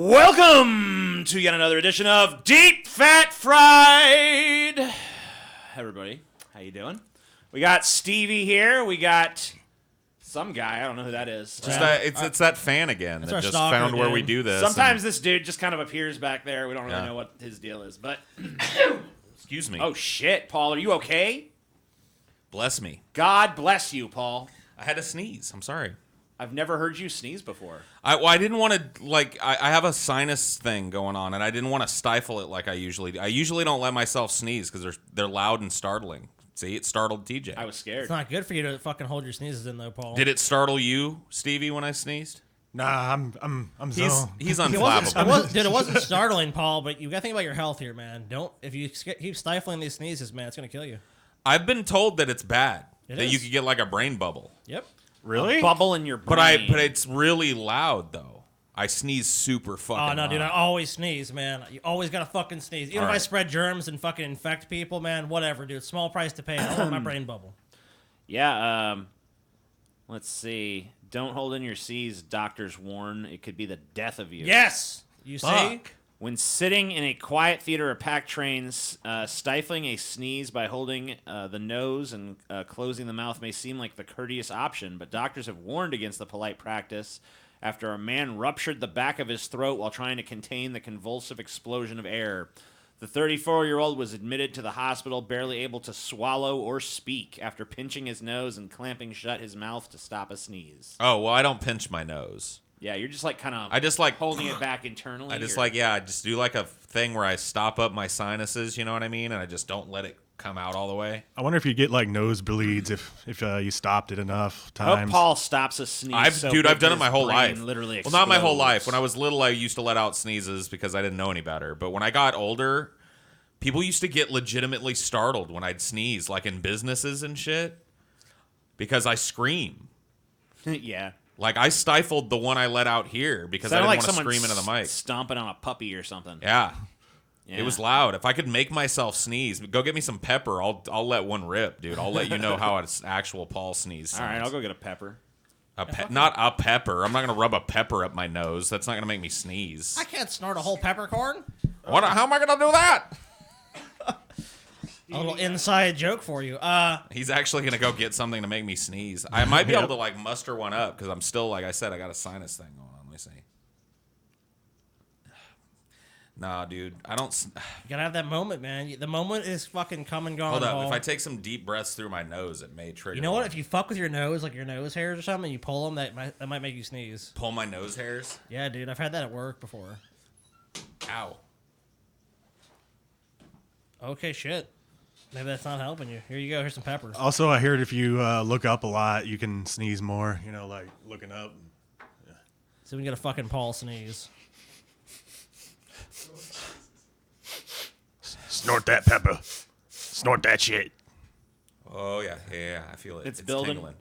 Welcome to yet another edition of Deep Fat Fried. Hey everybody, how you doing? We got Stevie here. We got some guy. I don't know who that is. It's that fan again that just found where we do this. Sometimes this dude just kind of appears back there. We don't really know what his deal is, but excuse me. Oh shit, Paul, are you okay? Bless me. God bless you, Paul. I had to sneeze. I'm sorry. I've never heard you sneeze before. I didn't want to, I have a sinus thing going on, and I didn't want to stifle it like I usually do. I usually don't let myself sneeze because they're loud and startling. See, it startled TJ. I was scared. It's not good for you to fucking hold your sneezes in, though, Paul. Did it startle you, Stevie, when I sneezed? Nah, I'm He's unflappable. It wasn't startling, Paul, but you got to think about your health here, man. If you keep stifling these sneezes, man, it's going to kill you. I've been told that it's bad. It that is. you could get like a brain bubble. Yep. Really? A bubble in your brain. But it's really loud though. I sneeze super fucking Oh, no, loud. dude, I always sneeze, man. You always got to fucking sneeze. Even if I right. spread germs and fucking infect people, man, whatever, dude. Small price to pay. I don't want my brain bubble. Yeah, let's see. Don't hold in your C's, doctors warn. It could be the death of you. Yes! You see? Fuck. When sitting in a quiet theater or packed trains, stifling a sneeze by holding the nose and closing the mouth may seem like the courteous option, but doctors have warned against the polite practice after a man ruptured the back of his throat while trying to contain the convulsive explosion of air. The 34-year-old was admitted to the hospital, barely able to swallow or speak after pinching his nose and clamping shut his mouth to stop a sneeze. Oh, well, I don't pinch my nose. Yeah, you're just like kind of I just like holding it back internally. I just or... I just do like a thing where I stop up my sinuses, you know what I mean? And I just don't let it come out all the way. I wonder if you get like nosebleeds if you stopped it enough times. Hope Paul stops a sneeze. I've done it my whole life. Literally well, not my whole explodes. life. When I was little, I used to let out sneezes because I didn't know any better. But when I got older, people used to get legitimately startled when I'd sneeze, like in businesses and shit, because I scream. Yeah. Like, I stifled the one I let out here because I didn't want to scream into the mic. Stomping on a puppy or something. Yeah. It was loud. If I could make myself sneeze, go get me some pepper. I'll let one rip, dude. I'll let you know how an actual Paul sneeze sounds. All right, I'll go get a pepper. Not a pepper. I'm not going to rub a pepper up my nose. That's not going to make me sneeze. I can't snort a whole peppercorn. How am I going to do that? A little inside joke for you. He's actually going to go get something to make me sneeze. I might be able to, like, muster one up because I'm still, like I said, I got a sinus thing going on. Let me see. Nah, dude. I don't... You gotta have that moment, man. The moment is fucking come and gone. Hold up. Paul. If I take some deep breaths through my nose, it may trigger. You know what? If you fuck with your nose, like your nose hairs or something, you pull them, that might make you sneeze. Pull my nose hairs? Yeah, dude. I've had that at work before. Ow. Okay, shit. Maybe that's not helping you. Here you go. Here's some pepper. Also, I heard if you look up a lot, you can sneeze more. You know, like looking up. Yeah. So we can get a fucking Paul sneeze. Snort that pepper. Snort that shit. Oh, yeah. Yeah, I feel it. It's building. Tingling.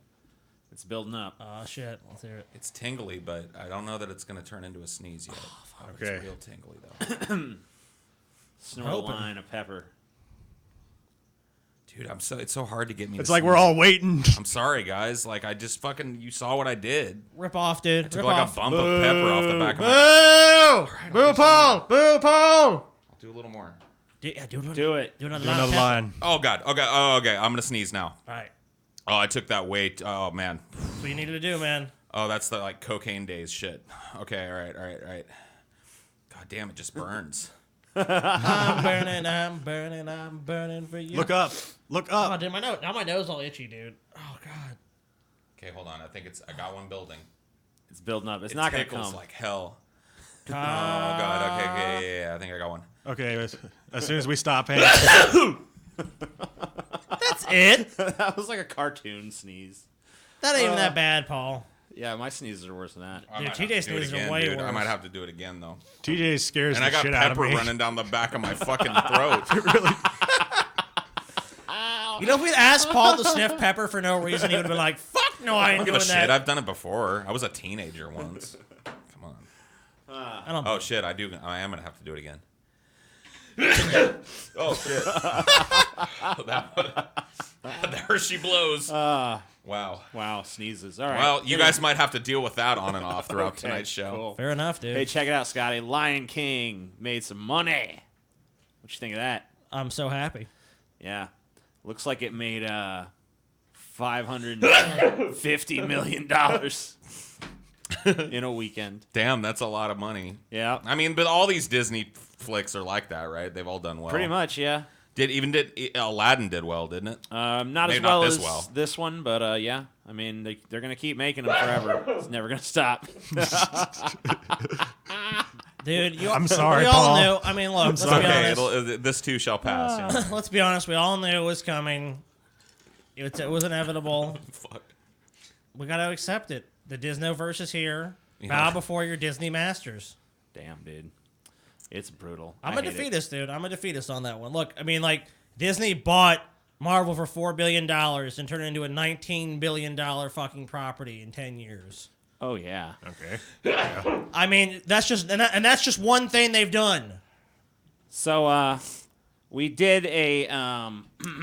It's building up. Oh, shit. Let's hear it. It's tingly, but I don't know that it's going to turn into a sneeze yet. Oh, Okay. It's real tingly, though. Snort a line of pepper. Dude, it's so hard to get me It's to like sneeze. we're all waiting. I'm sorry, guys. Like, I just you saw what I did. Rip off, dude. I took Rip like off. a bump of pepper off the back of my... Boo! Boo, Paul! Boo, Paul! I'll do a little more. Do it. Do it. Do another, Do another line. Oh, God. Okay. Oh, okay. I'm going to sneeze now. All right. Oh, I took that weight. Oh, man. That's what you needed to do, man. Oh, that's the, like, cocaine days shit. Okay, all right. God damn, it just burns. I'm burning for you. Look up. Look Oh, up. dude, now my nose all itchy, dude. Oh, God. Okay, hold on. I got one building. It's building up. It's not going to tickles come. like hell. Oh, God. Okay, yeah. I think I got one. Okay, as soon as we stop paying. That's it. That was like a cartoon sneeze. That ain't even that bad, Paul. Yeah, my sneezes are worse than that. I Dude, might have TJ to do it sneezes are again, way dude. I worse. might have to do it again, though. TJ scares And the I got shit out of pepper me. running down the back of my fucking throat. Really? You know, if we'd asked Paul to sniff pepper for no reason, he would have been like, fuck no, I I ain't don't give doing a that. shit. I've done it before. I was a teenager once. Come on. I don't Oh, shit. I am going to have to do it again. Oh, shit. There she blows. Wow, sneezes. All right. Well, you guys might have to deal with that on and off throughout Okay, tonight's show. Cool. Fair enough, dude. Hey, check it out, Scotty. Lion King made some money. What you think of that? I'm so happy. Yeah. Looks like it made $550 million in a weekend. Damn, that's a lot of money. Yeah. I mean, but all these Disney flicks are like that, right? They've all done well. Pretty much, yeah. Aladdin did well, didn't it? Not Maybe as not well this as well. this one, but yeah. I mean, they're going to keep making them forever. It's never going to stop. Dude, I'm sorry, we all Paul. knew. I mean, look, let's be Okay, honest. this too shall pass. you know. Let's be honest. We all knew it was coming. It was inevitable. Fuck. We got to accept it. The Disneyverse is here. Yeah. Bow before your Disney masters. Damn, dude. It's brutal. I'm I a hate it. defeatist, dude. I'm a defeatist on that one. Look, I mean, like, Disney bought Marvel for $4 billion and turned it into a $19 billion fucking property in 10 years. Oh, yeah. Okay. I mean, that's just and that's just one thing they've done. So, we did a...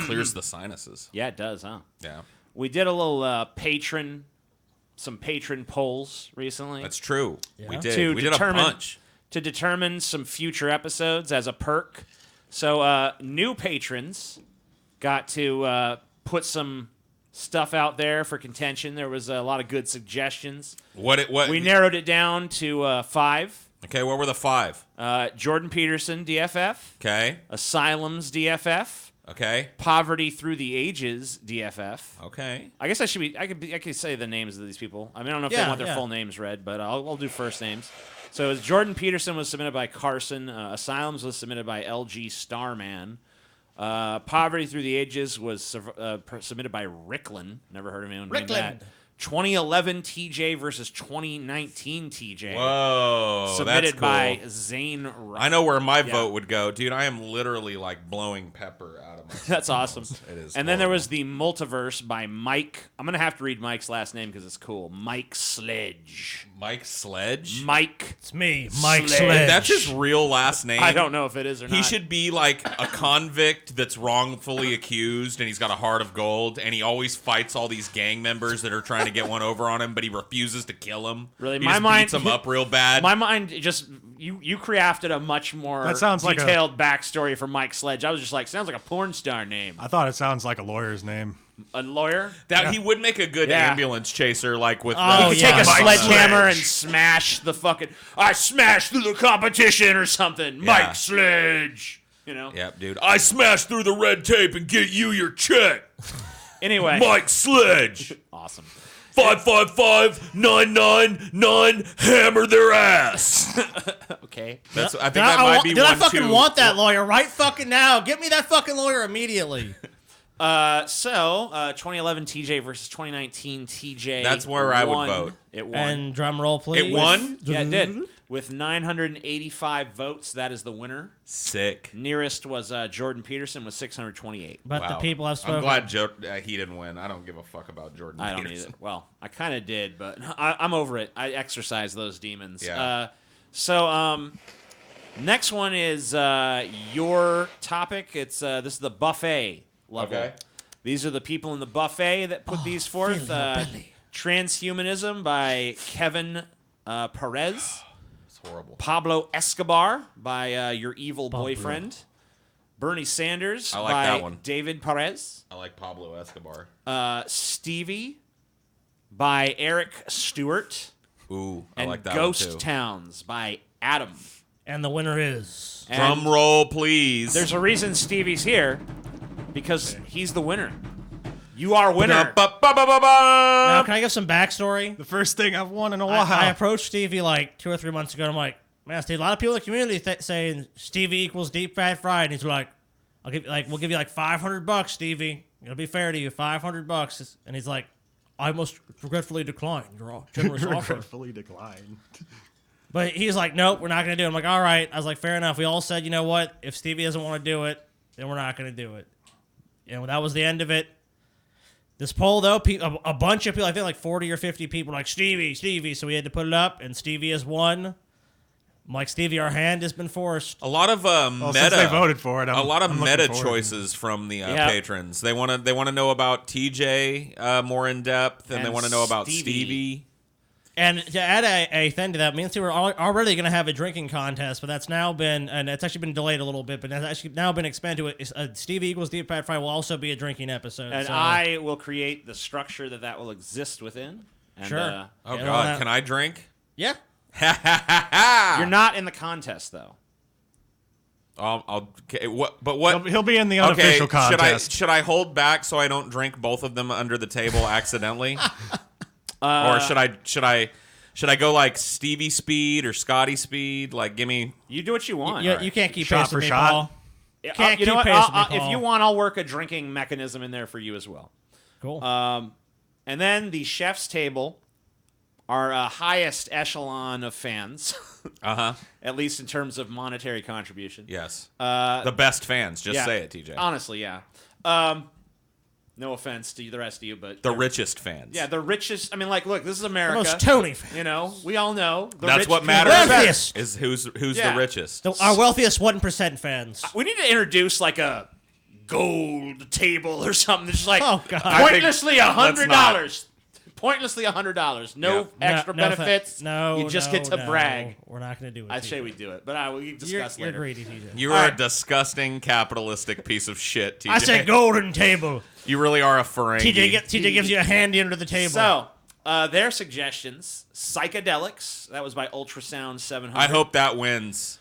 Clears the sinuses. yeah, it does, huh? Yeah, We did a little some patron polls recently. that's true. Yeah. We did. To We did a determine- bunch. to determine some future episodes as a perk. So new patrons got to put some stuff out there for contention. There was a lot of good suggestions. What? We narrowed it down to 5. Okay, what were the 5? Jordan Peterson, DFF. Okay. Asylums, DFF. Okay. Poverty Through the Ages, DFF. Okay. I guess I could say the names of these people. I mean, I don't know if they Yeah, want their yeah. full names read, but I'll do first names. So as Jordan Peterson was submitted by Carson. Asylums was submitted by LG Starman. Poverty Through the Ages was submitted by Ricklin. Never heard of anyone named that. Ricklin. 2011 TJ versus 2019 TJ. Whoa, Submitted that's cool. by Zane Wright. I know where my Yeah. vote would go, dude. I am literally like blowing pepper out of my. That's awesome. It is. And then there horrible. was the Multiverse by Mike. I'm going to have to read Mike's last name because it's cool. Mike Sledge. Mike Sledge. Mike. It's me, Mike Sledge. Sledge. That's his real last name. I don't know if it is or not. He should be like a convict that's wrongfully accused, and he's got a heart of gold, and he always fights all these gang members that are trying to get one over on him, but he refuses to kill him. Really? He My just mind- beats him up real bad. My mind just you crafted a much more That sounds like a- detailed backstory for Mike Sledge. I was just like, sounds like a porn star name. I thought it sounds like a lawyer's name. A lawyer? He would make a good Yeah. ambulance chaser, like with. Oh, You could yeah. take a Mike sledgehammer and Sledge. smash the fucking. I smashed through the competition or something. Yeah. Mike Sledge. You know. Yep, dude. I smashed through the red tape and get you your check. Anyway. Mike Sledge. Awesome. 555-999, hammer their ass. Okay. That's. I think that might be Dude, I one fucking too. want that lawyer right fucking now. Get me that fucking lawyer immediately. 2011 TJ versus 2019 TJ. That's where I would won. vote. It won. And drum roll, please. It won? Yeah, it did. With 985 votes, that is the winner. Sick. Nearest was Jordan Peterson with 628. But the Wow. people have spoken. I'm glad he didn't win. I don't give a fuck about Jordan I don't Peterson. either. Well, I kind of did, but I'm over it. I exercise those demons. Yeah. Next one is your topic. It's this is the buffet level. Okay. These are the people in the buffet that put these forth. feel your belly. Transhumanism by Kevin Perez. It's horrible. Pablo Escobar by Your Evil Boyfriend. Bernie Sanders I like by that one. David Perez. I like Pablo Escobar. Stevie by Eric Stewart. Ooh, I And like that Ghost one too. Towns by Adam. And the winner is. And Drum roll, please. There's a reason Stevie's here because he's the winner. You are winner. Now, can I give some backstory? The first thing I've won in a while. I approached Stevie like 2 or 3 months ago. And I'm like, man, Steve, a lot of people in the community saying Stevie equals deep fat fried. And he's like, we'll give you like $500, Stevie. It'll be fair to you, $500. And he's like, I most regretfully decline your generous offer. regretfully declined. But he's like, nope, we're not going to do it. I'm like, all right. I was like, fair enough. We all said, you know what? If Stevie doesn't want to do it, then we're not going to do it. And that was the end of it. This poll, though, a bunch of people, I think like 40 or 50 people were like, Stevie. So we had to put it up, and Stevie has won. Like Stevie, our hand has been forced. A lot of Well, meta. since they voted for it, a lot of I'm looking meta forward. choices from the Yeah. patrons. They want to know about TJ more in depth, and they And want to know about Stevie. Stevie. And to add a thing to that, me and Steve were already going to have a drinking contest, but that's now been, and it's actually been delayed a little bit, but it's actually now been expanded to Stevie Equals Deep Fat Fry will also be a drinking episode. And so. I will create the structure that will exist within. And, Sure. Oh Yeah, God, well, can I drink? Yeah. You're not in the contest, though. Okay, what? But what? He'll be in the unofficial contest. Should I hold back so I don't drink both of them under the table accidentally? Or should I go like Stevie Speed or Scotty Speed? Like, give me. You do what you want. You can't keep Shot pace for with me, shot. Paul. Yeah, Can't you know keep what? pace with me, If Paul. you want, I'll work a drinking mechanism in there for you as well. Cool. And then the chef's table, our highest echelon of fans, at least in terms of monetary contribution. Yes. The best fans. Just Yeah. say it, TJ. Honestly, yeah. No offense to the rest of you, but The richest fans. yeah, the richest. I mean, like, look, this is America. Most Tony fan. You know, we all know. The That's rich what people matters. are better. Wealthiest. Is who's Yeah. the richest? Our wealthiest 1% fans. We need to introduce like a gold table or something. That's just like Oh, God. pointlessly $100. let's Pointlessly $100. No Yeah. extra benefits. No, you just get to brag. We're not going to do it. I'd say we do it, but we can discuss You're later. greedy, TJ. You are a disgusting capitalistic piece of shit, TJ. I said golden table. You really are a Ferengi. TJ gives you a handy under the table. So, their suggestions: psychedelics. That was by Ultrasound 700. I hope that wins.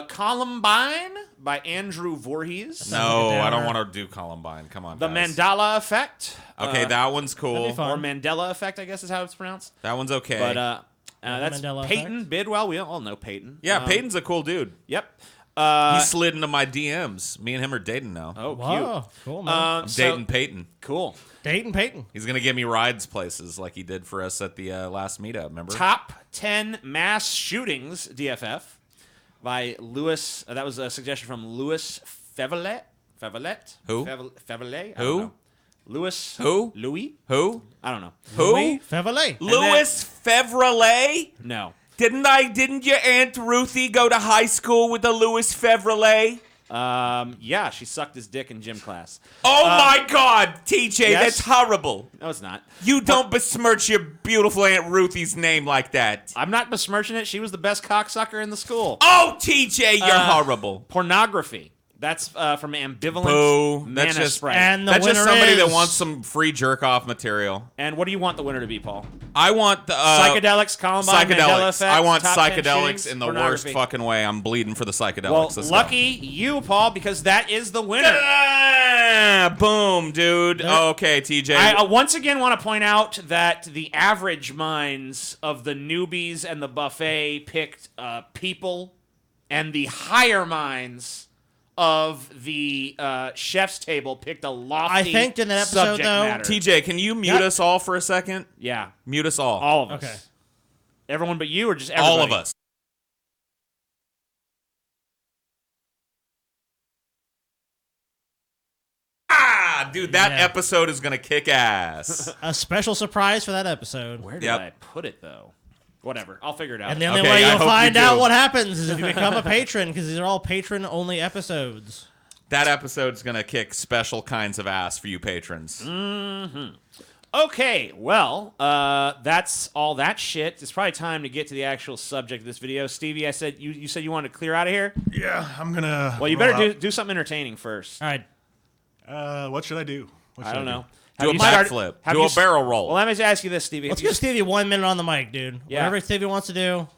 Columbine by Andrew Voorhees. No, like a I don't downer. want to do Columbine. Come on, The guys. Mandela Effect. Okay, that one's cool. that'd be fun. Or Mandela Effect, I guess is how it's pronounced. That one's okay. But that's Mandela Peyton Effect. Bidwell. We all know Peyton. yeah, Peyton's a cool dude. Yep. He slid into my DMs. Me and him are dating now. Oh, Whoa, cool, man. cute. I'm So- dating Peyton. Cool. Dayton Peyton. He's gonna give me rides places like he did for us at the last meetup. Remember? Top 10 mass shootings, DFF, by Louis. That was a suggestion from Louis Fevelet. Who? Fevelet? Who? Louis. Who? Louis? Who? I don't know. Who? Fevele. Louis Fevrelet? No. Didn't your Aunt Ruthie go to high school with a Louis Fevrelet? Yeah, she sucked his dick in gym class. Oh my God, TJ, yes? that's horrible. No, it's not. You don't besmirch your beautiful Aunt Ruthie's name like that. I'm not besmirching it. She was the best cocksucker in the school. Oh, TJ, you're horrible. Pornography. That's from Ambivalent Boo. Mana That's just- Sprite. And the That's just winner somebody is... that wants some free jerk off material. And what do you want the winner to be, Paul? I want the Psychedelics, Columbine, Mandela psychedelics. Effect. I want top 10 psychedelics shootings, in the worst pornography. fucking way. I'm bleeding for the psychedelics. Well, Let's go. lucky you, Paul, because that is the winner. Ah, boom, dude. Okay, TJ. I once again want to point out that the average minds of the newbies and the buffet picked people, and the higher minds of the chef's table picked a lofty I think in that episode, subject though- matter. TJ, can you mute Yep. us all for a second? Yeah, Mute us all. all of us. Okay. Everyone but you, or just everybody? All of us. Ah, dude, that Yeah. episode is gonna kick ass. A special surprise for that episode. Where did Yep. I put it, though? Whatever. I'll figure it out. And the only Okay, way I you'll hope you find do. out what happens is if you become a patron, because these are all patron-only episodes. That episode's gonna kick special kinds of ass for you patrons. Okay, well, that's all that shit. It's probably time to get to the actual subject of this video. Stevie, I said you said you wanted to clear out of here. Yeah, I'm gonna. Well, you roll better out. do something entertaining first. All right. What should I do? What I should don't know. Do Have a you started- backflip. have Do you a s- barrel roll. Well, let me just ask you this, Stevie. Let's Have you give Stevie 1 minute on the mic, dude. Yeah. Whatever Stevie wants to do.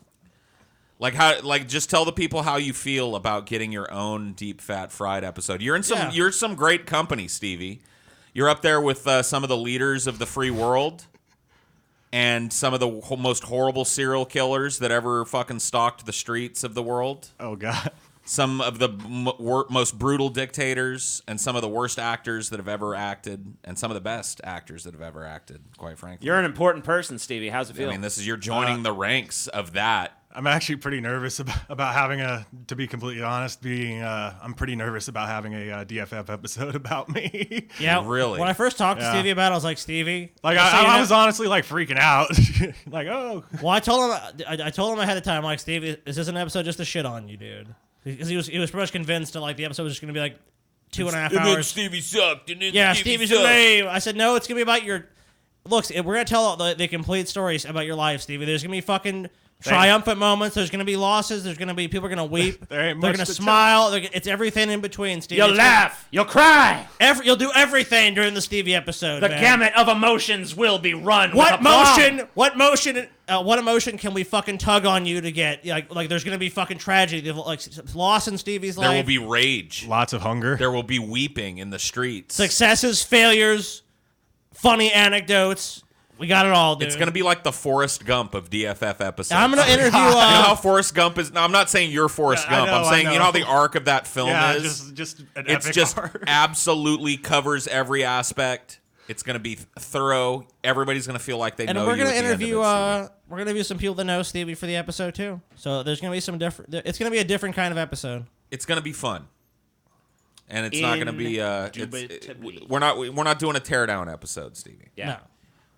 Like just tell the people how you feel about getting your own deep fat fried episode. You're in some Yeah. you're some great company, Stevie. You're up there with some of the leaders of the free world and some of the most horrible serial killers that ever fucking stalked the streets of the world. Oh God. Some of the most brutal dictators and some of the worst actors that have ever acted and some of the best actors that have ever acted, quite frankly. You're an important person, Stevie. How's it feel? I mean, you're joining the ranks of that. I'm actually pretty nervous about having to be completely honest, I'm pretty nervous about having a DFF episode about me. Yeah, Really? When I first talked to Yeah. Stevie about it, I was like, Stevie, Like just so you I know- was honestly like freaking out. Like, oh, Well, I told him I told him ahead of time, like, Stevie, is this an episode just to shit on you, dude? Because he was pretty much convinced that like the episode was just gonna be like 2.5 hours. Stevie sucked. And then Yeah, Stevie Stevie's lame. I said, no, it's going to be about your... Look, we're going to tell the complete stories about your life, Stevie. There's going to be fucking triumphant moments. There's going to be losses. There's going to be... People are going to weep. There ain't They're much going to to smile. It's everything in between, Stevie. You'll It's laugh. You'll cry. You'll do everything during the Stevie episode, The man. gamut of emotions will be run. What with aplomb. what emotion can we fucking tug on you to get? Like there's going to be fucking tragedy. Like loss in Stevie's life. There will be rage. lots of hunger. There will be weeping in the streets. successes, failures, funny anecdotes. We got it all, dude. It's going to be like the Forrest Gump of DFF episodes. I'm going to interview... You know how Forrest Gump is? No, I'm not saying you're Forrest Yeah, I Gump. know, I'm saying, I you know how know. the arc of that film yeah, is? just an It's epic just arc. absolutely covers every aspect. It's going to be thorough. Everybody's going to feel like they And know we're you gonna at the end of interview it, Stevie. we're gonna interview some people that know Stevie for the episode too. So there's gonna be some different. It's gonna be a different kind of episode. It's going to be fun. And it's not going to be Indubitably. we're not doing a teardown episode, Stevie. Yeah. No.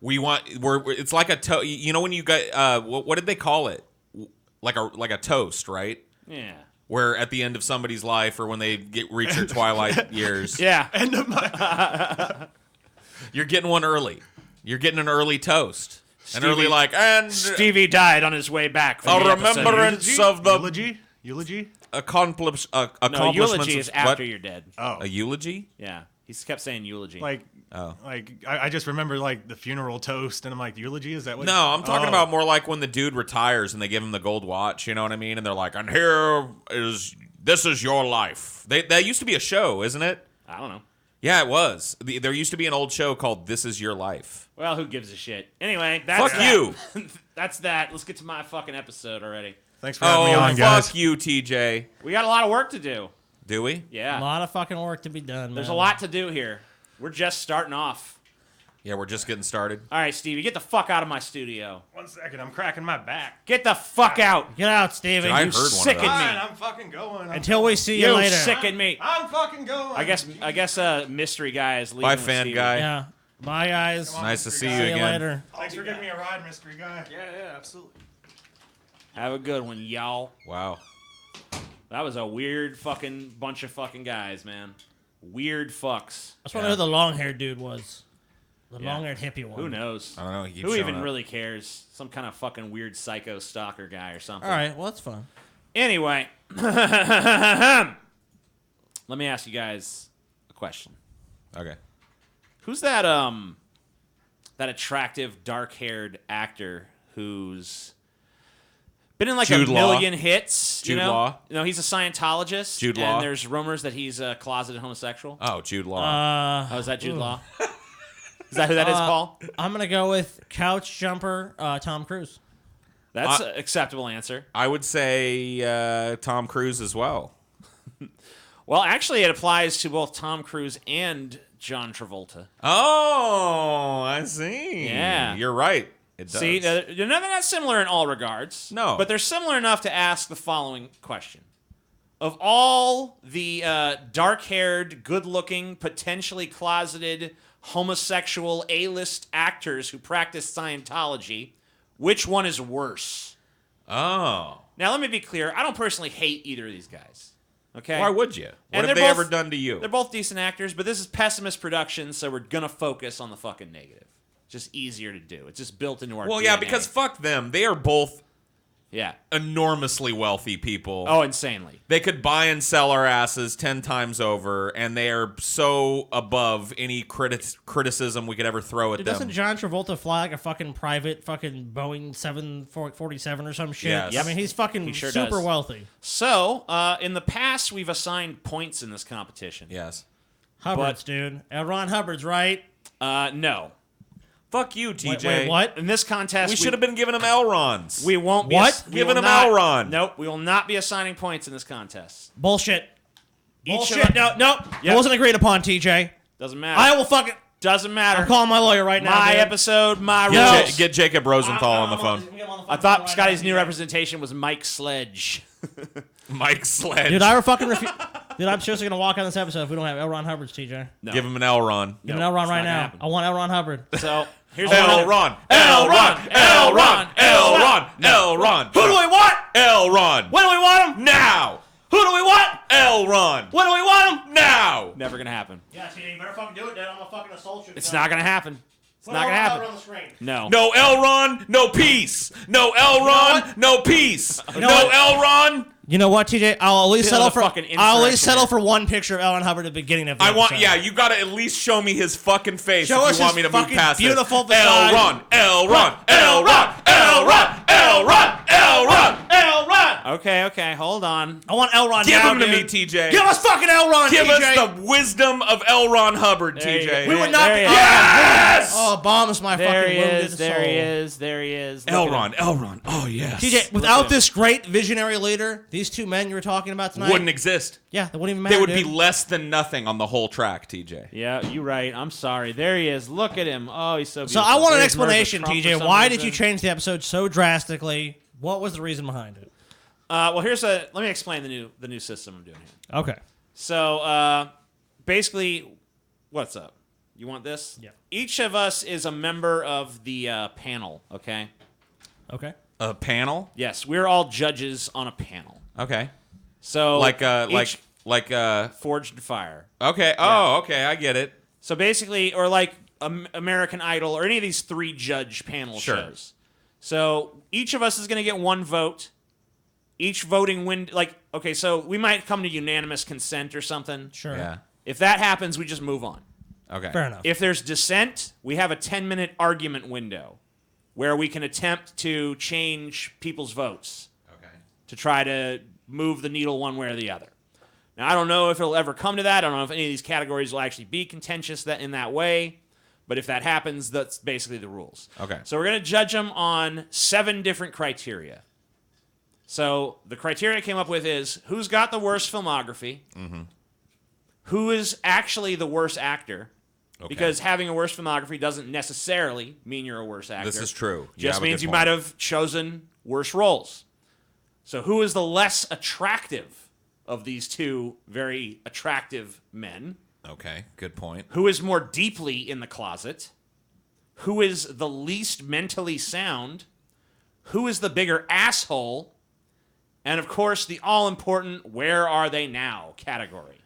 It's like a you know when you got what did they call it? Like a toast, right? Yeah. Where at the end of somebody's life or when they reach their twilight years, Yeah. End of my. you're getting one early. You're getting an early toast. An Stevie- early and Stevie died on his way back from a the episode. remembrance of the eulogy. accomplishments. No, eulogy is of- after what? you're dead. Oh, A eulogy? Yeah. He kept saying eulogy. like I just remember like the funeral toast, and I'm like, eulogy, is that what? No, I'm talking Oh. about more like when the dude retires and they give him the gold watch. You know what I mean? And they're like, "And this is your life." That used to be a show, isn't it? I don't know. Yeah, it was. There used to be an old show called "This Is Your Life." Well, who gives a shit? Anyway, that's Fuck that. you. That's that. Let's get to my fucking episode already. Thanks for having me Oh, on, guys. fuck you, TJ. We got a lot of work to do. Do we? A Yeah. lot of fucking work to be done. There's a man. lot to do here. We're just starting off. Yeah, we're just getting started. All right, Stevie, get the fuck out of my studio. 1 second, I'm cracking my back. Get the fuck out. Get out, Stevie. I You heard one of sicken those. me. Fine, I'm fucking going. Until we see you You later. sicken me. I'm fucking going. I guess mystery guy is leaving. Bye, with fan Stevie. guy. Yeah. Bye, guys. Nice to see you See you again. later. Thanks for giving me a ride, mystery guy. Yeah, absolutely. Have a good one, y'all. Wow. That was a weird fucking bunch of fucking guys, man. Weird fucks. I just wonder who the long-haired dude was. The Yeah. long-haired hippie one. Who knows? I don't know. He keeps Who showing even up. really cares? Some kind of fucking weird psycho stalker guy or something. All right. Well, that's fun. Anyway, let me ask you guys a question. Okay. Who's that that attractive dark-haired actor who's been in like Jude a Law. million hits? Jude you know? Law. No, he's a Scientologist. Jude and Law. there's rumors that he's a closeted homosexual. Oh, Jude Law. Oh, is that Jude Law? Is that who that is, Paul? I'm gonna go with couch jumper Tom Cruise. That's an acceptable answer. I would say Tom Cruise as well. Well, actually, it applies to both Tom Cruise and John Travolta. Oh, I see. Yeah. You're right. It does. See, they're not similar in all regards. No. But they're similar enough to ask the following question. Of all the dark-haired, good-looking, potentially closeted, homosexual A-list actors who practice Scientology, which one is worse? Oh. Now, let me be clear. I don't personally hate either of these guys. Okay? Why would you? What And have they're they both- ever done to you? They're both decent actors, but this is Pessimist Productions, so we're going to focus on the fucking negative. Just easier to do. It's just built into our Well, DNA. yeah, because fuck them. They are both Yeah. enormously wealthy people. Oh, insanely. They could buy and sell our asses 10 times over, and they are so above any criticism we could ever throw at Dude, them. doesn't John Travolta fly like a fucking private fucking Boeing 747 or some shit? Yes. I mean, he's fucking He sure super does. wealthy. So, in the past, we've assigned points in this competition. Yes. Hubbard's, dude. Ron Hubbard's, right? No. Fuck you, TJ. Wait, what? In this contest, We should have been giving them Elrons. We won't be. What? we Giving will him not- Elron. Nope. We will not be assigning points in this contest. Bullshit. Each Bullshit. of- No. Yep. It wasn't agreed upon, TJ. Doesn't matter. I will fucking... Doesn't matter. I'm calling my lawyer right now. My dude. episode, my Yo. rules. Get Jacob Rosenthal on the phone. I thought Scotty's new representation was Mike Sledge. Mike Sledge. Dude, I were fucking refuse. Dude, I'm seriously gonna walk on this episode if we don't have L. Ron Hubbard's TJ. No. Give him an L. Ron. Give me L. Ron it's right not gonna now. happen. I want L. Ron Hubbard. So here's L. Ron. L. Ron. L. Ron. L. Ron. L. Ron. Who do we want? L. Ron. When do we want him? Now. Who do we want? L. Ron. When do we want him? Now. Never gonna happen. Yeah, TJ, you better fucking do it, dude. I'm gonna fucking assault you. It's not gonna happen. It's not gonna happen. On the screen. No. No L. Ron. No peace. No L. Ron. No peace. No what? L. Ron. You know what, TJ? I'll at least Feel settle the for. fucking I'll at least insurrection settle here. for one picture of L. Ron Hubbard at the beginning of the I want. episode. Yeah, you gotta at least show me his fucking face Show if us you want his me to move fucking past beautiful this. L. visage. Ron. L. Ron. L. Ron. L. Ron. L. Ron. L. Ron. L. Ron. Okay, hold on. I want L. Ron Give now, him to me, dude. TJ. Give us fucking L. Ron, Give TJ. us the wisdom of L. Ron Hubbard, There you TJ. go. We would not There be. he is. Yes! Oh, bombs my There fucking he wounded is. soul. There he is. There he is. Look L. at Ron. him. L. Ron. Oh yes. TJ, without this great visionary leader, these two men you were talking about tonight wouldn't exist. Yeah, they wouldn't even matter. They would be dude. less than nothing on the whole track, TJ. Yeah, you're right. I'm sorry. There he is. Look at him. Oh, he's so So beautiful. I want an There's Murphy explanation, Trump for TJ. some Why did you reason. change the episode so drastically? What was the reason behind it? Well, let me explain the new system I'm doing here. Okay. So basically, what's up? You want this? Yeah. Each of us is a member of the panel. Okay. Okay. A panel. Yes, we're all judges on a panel. Okay. So Like each like forged in fire. Okay. Oh, okay. I get it. So basically, or like American Idol or any of these 3 judge panel Sure. shows. So each of us is going to get 1 vote. Each voting okay, so we might come to unanimous consent or something. Sure. Yeah. If that happens, we just move on. Okay. Fair enough. If there's dissent, we have a 10-minute argument window where we can attempt to change people's votes Okay. to try to move the needle one way or the other. Now, I don't know if it'll ever come to that. I don't know if any of these categories will actually be contentious in that way. But if that happens, that's basically the rules. Okay. So we're going to judge them on 7 different criteria. So the criteria I came up with is who's got the worst filmography, who is actually the worst actor, Okay. because having a worse filmography doesn't necessarily mean you're a worse actor. This is true. You Just have a means good you point. might have chosen worse roles. So who is the less attractive of these 2 very attractive men? Okay. Good point. Who is more deeply in the closet? Who is the least mentally sound? Who is the bigger asshole? And of course, the all-important "where are they now" category.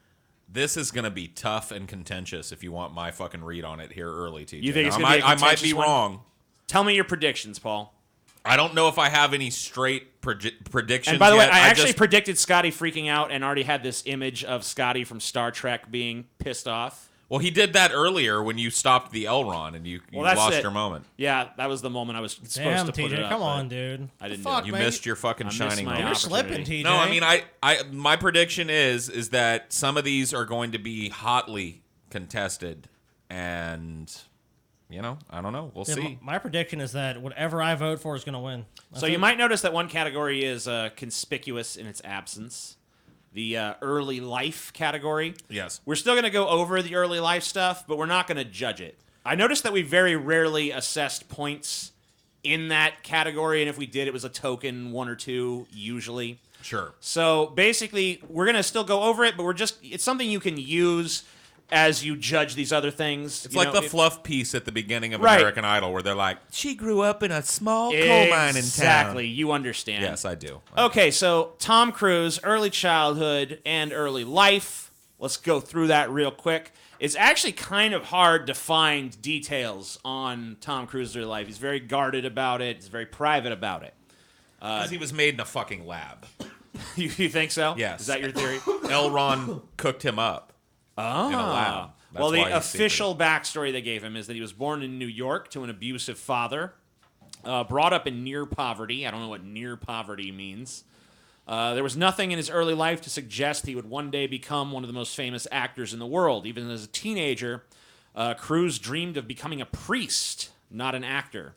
This is going to be tough and contentious if you want my fucking read on it here early, TJ. You think it's Now, gonna be a I might contentious be one? wrong. Tell me your predictions, Paul. I don't know if I have any straight predictions And by the way, yet. I actually just- predicted Scotty freaking out and already had this image of Scotty from Star Trek being pissed off. Well, he did that earlier when you stopped the Elron and you Well, that's lost it. your moment. Yeah, that was the moment I was supposed Damn, to put TJ, it up. come but on, dude. I didn't Fuck, do it. You man. missed your fucking missed shining my moment. You're slipping, opportunity. TJ. No, I mean, I my prediction is that some of these are going to be hotly contested, and you know, I don't know. We'll Yeah, see. my prediction is that whatever I vote for is going to win. So you might notice that one category is conspicuous in its absence. The early life category. Yes. We're still going to go over the early life stuff, but we're not going to judge it. I noticed that we very rarely assessed points in that category, and if we did, it was a token 1 or 2 usually. Sure. So basically, we're going to still go over it, but it's something you can use as you judge these other things. It's You like know, the fluff piece at the beginning of Right. American Idol where they're like, she grew up in a small coal mine in town. Exactly, you understand. Yes, I do. Okay, so Tom Cruise, early childhood and early life. Let's go through that real quick. It's actually kind of hard to find details on Tom Cruise's early life. He's very guarded about it. He's very private about it. Because he was made in a fucking lab. You think so? Yes. Is that your theory? Elron cooked him up in a lab. That's Well, why the he's official backstory they gave him is that he was born in New York to an abusive father, brought up in near poverty. I don't know what near poverty means. There was nothing in his early life to suggest he would one day become one of the most famous actors in the world. Even as a teenager, Cruise dreamed of becoming a priest, not an actor.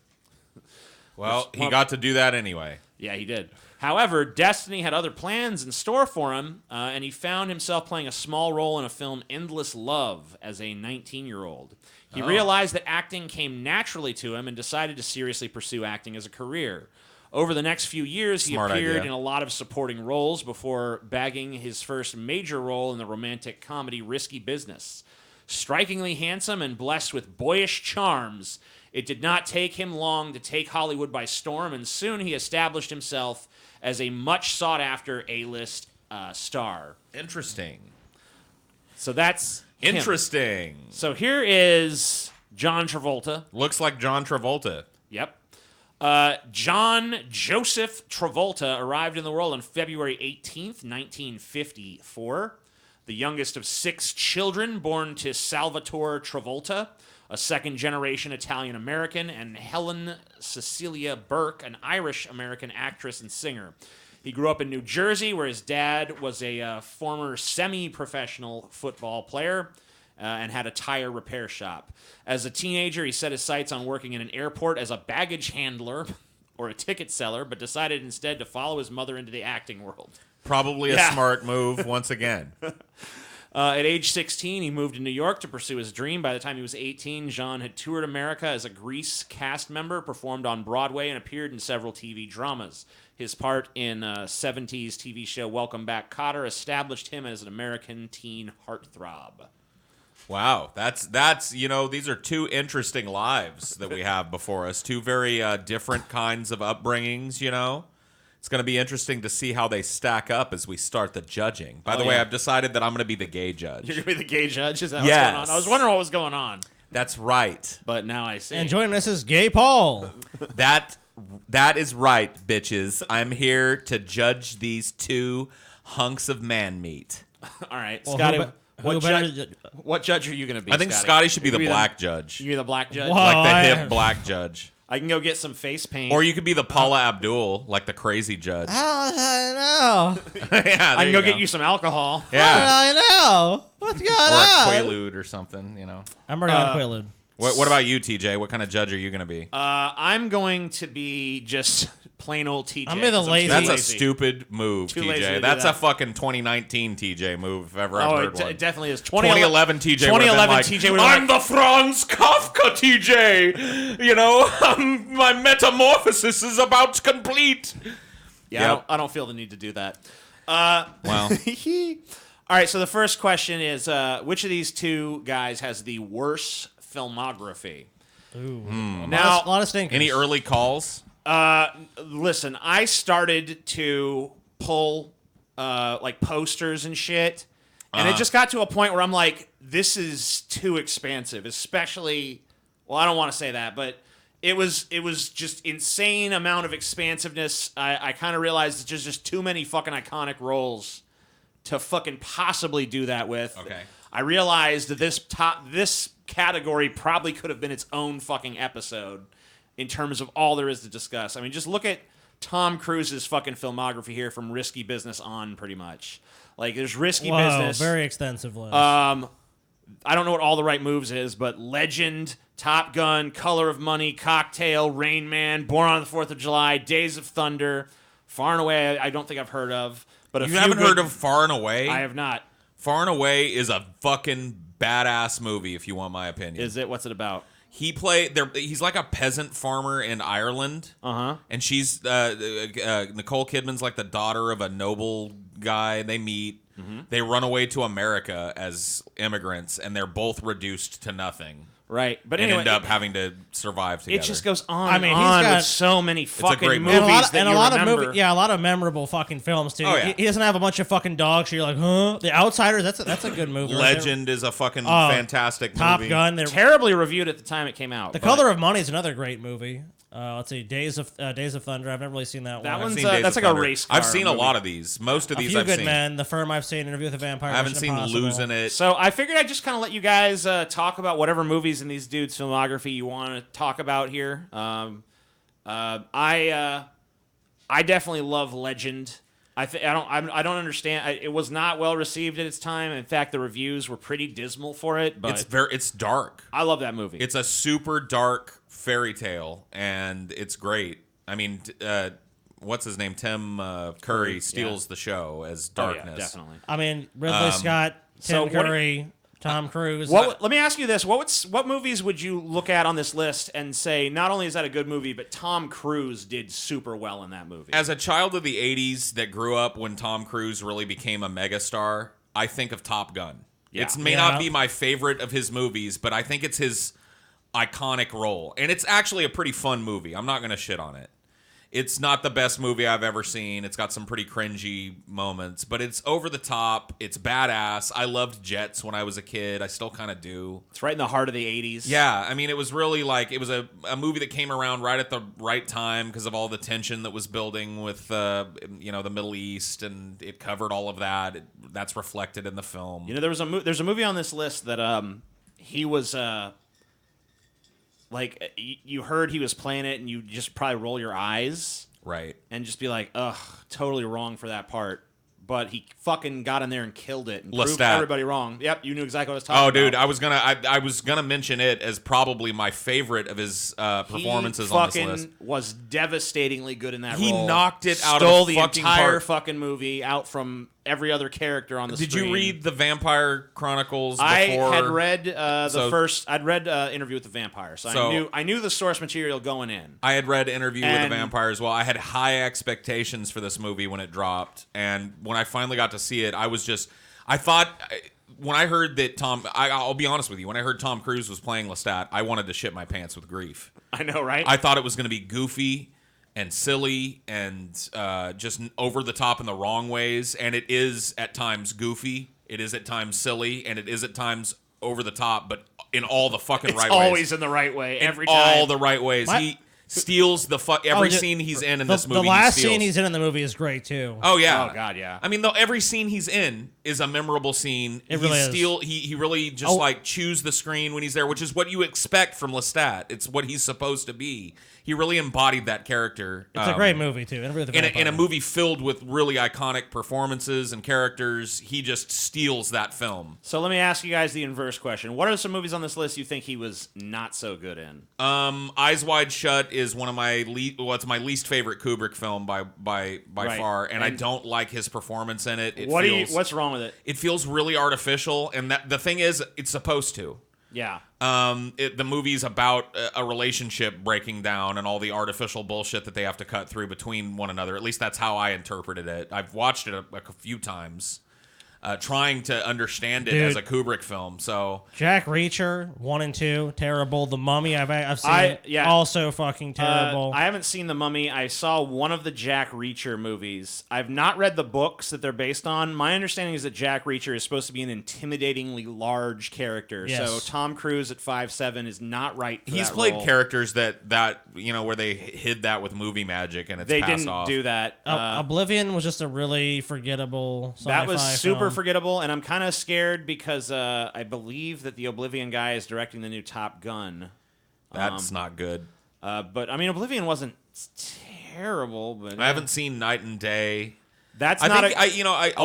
Well, he got to do that anyway. Yeah, he did. However, destiny had other plans in store for him, and he found himself playing a small role in a film, Endless Love, as a 19-year-old. He realized that acting came naturally to him and decided to seriously pursue acting as a career. Over the next few years, he appeared in a lot of supporting roles before bagging his first major role in the romantic comedy Risky Business. Strikingly handsome and blessed with boyish charms, it did not take him long to take Hollywood by storm, and soon he established himself as a much sought-after A-list star. Interesting. So that's him. Interesting. So here is John Travolta. Looks like John Travolta. Yep. John Joseph Travolta arrived in the world on February 18th, 1954. The youngest of 6 children born to Salvatore Travolta, a second-generation Italian-American, and Helen Cecilia Burke, an Irish-American actress and singer. He grew up in New Jersey, where his dad was a former semi-professional football player and had a tire repair shop. As a teenager, he set his sights on working in an airport as a baggage handler or a ticket seller, but decided instead to follow his mother into the acting world. Probably a smart move once again. At age 16, he moved to New York to pursue his dream. By the time he was 18, Jean had toured America as a Grease cast member, performed on Broadway, and appeared in several TV dramas. His part in 70s TV show Welcome Back, Kotter established him as an American teen heartthrob. Wow, that's these are 2 interesting lives that we have before us. 2 very different kinds of upbringings, It's going to be interesting to see how they stack up as we start the judging. By the way, I've decided that I'm going to be the gay judge. You're going to be the gay judge? Is that what's going on? I was wondering what was going on. That's right. But now I see. And joining us is Gay Paul. That is right, bitches. I'm here to judge these 2 hunks of man meat. All right, Well, Scotty. What judge are you going to be? I think Scotty should be the black judge. You're the black judge? Whoa. Like the hip black judge. I can go get some face paint. Or you could be the Paula Abdul, like the crazy judge. I don't know. Yeah, I can go get you some alcohol. Yeah. I know. What's going Or a on? Quaalude or something, I'm already on Quaalude. What about you, TJ? What kind of judge are you going to be? I'm going to be just plain old TJ. I'm the 'cause lazy- That's a lazy. stupid move, Too lazy to TJ. do That's that. a fucking 2019 TJ move, if ever I've heard one. It definitely is. 2011 TJ 2011 like, TJ would I'm the Franz Kafka TJ. My metamorphosis is about to complete. Yeah, Yep. I don't feel the need to do that. Well, All right, so the first question is, which of these 2 guys has the worst filmography? Ooh. Now, a lot of stinkers. any early calls? listen, I started to pull like posters and shit, and it just got to a point where I'm like, this is too expansive, especially. Well, I don't want to say that, but it was just insane amount of expansiveness. I kind of realized there's just too many fucking iconic roles to fucking possibly do that with. Okay. I realized that this category probably could have been its own fucking episode in terms of all there is to discuss. I mean, just look at Tom Cruise's fucking filmography here from Risky Business on, pretty much. Like, there's Risky Business. Very extensive list. I don't know what All the Right Moves is, but Legend, Top Gun, Color of Money, Cocktail, Rain Man, Born on the 4th of July, Days of Thunder, Far and Away, I don't think I've heard of. But You haven't heard of Far and Away? I have not. Far and Away is a fucking badass movie, if you want my opinion. Is it? What's it about? He's like a peasant farmer in Ireland. Uh-huh. And she's Nicole Kidman's like the daughter of a noble guy. They meet. Mm-hmm. They run away to America as immigrants, and they're both reduced to nothing. Right. But And anyway, end up having to survive together. it just goes on I mean, and he's on got- with so many fucking great movies movie. that you remember. a lot of memorable fucking films too. Oh, yeah. He doesn't have a bunch of fucking dogs. So you're like, huh? The Outsiders. That's a good movie. right there. Legend is a fucking fantastic Top movie. Gun. They're- Terribly reviewed at the time it came out. The but Color of Money is another great movie. Let's see, Days of Thunder. I've never really seen that That one. one's I've seen Days that's of like a Thunder. race car I've seen movie. a lot of these. Most of A these Few I've Good seen. Men, The Firm I've seen, Interview with the Vampire. I haven't Mission seen Impossible. Losing It. So I figured I'd just kind of let you guys talk about whatever movies in these dudes' filmography you want to talk about here. I definitely love Legend. I don't understand. It was not well received at its time. In fact, the reviews were pretty dismal for it. But It's dark. I love that movie. It's a super dark fairy tale, and it's great. I mean, what's his name? Tim Curry steals the show as Darkness. Oh, yeah, definitely. I mean, Ridley Scott, so Tim Curry, Tom Cruise. Let me ask you this: what movies would you look at on this list and say not only is that a good movie, but Tom Cruise did super well in that movie? As a child of the 80s that grew up when Tom Cruise really became a megastar, I think of Top Gun. Yeah. It may not be my favorite of his movies, but I think it's his iconic role. And it's actually a pretty fun movie. I'm not going to shit on it. It's not the best movie I've ever seen. It's got some pretty cringy moments, but it's over the top. It's badass. I loved jets when I was a kid. I still kind of do. It's right in the heart of the 80s. Yeah, I mean, it was really like, it was a movie that came around right at the right time because of all the tension that was building with, the Middle East, and it covered all of that. That's reflected in the film. You know, there's a movie on this list that he was like you heard he was playing it and you just probably roll your eyes Right. and just be like, ugh, totally wrong for that part. But he fucking got in there and killed it and proved Lestat. everybody wrong. Yep, you knew exactly what I was talking Oh, about. dude, I was gonna mention it as probably my favorite of his performances on this list. He was devastatingly good in that He role. knocked it out of Stole the the fucking entire park. fucking movie out from every other character on the Did screen. you read the Vampire Chronicles before? I had read So- I'd read Interview with the Vampire, so I knew the source material going in. I had read Interview with And- the Vampire as well. I had high expectations for this movie when it dropped, and when I finally got to see it, I thought when I heard that I'll be honest with you, when I heard Tom Cruise was playing Lestat, I wanted to shit my pants with grief. I know, right? I thought it was going to be goofy and silly and just over the top in the wrong ways, and it is at times goofy, it is at times silly, and it is at times over the top, but in all the fucking it's right ways. always in the right way every In time. all the right ways. He steals every scene he's in this movie. The last he steals. scene he's in the movie is great too. Oh yeah. Oh god, yeah. I mean, though every scene he's in is a memorable scene. It really is. He really just like chews the screen when he's there, which is what you expect from Lestat. It's what he's supposed to be. He really embodied that character. It's a great movie too. In a movie filled with really iconic performances and characters, he just steals that film. So let me ask you guys the inverse question. What are some movies on this list you think he was not so good in? Eyes Wide Shut is one of my it's my least favorite Kubrick film by Right. far, and I don't like his performance in it. What's wrong with it? It feels really artificial, and the thing is, it's supposed to. Yeah. The movie's about a relationship breaking down and all the artificial bullshit that they have to cut through between one another. At least that's how I interpreted it. I've watched it a few times, trying to understand it as a Kubrick film. So Jack Reacher 1 and 2 terrible. The Mummy I've seen also fucking terrible. I haven't seen The Mummy. I saw one of the Jack Reacher movies. I've not read the books that they're based on. My understanding is that Jack Reacher is supposed to be an intimidatingly large character. Yes. So Tom Cruise at 5'7" is not right for he's that played role. characters that where they hid that with movie magic and it's They passed didn't off. do that. Oblivion was just a really forgettable sci-fi That was super film. forgettable, and I'm kind of scared because I believe that the Oblivion guy is directing the new Top Gun. That's not good. But I mean, Oblivion wasn't terrible, but I haven't seen Night and Day. that's I not think a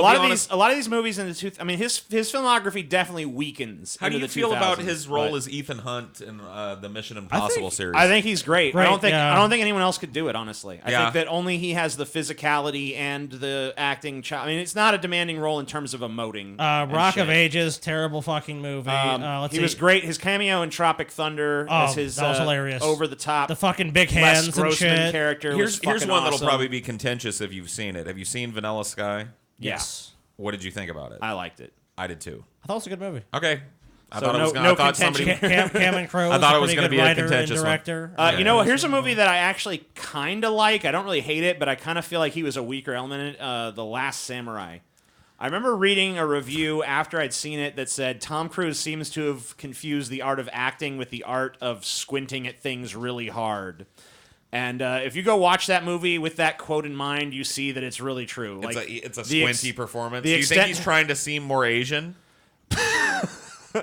lot of these movies in the I mean, his filmography definitely weakens. How do into you the feel about 2000s, his role but as Ethan Hunt in the Mission Impossible series? I think he's great. I Great, don't think yeah. I don't think anyone else could do it. Honestly, I Yeah. think that only he has the physicality and the acting. I mean, it's not a demanding role in terms of emoting. and Rock of shit. Ages, terrible fucking movie. Let's He see. was great. His cameo in Tropic Thunder as his that was hilarious. over the top, The fucking big Les hands and Grossman shit. character. Here's was fucking one that'll awesome. probably be contentious if you've seen it. Have you seen Vanilla Sky? Yes. What did you think about it? I liked it. I did too. I thought it was a good movie. Okay. I So thought it was no gonna, I thought contention. somebody Cameron Crowe. I thought it was going to be a writer contentious and one. director. You know, here's a movie that I actually kind of like. I don't really hate it, but I kind of feel like he was a weaker element in it. The Last Samurai. I remember reading a review after I'd seen it that said Tom Cruise seems to have confused the art of acting with the art of squinting at things really hard. And if you go watch that movie with that quote in mind, you see that it's really true. It's a the squinty performance. the Do you think extent- he's trying to seem more Asian?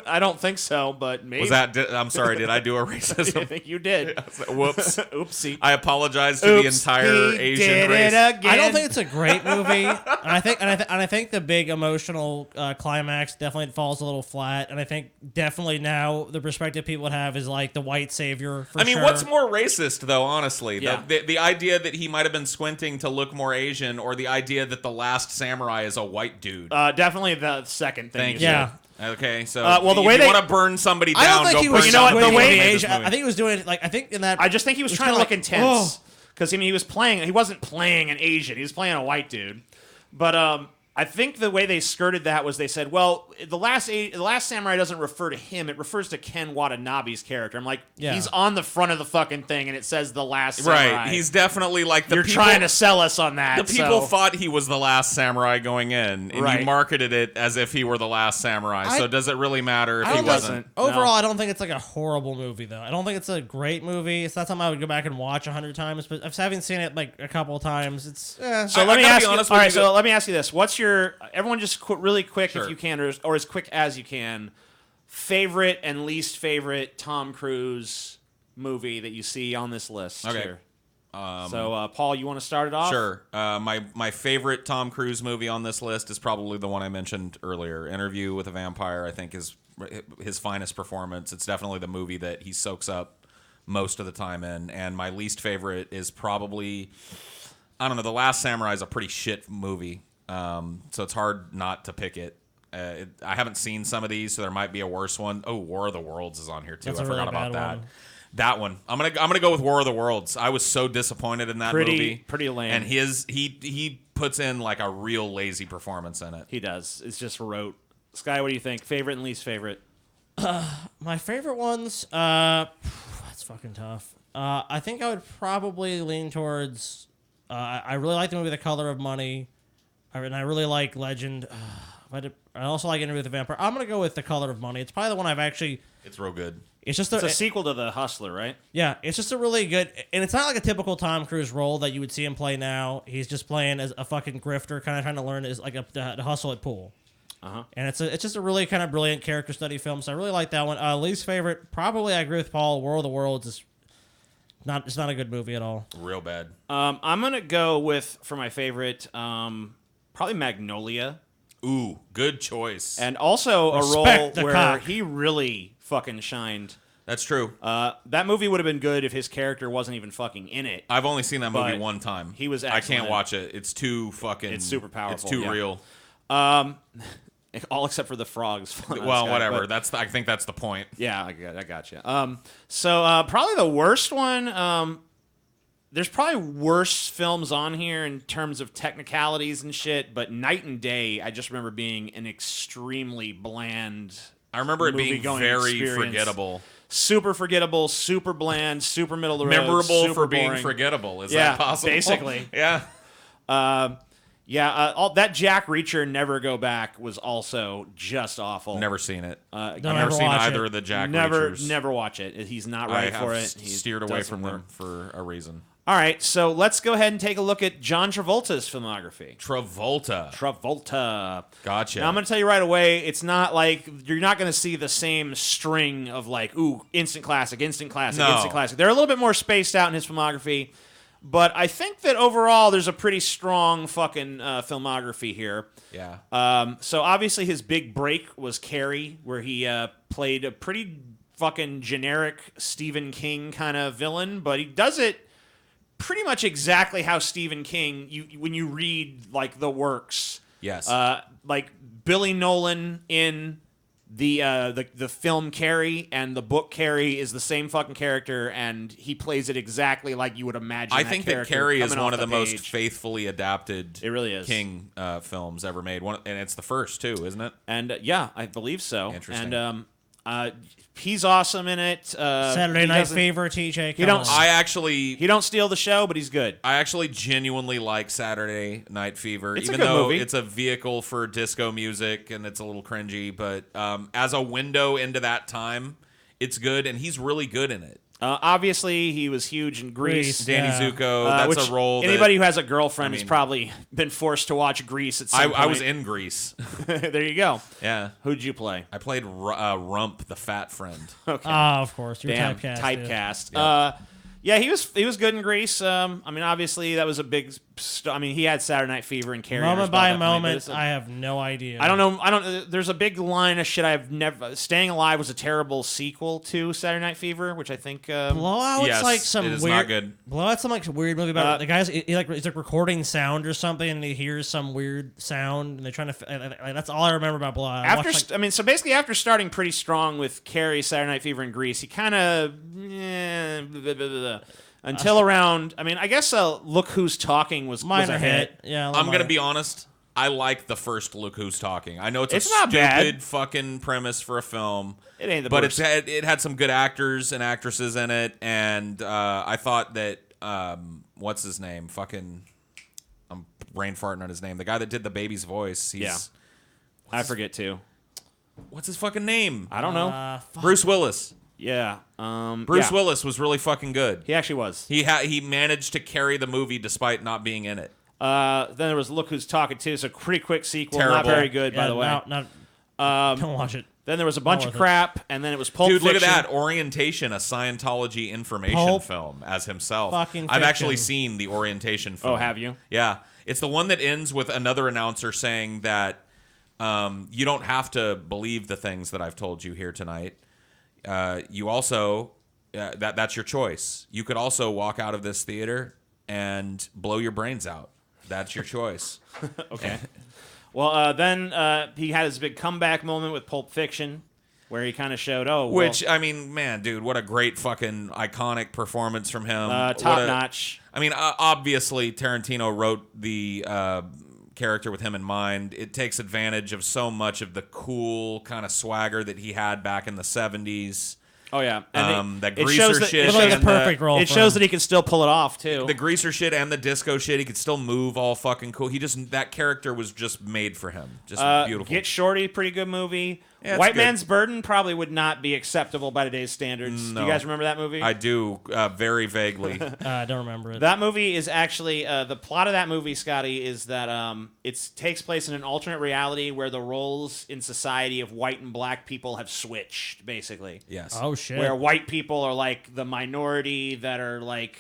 I don't think so, but maybe. Was that? I'm sorry. Did I do a I racism? think you did. Whoops. Oopsie. I apologize to the Oops, entire he Asian did race. it again. I don't think it's a great movie, and I think the big emotional climax definitely falls a little flat. And I think definitely now the perspective people would have is like the white savior. For I mean, sure. what's more racist, though, honestly? Yeah. The idea that he might have been squinting to look more Asian, or the idea that the last samurai is a white dude? Definitely the second thing. Thank you you. Yeah. Okay, so well, the if way you they- want to burn somebody I down, don't think go he burn was. You know what, somebody the way- down in this Asian, I movie. think he was doing like I think in that. I just think he was it trying to kinda look like, intense because he was playing. He wasn't playing an Asian. He was playing a white dude. But I think the way they skirted that was they said, well, the last samurai doesn't refer to him. It refers to Ken Watanabe's character. I'm like, Yeah. he's on the front of the fucking thing, and it says the last samurai. Right, he's definitely like the You're people, trying to sell us on that. The people so- thought he was the last samurai going in, and Right. you marketed it as if he were the last samurai. So does it really matter if I he don't wasn't? think- Overall, I don't think it's like a horrible movie, though. I don't think it's a great movie. It's not something I would go back and watch 100 times, but having seen it like a couple of times, it's. So I let me gotta ask be you. honest All with right, you, so let me ask you this: what's your everyone just really quick Sure. if you can, or as quick as you can, favorite and least favorite Tom Cruise movie that you see on this list? Okay. Here. So Paul, you want to start it off? Sure. My favorite Tom Cruise movie on this list is probably the one I mentioned earlier, Interview with a Vampire. I think is his finest performance. It's definitely the movie that he soaks up most of the time in. And my least favorite is probably, I don't know, The Last Samurai is a pretty shit movie. So it's hard not to pick it. I haven't seen some of these, so there might be a worse one. Oh, War of the Worlds is on here too. That's I a really forgot about bad that. one. That one. I'm gonna go with War of the Worlds. I was so disappointed in that movie. Pretty lame. And he puts in like a real lazy performance in it. He does. It's just rote. Sky, what do you think? Favorite and least favorite? My favorite ones, that's fucking tough. I think I would probably lean towards. I really like the movie The Color of Money, and I really like Legend. I also like Interview with the Vampire. I'm gonna go with The Color of Money. It's probably the one I've actually. It's real good. It's just It's a sequel to The Hustler, right? yeah. It's just a really good, and it's not like a typical Tom Cruise role that you would see him play now. He's just playing as a fucking grifter, kind of trying to learn is like to hustle at pool. And it's just a really kind of brilliant character study film. So I really like that one. Least favorite, probably I agree with Paul. War of the Worlds is not. It's not a good movie at all. Real bad. I'm gonna go with for my favorite, probably Magnolia. Ooh, good choice. And also a role Respect the where cock. he really fucking shined. That's true. That movie would have been good if his character wasn't even fucking in it. I've only seen that movie but one time. he was I can't excellent. watch it. It's too fucking. It's super powerful, It's too yeah. real. All except for the frogs. Well, whatever. But, I think that's the point. yeah, I got you. So probably the worst one. There's probably worse films on here in terms of technicalities and shit, but Night and Day, I just remember being an extremely bland. I remember it being movie-going very experience. forgettable. Super forgettable, super bland, super middle of the road, Memorable super for being boring. forgettable. Is Yeah, that possible? basically. Yeah. All that Jack Reacher Never Go Back was also just awful. Never seen it. Don't I've ever never seen watch either it. of the Jack never Reachers. watch it. He's not I right have for it. He steered away doesn't from work. them for a reason. All right, so let's go ahead and take a look at John Travolta's filmography. Travolta. Gotcha. Now I'm going to tell you right away, it's not like you're not going to see the same string of like, ooh, instant classic, instant classic, No. instant classic. They're a little bit more spaced out in his filmography, but I think that overall there's a pretty strong fucking filmography here. Yeah. So obviously his big break was Carrie, where he played a pretty fucking generic Stephen King kind of villain, but he does it pretty much exactly how Stephen King, when you read like the works. Yes. Like Billy Nolan in the film Carrie and the book Carrie is the same fucking character, and he plays it exactly like you would imagine. I think that character Carrie is coming one off of the most page. faithfully adapted It really is. King films ever made. And it's the first, too, isn't it? And yeah, I believe so. Interesting. And he's awesome in it. Saturday he Night doesn't- Fever, TJ. He don't- I He don't steal the show, but he's good. actually genuinely like Saturday Night Fever, It's a even good though movie. it's a vehicle for disco music and it's a little cringy. But as a window into that time, it's good, and he's really good in it. Obviously, he was huge in Grease. Danny Yeah. Zuko. That's which a role. Anybody who has a girlfriend has mean- probably been forced to watch Grease at some point. I was in Grease. There you go. Yeah. Who'd you play? I played Rump, the fat friend. Okay. Of course. You're Damn, typecast. typecast. Yeah, he was good in Grease. I mean, obviously that was a big. I mean, he had Saturday Night Fever and Carrie. Moment by moment, I have no idea. I don't know. There's a big line of shit I've never. Staying Alive was a terrible sequel to Saturday Night Fever, which I think. Blowout's Yes, like some it is weird. not good. Blowout's some like weird movie about the guys. He's like recording sound or something, and he hears some weird sound, and they're trying to. That's all I remember about Blowout. So basically, after starting pretty strong with Carrie, Saturday Night Fever, and Grease, he kind of. Until around, I mean, I guess Look Who's Talking was minor a hit. Yeah, I'm going to be honest. I like the first Look Who's Talking. I know it's It's a not stupid bad. fucking premise for a film. It ain't the but worst. it had some good actors and actresses in it, and I thought that what's his name? Fucking, I'm brain farting on his name. The guy that did the baby's voice. I forget too. What's his fucking name? I don't know. Bruce Willis. Yeah. Bruce Willis was really fucking good. He actually was. He managed to carry the movie despite not being in it. Then there was Look Who's Talking too. It's a pretty quick sequel. Not Terrible. very good, by the way. Don't watch it. Then there was a bunch of worth it. crap, and then it was Pulp Dude, Fiction. look at that. Orientation, a Scientology information Pulp film as himself. fucking I've actually fiction. seen the Orientation film. Oh, have you? Yeah. It's the one that ends with another announcer saying that you don't have to believe the things that I've told you here tonight. You also, that's your choice. You could also walk out of this theater and blow your brains out. That's your choice. Okay. Well, then he had his big comeback moment with Pulp Fiction, where he kind of showed, Which, I mean, man, dude, what a great fucking iconic performance from him. top notch. I mean, obviously, Tarantino wrote the character with him in mind. It takes advantage of so much of the cool kind of swagger that he had back in the 70s. Oh yeah, That it greaser shows that, shit. It's like the and perfect role. It for shows him. that he can still pull it off too. The greaser shit and the disco shit. He could still move all fucking cool. That character was just made for him. Just beautiful. Get Shorty, pretty good movie. Yeah, it's White good. Man's Burden probably would not be acceptable by today's standards. Do No. you guys remember that movie? I do, very vaguely. I don't remember it. That movie is actually the plot of that movie, Scotty, is that it takes place in an alternate reality where the roles in society of white and black people have switched, basically. Yes. Oh shit. Where white people are like the minority that are like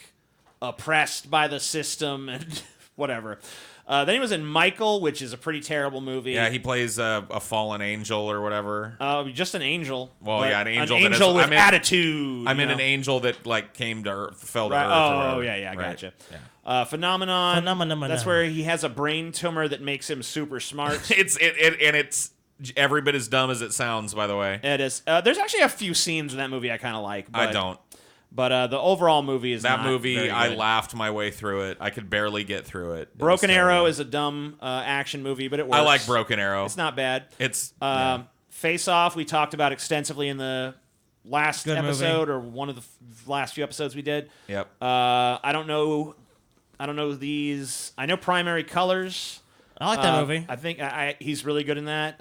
oppressed by the system and whatever. Then he was in Michael, which is a pretty terrible movie. Yeah, he plays a fallen angel or whatever. Just an angel. Well, but yeah, an angel An that angel is- with I mean- attitude. I'm you in an know? angel that like came to Earth, fell to Right. Earth. or Oh, whatever. yeah, I Right. gotcha. Yeah. Phenomenon. Phenomenon. That's where he has a brain tumor that makes him super smart. It's every bit as dumb as it sounds. By the way, It is. There's actually a few scenes in that movie I kind of like. But, I don't. But the overall movie is That not movie, very I good. laughed my way through it. I could barely get through it. It was Broken terrible. Arrow is a dumb action movie, but it works. I like Broken Arrow. It's not bad. It's Face Off, we talked about extensively in the last Good movie. episode or one of the last few episodes we did. Yep. I don't know these. I know Primary Colors. I like that movie. I think he's really good in that.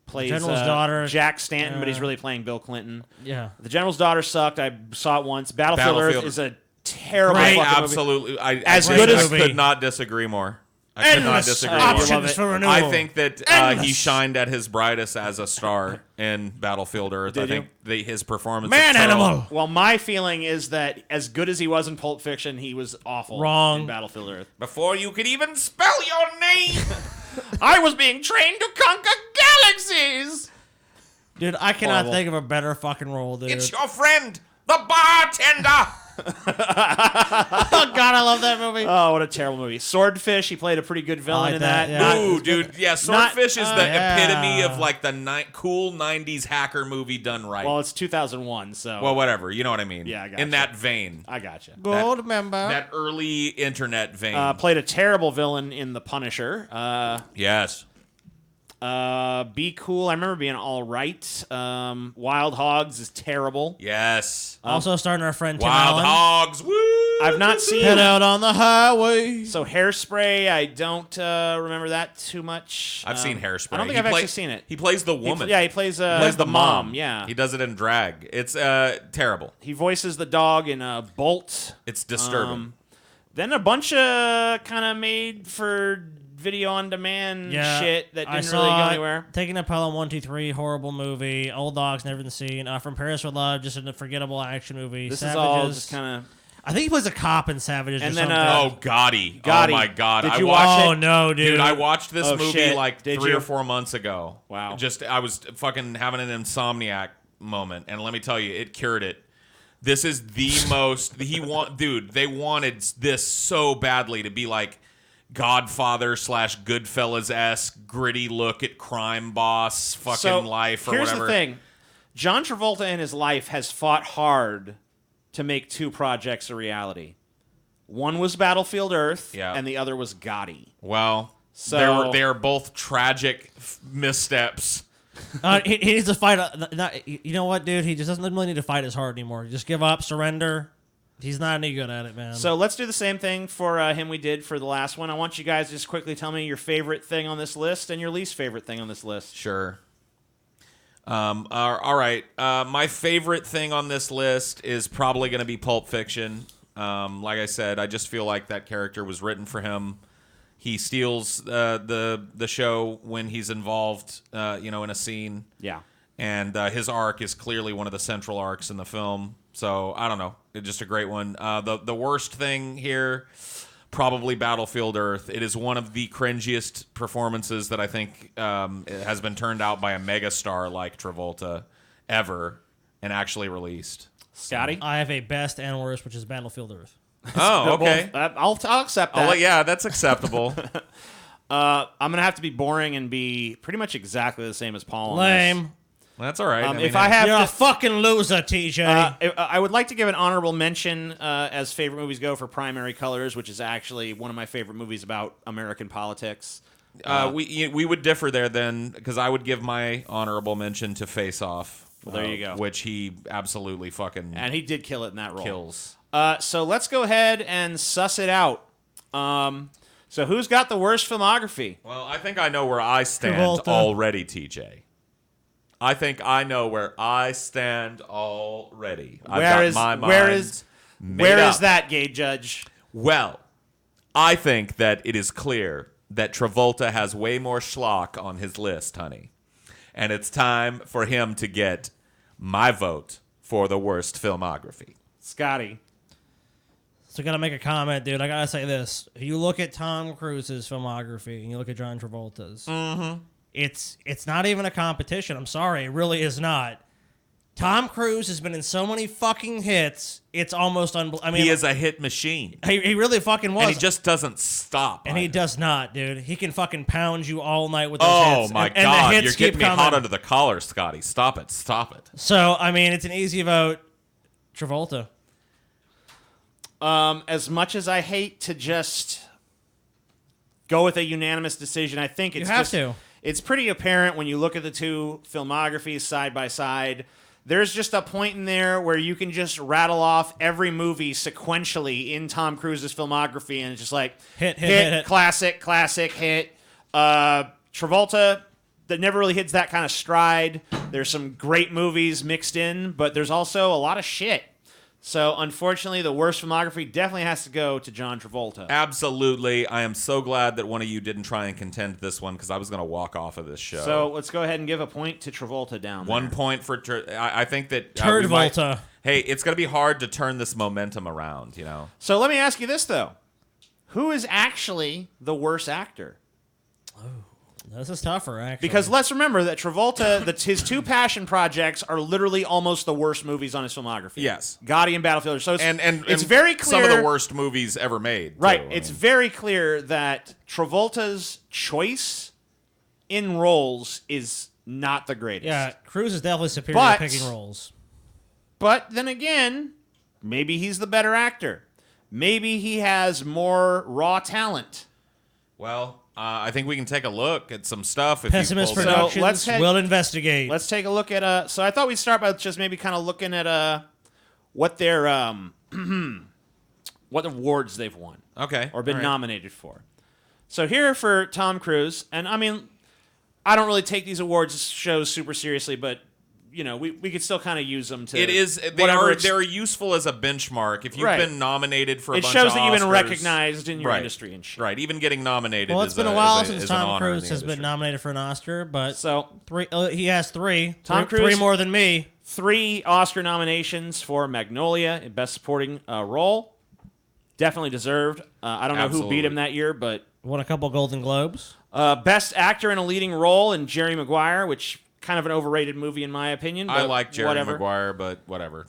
Plays General's Daughter. Jack Stanton, but he's really playing Bill Clinton. Yeah. The General's Daughter sucked. I saw it once. Battlefield Earth is a terrible Great. fucking movie. Absolutely. As I good as- could not disagree more. I could not Endless disagree love more. options it. for renewal. I think that he Endless. shined at his brightest as a star in Battlefield Earth. I Did think his performance. Man of Charles- Animal. Well, my feeling is that as good as he was in Pulp Fiction, he was awful Wrong. in Battlefield Earth. Before you could even spell your name. I was being trained to conquer galaxies. Dude, I cannot Horrible. think of a better fucking role, dude. It's your friend, the bartender. Oh god, I love that movie. Oh, what a terrible movie. Swordfish, he played a pretty good villain like in that, that. yeah. Not- Ooh, dude, yeah, Swordfish is the yeah. epitome of like the cool '90s hacker movie done right. well, it's 2001, so Well, whatever, you know what I mean. Yeah, I gotcha. In that vein, I gotcha. Gold member. that early internet vein. Played a terrible villain in The Punisher. Yes. Be Cool, I remember being all right. Wild Hogs is terrible. Yes. Also starring our friend Tim Wild Allen. Hogs. Woo! I've not seen. Head out on the highway. So Hairspray, I don't remember that too much. I've seen Hairspray. I don't think I've actually seen it. He plays the woman. He plays the mom. Yeah, He does it in drag. It's terrible. he voices the dog in Bolt. It's disturbing. Then a bunch of kind of made for video on demand shit that didn't really go anywhere. Taking a Pelham 123, horrible movie. Old Dogs, never been seen. From Paris with Love, just a forgettable action movie. This Savages. is all just kind of. I think he plays a cop in Savages And or then, something. Gotti. Gotti. Oh my god. Did I you watched watch Oh it? no, dude! Dude, I watched this movie shit. like Did 3 you? or 4 months ago. Wow. I was fucking having an insomniac moment, and let me tell you, it cured it. This is the most dude, they wanted this so badly to be like Godfather / Goodfellas-esque gritty look at crime boss fucking life or here's whatever. the thing. John Travolta in his life has fought hard to make 2 projects a reality. One was Battlefield Earth, and the other was Gotti. Well, So they're both tragic missteps. He needs to fight. You know what, dude? He just doesn't really need to fight as hard anymore. Just give up, surrender. He's not any good at it, man. So let's do the same thing for him we did for the last one. I want you guys to just quickly tell me your favorite thing on this list and your least favorite thing on this list. Sure. All right. My favorite thing on this list is probably going to be Pulp Fiction. Like I said, I just feel like that character was written for him. He steals the show when he's involved, in a scene. Yeah. And his arc is clearly one of the central arcs in the film. So I don't know, it's just a great one. The worst thing here, probably Battlefield Earth. It is one of the cringiest performances that I think has been turned out by a megastar like Travolta ever and actually released. Scotty? I have a best and worst, which is Battlefield Earth. Oh, okay. I'll accept that. Yeah, that's acceptable. I'm going to have to be boring and be pretty much exactly the same as Paul on this. Lame. That's all right. If I have You're to, a fucking loser, TJ. I would like to give an honorable mention as favorite movies go for Primary Colors, which is actually one of my favorite movies about American politics. We would differ there then, because I would give my honorable mention to Face Off. Well, there you go. Which he absolutely fucking And he did kill it in that role. kills. So let's go ahead and suss it out. So who's got the worst filmography? Well, I think I know where I stand Travolta. already, TJ. I think I know where I stand already. Where is up. that, gay judge? Well, I think that it is clear that Travolta has way more schlock on his list, honey. And it's time for him to get my vote for the worst filmography. Scotty. So I gotta make a comment, dude. I gotta say this. If you look at Tom Cruise's filmography and you look at John Travolta's, it's not even a competition. I'm sorry, it really is not. Tom Cruise has been in so many fucking hits. It's almost unbelievable. I mean, He is a hit machine. he really fucking was. And he just doesn't stop. And he does not, dude. He can fucking pound you all night with those Oh hits. my And the God! hits You're keep getting me coming. hot under the collar, Scotty. Stop it! Stop it! So I mean, it's an easy vote. Travolta. As much as I hate to just go with a unanimous decision, I think it's You have just, to. It's pretty apparent when you look at the two filmographies side by side. There's just a point in there where you can just rattle off every movie sequentially in Tom Cruise's filmography, and it's just like Hit. classic, hit. Travolta, that never really hits that kind of stride. There's some great movies mixed in, but there's also a lot of shit. So, unfortunately, the worst filmography definitely has to go to John Travolta. Absolutely. I am so glad that one of you didn't try and contend this one, because I was going to walk off of this show. So, let's go ahead and give a point to Travolta down there. 1 point for I think that Turd we might- Volta. Hey, it's going to be hard to turn this momentum around, So, let me ask you this, though. Who is actually the worst actor? This is tougher, actually. Because let's remember that Travolta, his two passion projects are literally almost the worst movies on his filmography. Yes. Gotti and Battlefield. So and it's very clear. Some of the worst movies ever made. Right. Too. It's very clear that Travolta's choice in roles is not the greatest. yeah, Cruise is definitely superior But- at picking roles. But then again, maybe he's the better actor. Maybe he has more raw talent. Well, I think we can take a look at some stuff. If Pessimist you pull that- Productions let's head- will investigate. Let's take a look at so I thought we'd start by just maybe kind of looking at what their what awards they've won. Okay. Or been all right. nominated for. So here for Tom Cruise, and I mean, I don't really take these awards shows super seriously, but you know, we could still kind of use them to. It is. They're useful as a benchmark. If you've Right. been nominated for a It bunch shows of that you've been Oscars- recognized in your Right. industry and shit. Right. Even getting nominated. Well, it's is been a a while is since is an Tom honor in Cruise the has been industry. nominated for an Oscar, but So he has three. Tom Three Cruise- more than me. 3 Oscar nominations for Magnolia in Best Supporting Role. Definitely deserved. I don't know who beat him Absolutely. that year, but Won a couple Golden Globes. Best Actor in a Leading Role in Jerry Maguire, which kind of an overrated movie in my opinion. I but like Jerry whatever. Maguire, but whatever.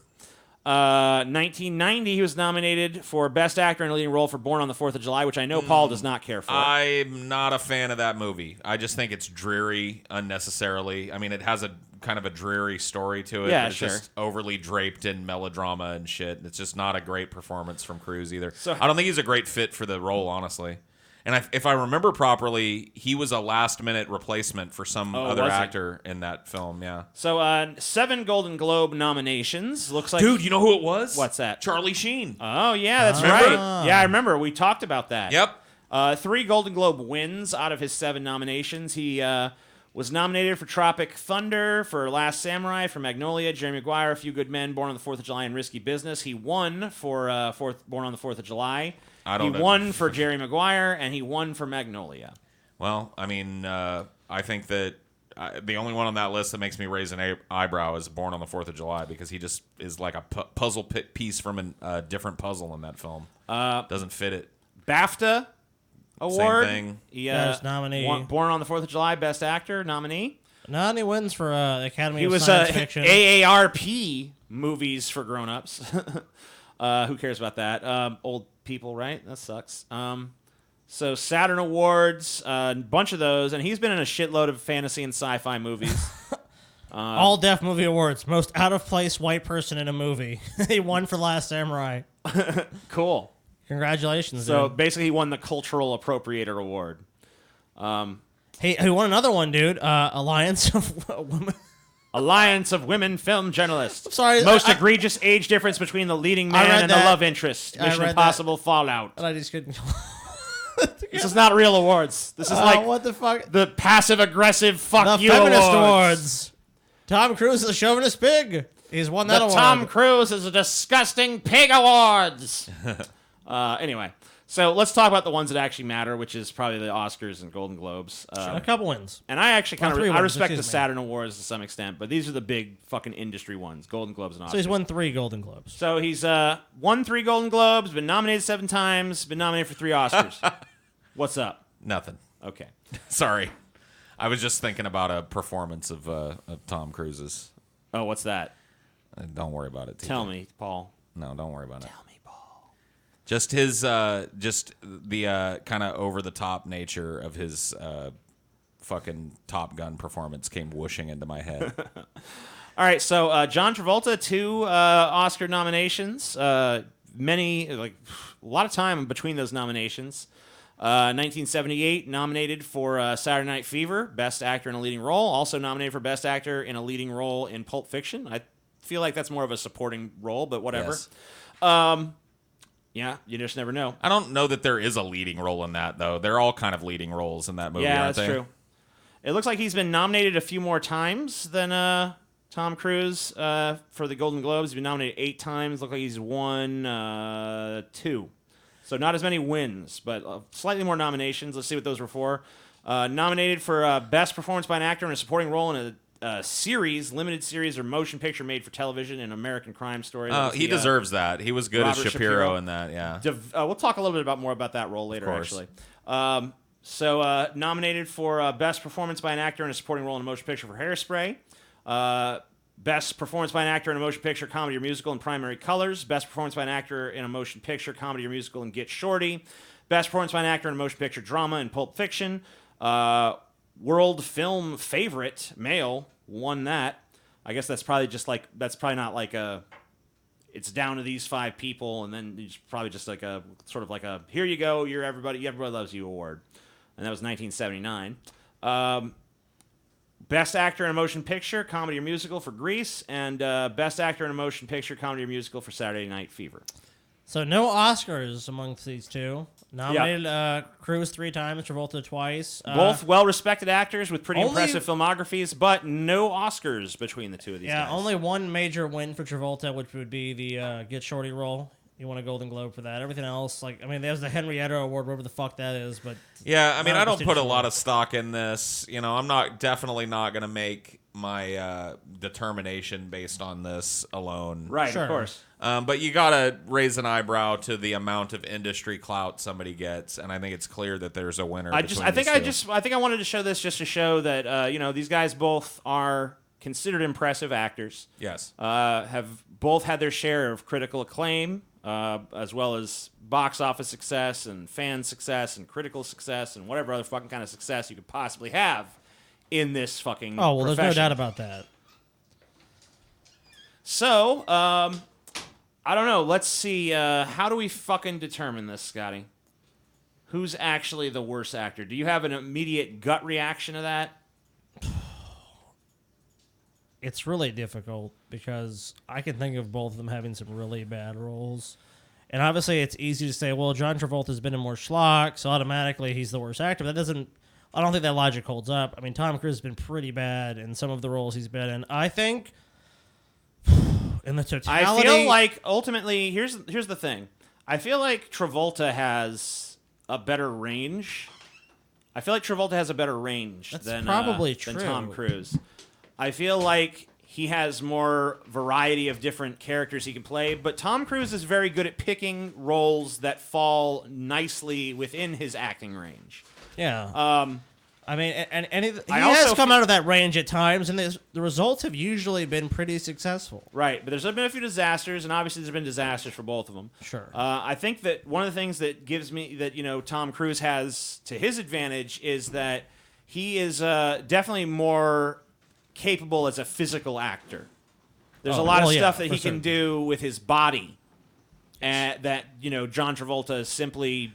1990, he was nominated for Best Actor in a Leading Role for Born on the 4th of July, which I know Paul does not care for. I'm not a fan of that movie. I just think it's dreary unnecessarily. I mean, it has a kind of a dreary story to it. Yeah, but it's sure. just overly draped in melodrama and shit. It's just not a great performance from Cruise either. So- I don't think he's a great fit for the role, honestly. And if I remember properly, he was a last-minute replacement for some other was he? actor in that film. Yeah, So 7 Golden Globe nominations. Looks like dude, you know who it was? What's that? Charlie Sheen. Oh yeah, that's Remember? right. Yeah, I remember. We talked about that. Yep. 3 Golden Globe wins out of his 7 nominations. He was nominated for Tropic Thunder, for Last Samurai, for Magnolia, Jerry Maguire, A Few Good Men, Born on the 4th of July, and Risky Business. He won for Born on the 4th of July. He won for Jerry Maguire, and he won for Magnolia. Well, I mean, I think that the only one on that list that makes me raise an eyebrow is Born on the 4th of July, because he just is like a puzzle piece from a different puzzle in that film. Doesn't fit it. BAFTA Award. Same thing. He, Best nominee. Born on the 4th of July, Best Actor, nominee. No, and he wins for the Academy He of was Science Fiction. AARP movies for grown-ups. Who cares about that? Old people, right? That sucks. So Saturn Awards, a bunch of those, and he's been in a shitload of fantasy and sci-fi movies. All Deaf Movie Awards. Most out-of-place white person in a movie. He won for Last Samurai. Cool. Congratulations, So dude. basically, he won the Cultural Appropriator Award. He won another one, dude. Alliance of Women. Alliance of Women Film Journalists. Sorry, Most I- egregious age difference between the leading I man read and that. the love interest. I Mission read Impossible Fallout. And I just couldn't. This is not real awards. This is like what the fuck? the passive-aggressive fuck The you Feminist awards. Awards. Tom Cruise is a chauvinist pig. He's won that The award. Tom Cruise is a disgusting pig awards. Anyway, so let's talk about the ones that actually matter, which is probably the Oscars and Golden Globes. A couple wins. And I actually kind of 3 I wins, respect the excuse me. Saturn Awards to some extent, but these are the big fucking industry ones: Golden Globes and Oscars. So he's won 3 Golden Globes. So he's won 3 Golden Globes, been nominated 7 times, been nominated for 3 Oscars. What's up? Nothing. Okay. Sorry. I was just thinking about a performance of Tom Cruise's. Oh, what's that? Don't worry about it. TJ. Tell me, Paul. No, don't worry about it. Tell me, Paul. Just his, just the kind of over the top nature of his fucking Top Gun performance came whooshing into my head. All right, so John Travolta, 2 Oscar nominations. Many, like a lot of time between those nominations. 1978, nominated for Saturday Night Fever, Best Actor in a Leading Role. Also nominated for Best Actor in a Leading Role in Pulp Fiction. I feel like that's more of a supporting role, but whatever. Yes. Yeah, you just never know. I don't know that there is a leading role in that, though. They're all kind of leading roles in that movie, Yeah, aren't that's they? true. It looks like he's been nominated a few more times than Tom Cruise for the Golden Globes. He's been nominated 8 times. Looks like he's won 2. So not as many wins, but slightly more nominations. Let's see what those were for. Nominated for Best Performance by an Actor in a Supporting Role in a series, limited series, or motion picture made for television in American Crime Story. That was He the, deserves that. He was good as Robert Shapiro, Shapiro. in that, yeah. We'll talk a little bit more about that role later, course. actually. So nominated for Best Performance by an Actor in a Supporting Role in a Motion Picture for Hairspray. Best Performance by an Actor in a Motion Picture, Comedy or Musical in Primary Colors. Best Performance by an Actor in a Motion Picture, Comedy or Musical in Get Shorty. Best Performance by an Actor in a Motion Picture, Drama in Pulp Fiction. World Film Favorite, male, won that. I guess that's probably just like, that's probably not like a, it's down to these 5 people, and then it's probably just like a, sort of like a, here you go, you're everybody loves you award. And that was 1979. Best Actor in a Motion Picture, Comedy or Musical for Grease, and Best Actor in a Motion Picture, Comedy or Musical for Saturday Night Fever. So no Oscars amongst these two. Nominated Cruise 3 times, Travolta twice. Both well-respected actors with pretty only- impressive filmographies, but no Oscars between the two of these guys. only one major win for Travolta, which would be the Get Shorty role. You won a Golden Globe for that. Everything else, there's the Henrietta Award, whatever the fuck that is. But Yeah, I mean, I don't put a Award. lot of stock in this. I'm definitely not going to make my determination based on this alone. Right, Sure. of course. But you got to raise an eyebrow to the amount of industry clout somebody gets, and I think it's clear that there's a winner. I think I wanted to show this just to show that these guys both are considered impressive actors. Yes. Have both had their share of critical acclaim, as well as box office success and fan success and critical success and whatever other fucking kind of success you could possibly have in this fucking there's no profession. doubt about that. So, I don't know. Let's see. How do we fucking determine this, Scotty? Who's actually the worst actor? Do you have an immediate gut reaction to that? It's really difficult because I can think of both of them having some really bad roles. And obviously it's easy to say, well, John Travolta's been in more schlock, so automatically he's the worst actor. I don't think that logic holds up. I mean, Tom Cruise has been pretty bad in some of the roles he's been in. I think in the totality... I feel like ultimately, here's the thing. I feel like Travolta has a better range. I feel like Travolta has a better range than probably than true. Tom Cruise. I feel like he has more variety of different characters he can play, but Tom Cruise is very good at picking roles that fall nicely within his acting range. Yeah. I mean, and he I has also come out of that range at times, and the results have usually been pretty successful. Right, but there's been a few disasters, and obviously there's been disasters for both of them. Sure. I think that one of the things that gives me that Tom Cruise has to his advantage is that he is definitely more capable as a physical actor. There's a lot of stuff that he can do with his body, that John Travolta simply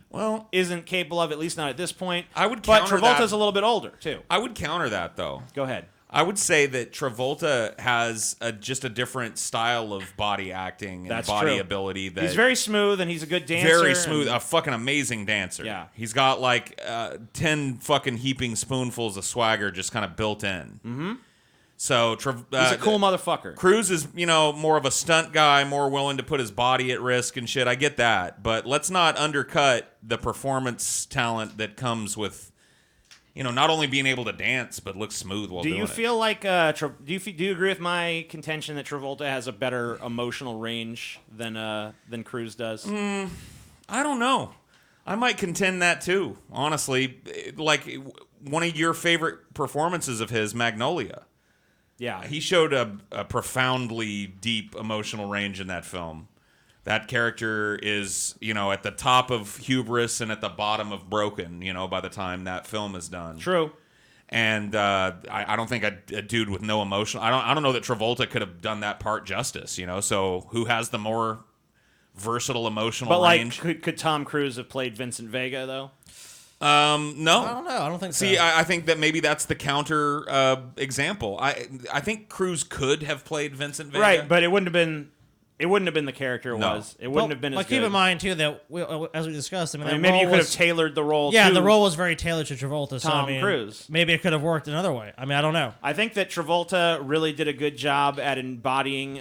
isn't capable of, at least not at this point. But Travolta's a little bit older too. I would counter that, though. Go ahead. I would say that Travolta has just a different style of body acting and That's body true. ability. That He's very smooth, and he's a good dancer. very smooth, a fucking amazing dancer. Yeah. He's got like 10 fucking heaping spoonfuls of swagger just kind of built in. Mm-hmm. So He's a cool motherfucker. Cruise is, more of a stunt guy, more willing to put his body at risk and shit. I get that, but let's not undercut the performance talent that comes with, not only being able to dance but look smooth while doing it. Do you feel like do you agree with my contention that Travolta has a better emotional range than Cruise does? I don't know. I might contend that too. Honestly, like one of your favorite performances of his, Magnolia. Yeah, He showed a profoundly deep emotional range in that film. That character is, at the top of hubris and at the bottom of broken, by the time that film is done. true. And I don't think a dude with no emotion. I don't know that Travolta could have done that part justice. So who has the more versatile emotional But range? could Tom Cruise have played Vincent Vega though? No. I don't know. I don't think See, so. I think that maybe that's the counter example. I think Cruise could have played Vincent Vega. Right, but it wouldn't have been the character it No. was. It wouldn't have been as But good. keep in mind too that as we discussed, I mean, maybe you could have tailored the role. Yeah, to the role was very tailored to Travolta. So, Tom Cruise. Maybe it could have worked another way. I mean, I don't know. I think that Travolta really did a good job at embodying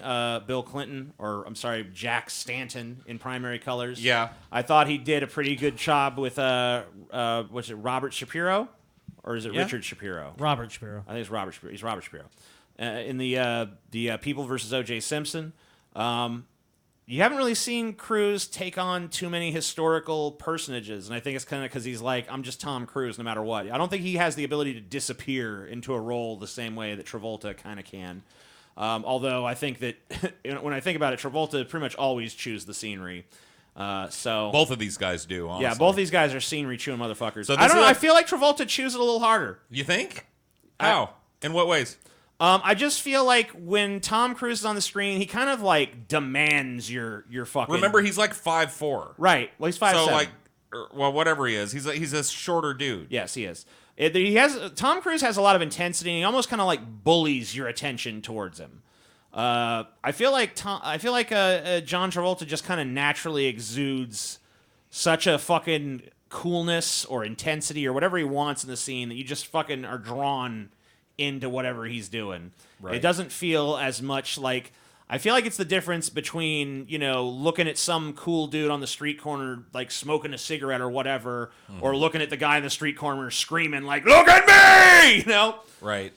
Bill Clinton, or I'm sorry, Jack Stanton in Primary Colors. Yeah. I thought he did a pretty good job with was it Robert Shapiro, or is it Richard Shapiro? Robert Shapiro. I think it's Robert Shapiro. He's Robert Shapiro. In the People versus O.J. Simpson. You haven't really seen Cruise take on too many historical personages, and I think it's kind of because he's like, I'm just Tom Cruise no matter what. I don't think he has the ability to disappear into a role the same way that Travolta kind of can. Although I think that when I think about it, Travolta pretty much always chews the scenery. So Both of these guys do, honestly. yeah, both these guys are scenery chewing motherfuckers. So I this don't know. is I feel like Travolta chews it a little harder. You think? How? In what ways? I just feel like when Tom Cruise is on the screen, he kind of like demands your fucking. Remember, he's like 5'4". Right. Well, he's 5'7". So like, whatever he is, he's a shorter dude. Yes, he is. Tom Cruise has a lot of intensity. And he almost kind of like bullies your attention towards him. I feel like John Travolta just kind of naturally exudes such a fucking coolness or intensity or whatever he wants in the scene that you just fucking are drawn into whatever he's doing. Right. It doesn't feel as much like. I feel like it's the difference between, looking at some cool dude on the street corner, like smoking a cigarette or whatever, or looking at the guy in the street corner screaming, like, look at me! Right.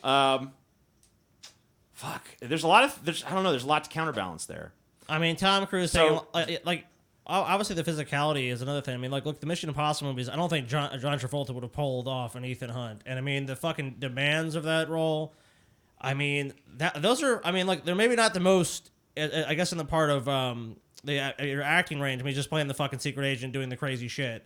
Fuck. There's a lot to counterbalance there. I mean, Tom Cruise saying, obviously the physicality is another thing. I mean, look, the Mission Impossible movies, I don't think John Travolta would have pulled off an Ethan Hunt. And I mean, the fucking demands of that role, I mean, they're maybe not the most, I guess, in the part of your acting range. I mean, just playing the fucking secret agent, doing the crazy shit.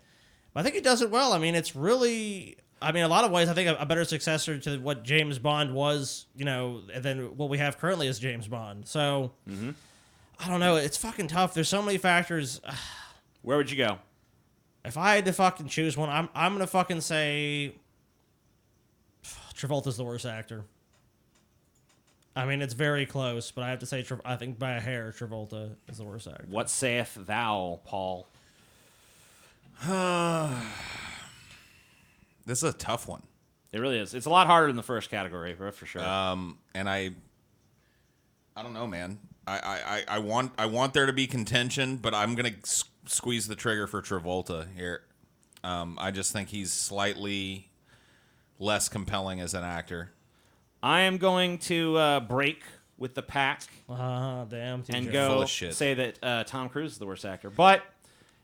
But I think he does it well. I mean, it's really, in a lot of ways, I think a better successor to what James Bond was, than what we have currently as James Bond. So, I don't know. It's fucking tough. There's so many factors. Where would you go? If I had to fucking choose one, I'm gonna fucking say Travolta's the worst actor. I mean, it's very close, but I have to say, I think by a hair, Travolta is the worst actor. What sayeth thou, Paul? This is a tough one. It really is. It's a lot harder than the first category, for sure. And I don't know, man. I want there to be contention, but I'm gonna squeeze the trigger for Travolta here. I just think he's slightly less compelling as an actor. I am going to break with the pack Damn. TJ. and Full go of shit. say that Tom Cruise is the worst actor. But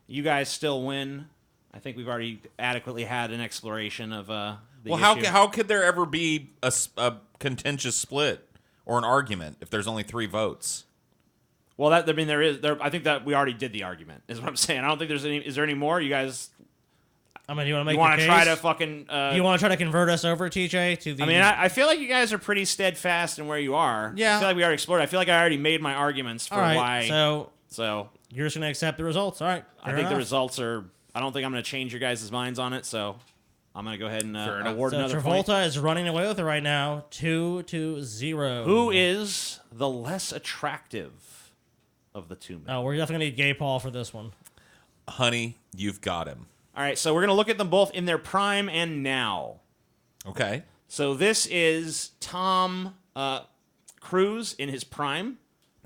you guys still win. I think we've already adequately had an exploration of the issue. How could there ever be a contentious split or an argument if there's only 3 votes? Well, I think that we already did the argument, is what I'm saying. I don't think there's any. Is there any more? You guys. I mean, you want to make You want the to try case? to fucking. You want to try to convert us over, TJ? To the. I mean, I feel like you guys are pretty steadfast in where you are. Yeah. I feel like we already explored. I feel like I already made my arguments for all right, why. So you're just gonna accept the results. All right. I think the results are. I don't think I'm going to change your guys' minds on it. So I'm going to go ahead and award So another Travolta point. is running away with it right now, 2-0. Who is the less attractive of the two men? Oh, we're definitely gonna need Gay Paul for this one. Honey, you've got him. All right, so we're going to look at them both in their prime and now. Okay. So this is Tom Cruise in his prime.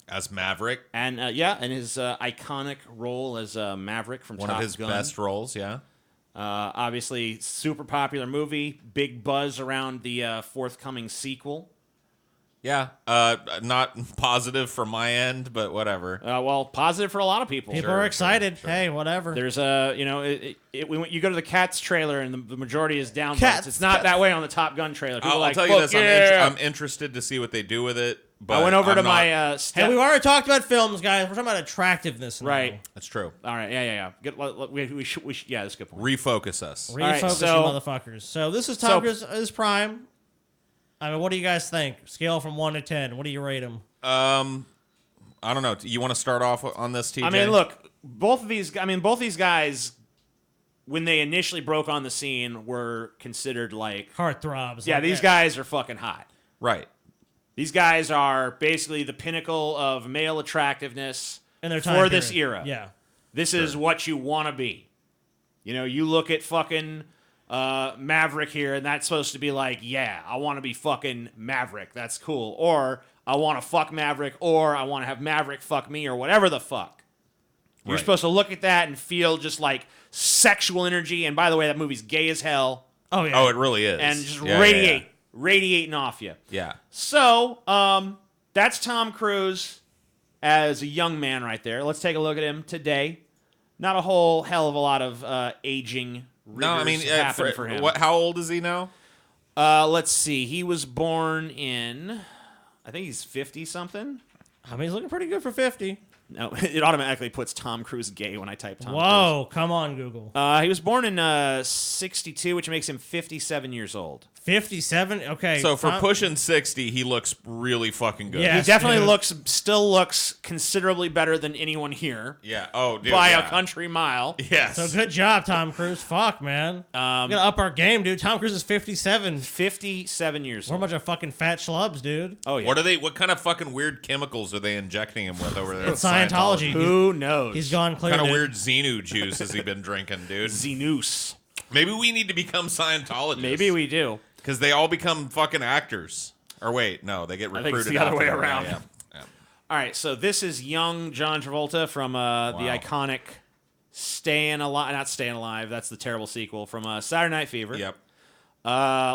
As Maverick, And and his iconic role as Maverick from one Top of his Gun. best roles, yeah. Obviously, super popular movie. Big buzz around the forthcoming sequel. Yeah, not positive from my end, but whatever. Well, positive for a lot of people. People Sure, are excited. sure. Hey, whatever. There's you go to the Cats trailer and the majority is down. Cats, It's not that way on the Top Gun trailer. People are I'll like, tell you "Fuck this: yeah." I'm interested to see what they do with it. But I went over I'm to not- my Hey, we've already talked about films, guys. We're talking about attractiveness now. right. That's true. All right, yeah. Good. We should. Yeah, that's a good point. Refocus us. Refocus, right, so- you motherfuckers. So this is Tom Cruise his prime. I mean, what do you guys think? Scale from 1 to 10. What do you rate him? I don't know. You want to start off on this, TJ? I mean, look, both these guys, when they initially broke on the scene, were considered like, Heartthrobs. yeah, like these that. guys are fucking hot. Right. These guys are basically the pinnacle of male attractiveness In their time for this period. era. Yeah. This is what you want to be. You look at fucking Maverick here, and that's supposed to be like, yeah, I want to be fucking Maverick. That's cool. Or I want to fuck Maverick, or I want to have Maverick fuck me, or whatever the fuck. You're Right. supposed to look at that and feel just like sexual energy. And by the way, that movie's gay as hell. Oh, yeah. Oh, it really is. And just Yeah, radiating off you. Yeah. So, that's Tom Cruise as a young man right there. Let's take a look at him today. Not a whole hell of a lot of aging No, I mean, rigors happened for him. how old is he now? Let's see. He was born in, I think he's 50-something. I mean, he's looking pretty good for 50. No, it automatically puts Tom Cruise gay when I type Tom Cruise. Whoa, come on, Google. He was born in 62, which makes him 57 years old. 57? Okay. So for Tom- pushing 60, he looks really fucking good. Yeah. He Yes, definitely dude. still looks considerably better than anyone here Yeah. Oh, dude. by yeah. a country mile. Yes. So good job, Tom Cruise. Fuck, man. We gotta up our game, dude. Tom Cruise is 57. 57 years We're a old. bunch of fucking fat schlubs, dude. Oh, yeah. What kind of fucking weird chemicals are they injecting him with over there? It's at Scientology. Who knows? He's gone clear. What kind of dude. weird Xenu juice has he been drinking, dude? Xenus. Maybe we need to become Scientologists. Maybe we do. Because they all become fucking actors. Or wait, no, they get I recruited. think it's the other way after. around. Yeah, yeah. All right, so this is young John Travolta from the iconic Not Staying Alive. That's the terrible sequel from Saturday Night Fever. Yep.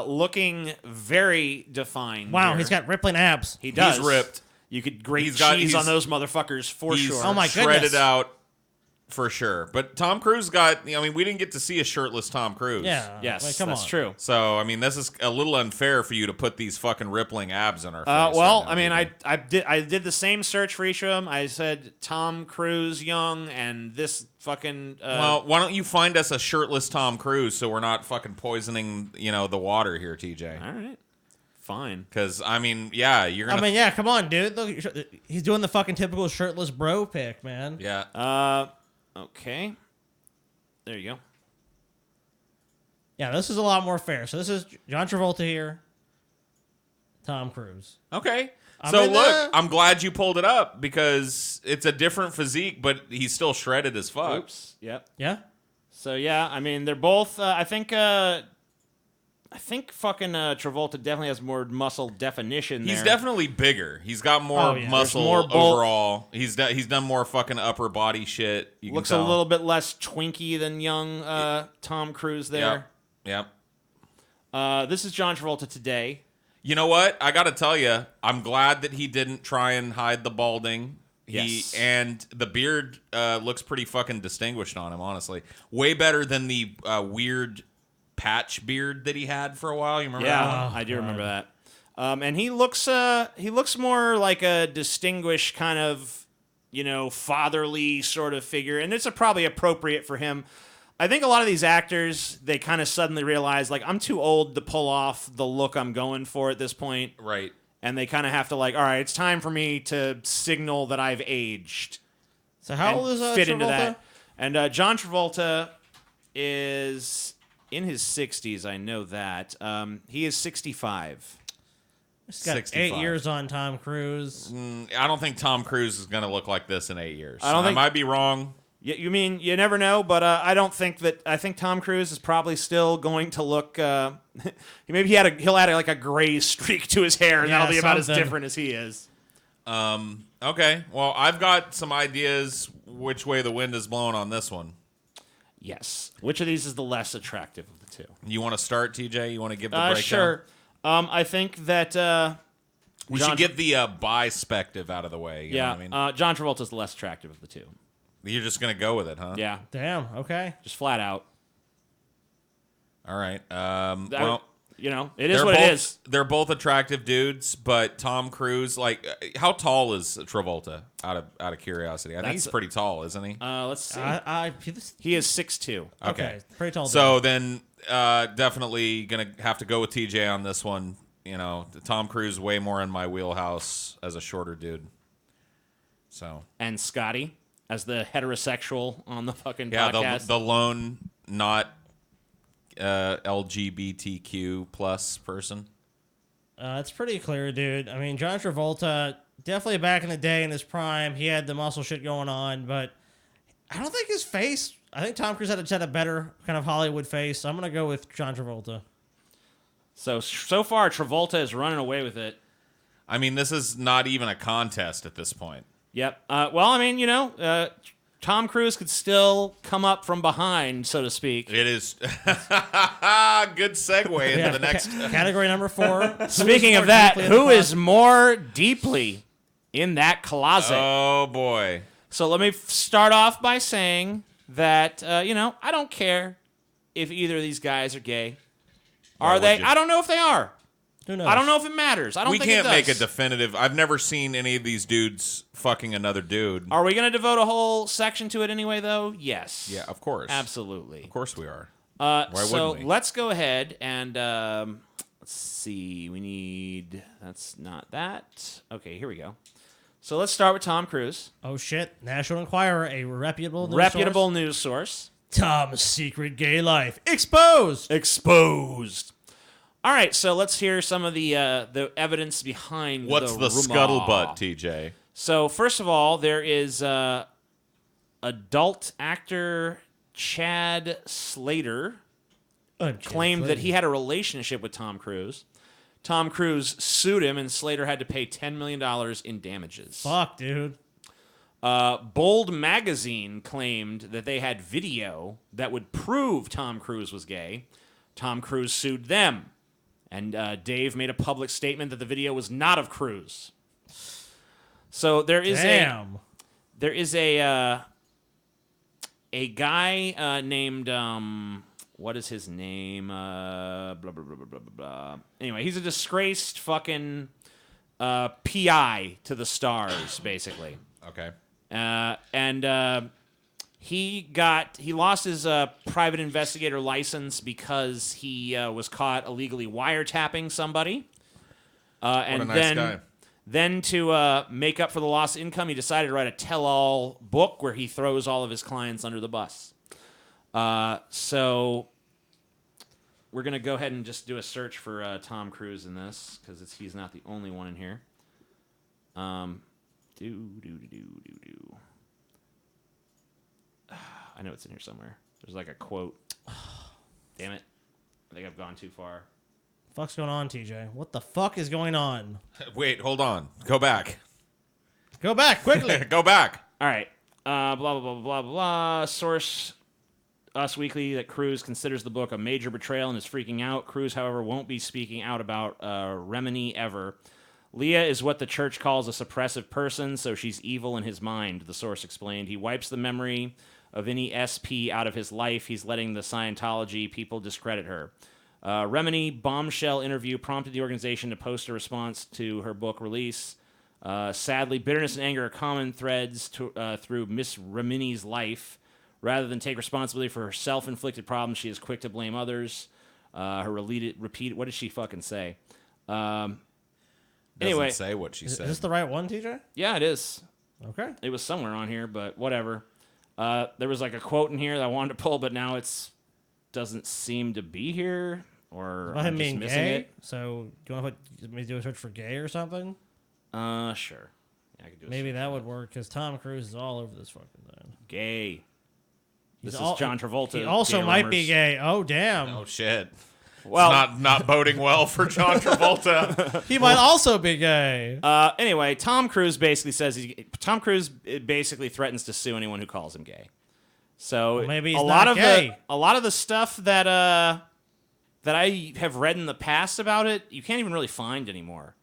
Looking very defined. Wow, here. he's got rippling abs. He does. He's ripped. You could grate He's got- cheese he's- on those motherfuckers for He's sure. Oh my shredded goodness. out for sure. But Tom Cruise got, I mean, we didn't get to see a shirtless Tom Cruise. Yeah. Yes, like, come that's on. true. So, I mean, this is a little unfair for you to put these fucking rippling abs on our face. Well, right now, I mean, dude. I did the same search for each of them. I said Tom Cruise young and this fucking. Well, why don't you find us a shirtless Tom Cruise so we're not fucking poisoning, the water here, TJ? all right, fine. Because, I mean, yeah, you're going I to... mean, yeah, come on, dude. Look, he's doing the fucking typical shirtless bro pick, man. Yeah. Okay. There you go. Yeah, this is a lot more fair. So this is John Travolta here, Tom Cruise. Okay. I'm So in look, there. I'm glad you pulled it up because it's a different physique, but he's still shredded as fuck. Oops. Yep. Yeah. So yeah, I mean, they're both. I think fucking Travolta definitely has more muscle definition. He's there. definitely bigger. He's got more Oh, yeah. muscle There's more bulk. overall. He's done more fucking upper body shit. You looks can a tell. little bit less twinky than young Tom Cruise there. Yep. This is John Travolta today. You know what? I got to tell you, I'm glad that he didn't try and hide the balding. Yes. And the beard looks pretty fucking distinguished on him, honestly. Way better than the weird patch beard that he had for a while. You remember that? Yeah, I do remember that. And he looks more like a distinguished kind of, fatherly sort of figure, and it's probably appropriate for him. I think a lot of these actors, they kind of suddenly realize, like, I'm too old to pull off the look I'm going for at this point, Right. and they kind of have to, like, all right, it's time for me to signal that I've aged. So how and old is fit Travolta? into that. And John Travolta is in his 60s. I know that. He is 65. He's got 65. 8 years on Tom Cruise. I don't think Tom Cruise is going to look like this in 8 years. I don't think- might be wrong. You mean you never know, but I don't think that. I think Tom Cruise is probably still going to look. Maybe he'll add like a gray streak to his hair, and Yeah, that'll be about as something. different as he is. Okay. Well, I've got some ideas which way the wind is blowing on this one. Yes. Which of these is the less attractive of the two? You want to start, TJ? You want to give the breakdown? Sure. I think that. We John should get the bispective out of the way. You know Yeah. what I mean? John Travolta's the less attractive of the two. You're just going to go with it, huh? Yeah. Damn. Okay. Just flat out. All right. It is they're what both, it is. They're both attractive dudes, but Tom Cruise, like, how tall is Travolta? Out of curiosity, I think he's pretty tall, isn't he? Let's see. This- He is 6'2". okay. Pretty tall. So then, definitely gonna have to go with TJ on this one. Tom Cruise way more in my wheelhouse as a shorter dude. So And Scotty as the heterosexual on the fucking yeah, podcast. the lone not LGBTQ plus person. It's pretty clear, dude. I mean, John Travolta, definitely back in the day in his prime, he had the muscle shit going on, but I don't think his face. I think Tom Cruise had a better kind of Hollywood face. I'm gonna go with John Travolta. So far, Travolta is running away with it. I mean, this is not even a contest at this point. Yep. Well, I mean, Tom Cruise could still come up from behind, so to speak. It is good segue into the next. Category number 4. Speaking of that, who is more deeply in that closet? Oh boy. So let me start off by saying that, I don't care if either of these guys are gay. Are would they? you? I don't know if they are. Who knows? I don't know if it matters. I don't We think can't it make a does. definitive. I've never seen any of these dudes fucking another dude. Are we going to devote a whole section to it anyway, though? Yes. Yeah, of course. Absolutely. Of course we are. Why wouldn't we? let's go ahead and let's see. We need. That's not that. Okay, here we go. So let's start with Tom Cruise. Oh shit! National Enquirer, a reputable News source. Tom's secret gay life exposed. Exposed. All right, so let's hear some of the evidence behind What's the rumor. scuttlebutt, TJ? So first of all, there is adult actor Chad Slater claimed that he had a relationship with Tom Cruise. Tom Cruise sued him, and Slater had to pay $10 million in damages. Fuck, dude. Bold Magazine claimed that they had video that would prove Tom Cruise was gay. Tom Cruise sued them. And Dave made a public statement that the video was not of Cruise. So there is a guy named what is his name? Blah blah blah blah blah blah. Anyway, he's a disgraced fucking PI to the stars, basically. Okay. He lost his private investigator license because he was caught illegally wiretapping somebody. And what a nice guy. Then to make up for the lost income, he decided to write a tell-all book where he throws all of his clients under the bus. So we're going to go ahead and just do a search for Tom Cruise in this because he's not the only one in here. I know it's in here somewhere. There's like a quote. Damn it. I think I've gone too far. Fuck's going on, TJ? What the fuck is going on? Wait, hold on. Go back. Go back quickly. Go back. All right. Blah, blah, blah, blah, blah. Source Us Weekly that Cruise considers the book a major betrayal and is freaking out. Cruise, however, won't be speaking out about Remini ever. Leah is what the church calls a suppressive person, so she's evil in his mind, the source explained. He wipes the memory of any SP out of his life. He's letting the Scientology people discredit her. Remini bombshell interview prompted the organization to post a response to her book release. Sadly, bitterness and anger are common threads through Miss Remini's life. Rather than take responsibility for her self-inflicted problems, she is quick to blame others. Repeat. What did she fucking say? Anyway, Doesn't say what she said. Is this the right one, TJ? yeah, it is. Okay. It was somewhere on here, but whatever. There was like a quote in here that I wanted to pull, but now it's doesn't seem to be here, or About I'm him just being missing gay. it. So do you want me to do a search for gay or something? Sure. Yeah, I could do a Maybe search. that would work because Tom Cruise is all over this fucking thing. Gay. This He's is John Travolta. He also gay might be rumors. gay. Oh damn. Oh shit. Well, It's not boding well for John Travolta. He might also be gay. anyway, Tom Cruise basically says Tom Cruise basically threatens to sue anyone who calls him gay. So Well, maybe he's a lot not of gay. a lot of the stuff that I have read in the past about it, you can't even really find anymore.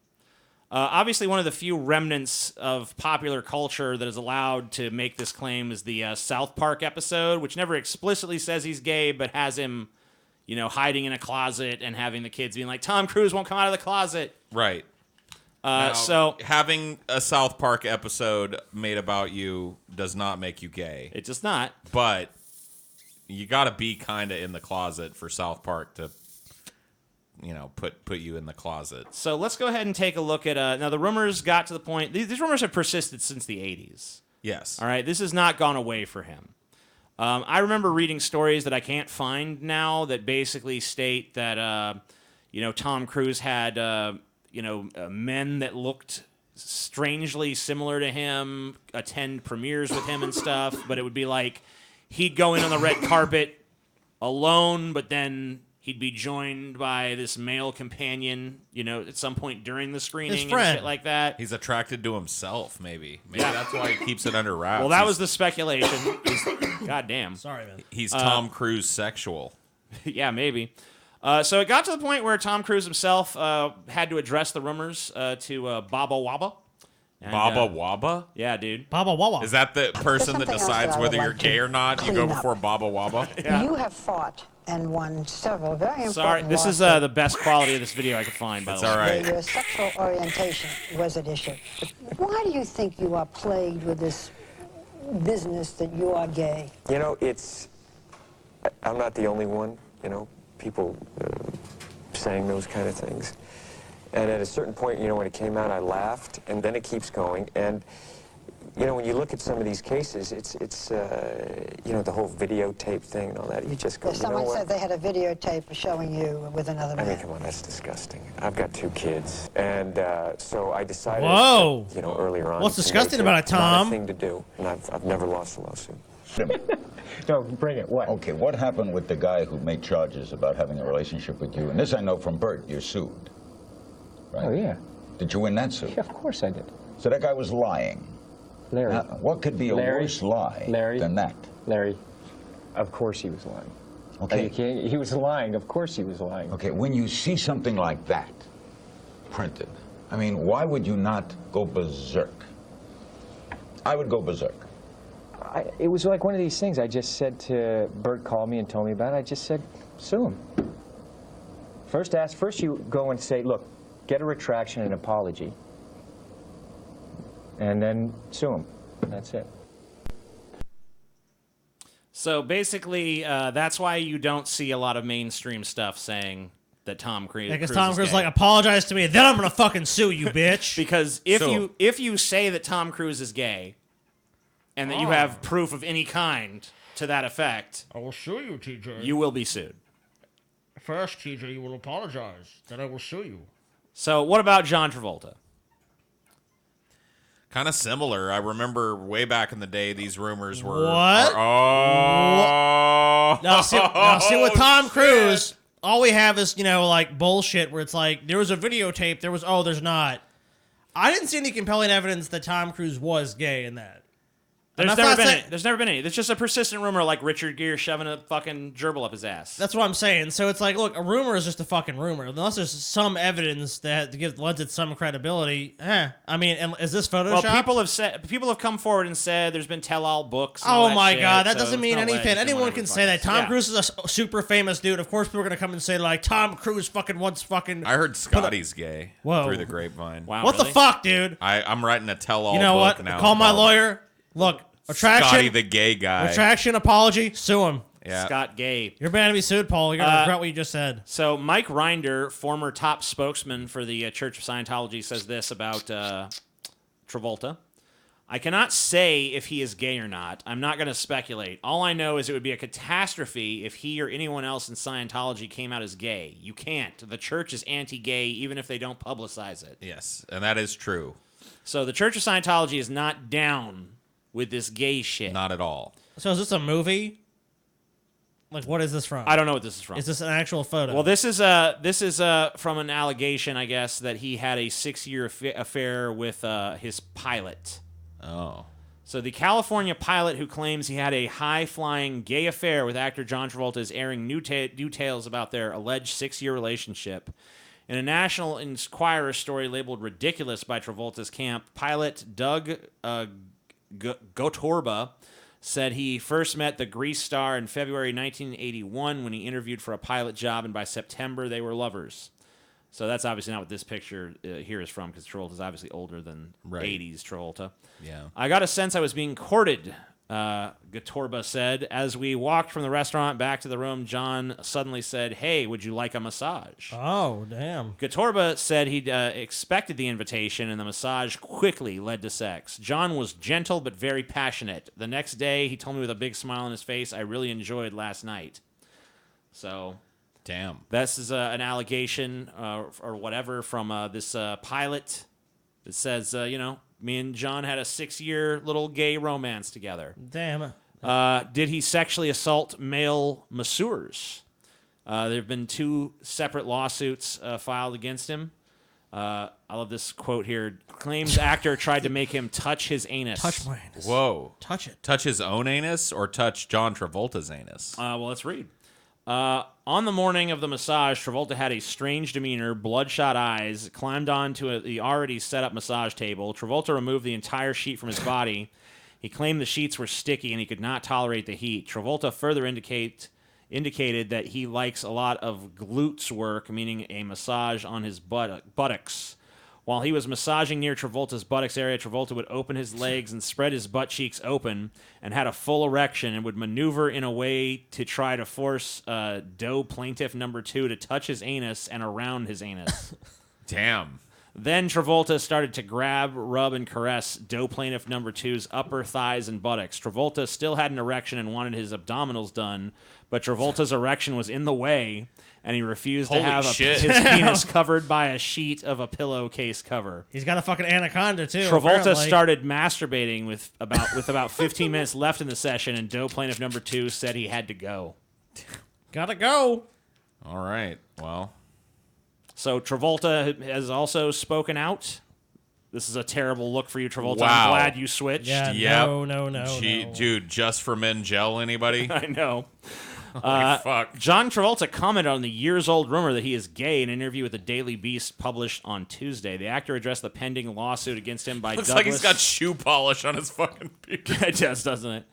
Obviously, one of the few remnants of popular culture that is allowed to make this claim is the South Park episode, which never explicitly says he's gay, but has him, hiding in a closet and having the kids being like, Tom Cruise won't come out of the closet. Right. So having a South Park episode made about you does not make you gay. it does not. But you got to be kind of in the closet for South Park to, put you in the closet. So let's go ahead and take a look at now the rumors got to the point. These rumors have persisted since the 80s. Yes. All right, this has not gone away for him. I remember reading stories that I can't find now that basically state that Tom Cruise had men that looked strangely similar to him attend premieres with him and stuff, but it would be like he'd go in on the red carpet alone, but then he'd be joined by this male companion, at some point during the screening and friend. shit like that. He's attracted to himself, maybe. Maybe Yeah. that's why he keeps it under wraps. Well, that was the speculation. God damn. Sorry, man. He's Tom Cruise sexual. Yeah, maybe. So it got to the point where Tom Cruise himself had to address the rumors to Baba Waba. And, Baba Waba? Yeah, dude. Baba Wawa. Is that the person that something else decides that I whether would you're like gay to or not? You clean go up. before Baba Waba? Yeah. You have fought and won several very important Sorry, this is lawsuits. the best quality of this video I could find, by That's the way. all right. Your sexual orientation was at issue. Why do you think you are plagued with this business that you are gay? You know, I'm not the only one, you know, people saying those kind of things. And at a certain point, you know, when it came out, I laughed, and then it keeps going. And, you know, when you look at some of these cases, it's you know, the whole videotape thing and all that, you just go, Well, you know someone what? said they had a videotape showing you with another man. I mean, come on, that's disgusting. I've got 2 kids, and so I decided, Whoa. you know, earlier on. What's to disgusting make about it, not Tom? a thing to do, and I've never lost a lawsuit. No, bring it. What? Okay, what happened with the guy who made charges about having a relationship with you? And this I know from Bert, you're sued. Right? Oh, yeah. Did you win that suit? Yeah, of course I did. So that guy was lying. Larry. Now, what could be a Larry, worse lie Larry, than that? Larry, of course he was lying. Are Okay. you kidding? He was lying. Of course he was lying. Okay, when you see something like that printed, I mean, why would you not go berserk? I would go berserk. It was like one of these things I just said to Bert, called me and told me about it. I just said, sue him. First you go and say, look, get a retraction and apology. And then sue him. That's it. So basically, that's why you don't see a lot of mainstream stuff saying that Tom Cruise. Because Cruise Tom is Cruise gay. like, apologize to me, then I'm gonna fucking sue you, bitch. Because if you say that Tom Cruise is gay, and that you have proof of any kind to that effect, I will sue you, TJ. you will be sued. First, TJ, you will apologize. Then I will sue you. So what about John Travolta? Kind of similar. I remember way back in the day, these rumors were. What? Oh. Now see with Tom Cruise, all we have is, you know, like bullshit where it's like, there was a videotape, there's not. I didn't see any compelling evidence that Tom Cruise was gay in that. There's never been any. There's never been any. There's just a persistent rumor like Richard Gere shoving a fucking gerbil up his ass. That's what I'm saying. So it's like, look, a rumor is just a fucking rumor. Unless there's some evidence that lends it some credibility. I mean, and is this Photoshop? Well, people have come forward and said there's been tell-all books. And all Oh that my shit, god, that so doesn't it's mean no anything. legs and Anyone whatever can the say fuck. that. Tom Yeah. Cruise is a super famous dude. Of course, people are gonna come and say like Tom Cruise fucking once fucking. I heard Scotty's gay Whoa. through the grapevine. Wow, What really? the fuck, dude? I'm writing a tell-all You know book what? now. Call my called lawyer. Look, retraction. Scotty the gay guy. Retraction, apology, sue him. Yeah. Scott Gay. You're bound to be sued, Paul. You're gonna regret what you just said. So Mike Rinder, former top spokesman for the Church of Scientology, says this about Travolta. I cannot say if he is gay or not. I'm not going to speculate. All I know is it would be a catastrophe if he or anyone else in Scientology came out as gay. You can't. The church is anti-gay even if they don't publicize it. Yes, and that is true. So the Church of Scientology is not down with this gay shit. Not at all. So is this a movie? Like, what is this from? I don't know what this is from. Is this an actual photo? Well, this is from an allegation, I guess, that he had a 6-year affair with his pilot. Oh. So the California pilot who claims he had a high-flying gay affair with actor John Travolta is airing new details about their alleged 6-year relationship. In a National Enquirer story labeled "Ridiculous" by Travolta's camp, pilot Doug Gotorba said he first met the Grease star in February 1981 when he interviewed for a pilot job, and by September they were lovers. So that's obviously not what this picture here is from, because Travolta's obviously older than 80s Travolta. Yeah. I got a sense I was being courted, Gatorba said. As we walked from the restaurant back to the room, John suddenly said, "Hey, would you like a massage?" Oh, damn. Gatorba said he'd expected the invitation, and the massage quickly led to sex. John was gentle but very passionate. The next day, he told me with a big smile on his face, "I really enjoyed last night." So... Damn. This is an allegation or whatever from this pilot that says, me and John had a 6-year little gay romance together. Damn. Did he sexually assault male masseurs? There have been 2 separate lawsuits filed against him. I love this quote here. Claims actor tried to make him touch his anus. Touch my anus. Whoa. Touch it. Touch his own anus or touch John Travolta's anus? Well, let's read. On the morning of the massage, Travolta had a strange demeanor, bloodshot eyes, climbed onto the already set-up massage table. Travolta removed the entire sheet from his body. He claimed the sheets were sticky and he could not tolerate the heat. Travolta further indicated indicated that he likes a lot of glutes work, meaning a massage on his buttocks. While he was massaging near Travolta's buttocks area, Travolta would open his legs and spread his butt cheeks open and had a full erection and would maneuver in a way to try to force Doe plaintiff number 2 to touch his anus and around his anus. Damn. Then Travolta started to grab, rub, and caress Doe plaintiff number 2's upper thighs and buttocks. Travolta still had an erection and wanted his abdominals done, but Travolta's erection was in the way, and he refused to Holy have shit. his penis covered by a sheet of a pillowcase cover. He's got a fucking anaconda too. Travolta apparently. started masturbating with about 15 minutes left in the session, and Doe plaintiff number 2 said he had to go. Gotta go. All right. Well, So Travolta has also spoken out. This is a terrible look for you, Travolta. Wow. I'm glad you switched. Yeah. Yep. No. Dude, just for men gel, anybody? I know. Holy fuck. John Travolta commented on the years-old rumor that he is gay in an interview with the Daily Beast published on Tuesday. The actor addressed the pending lawsuit against him by Looks Douglas. like he's got shoe polish on his fucking feet. It does, doesn't it?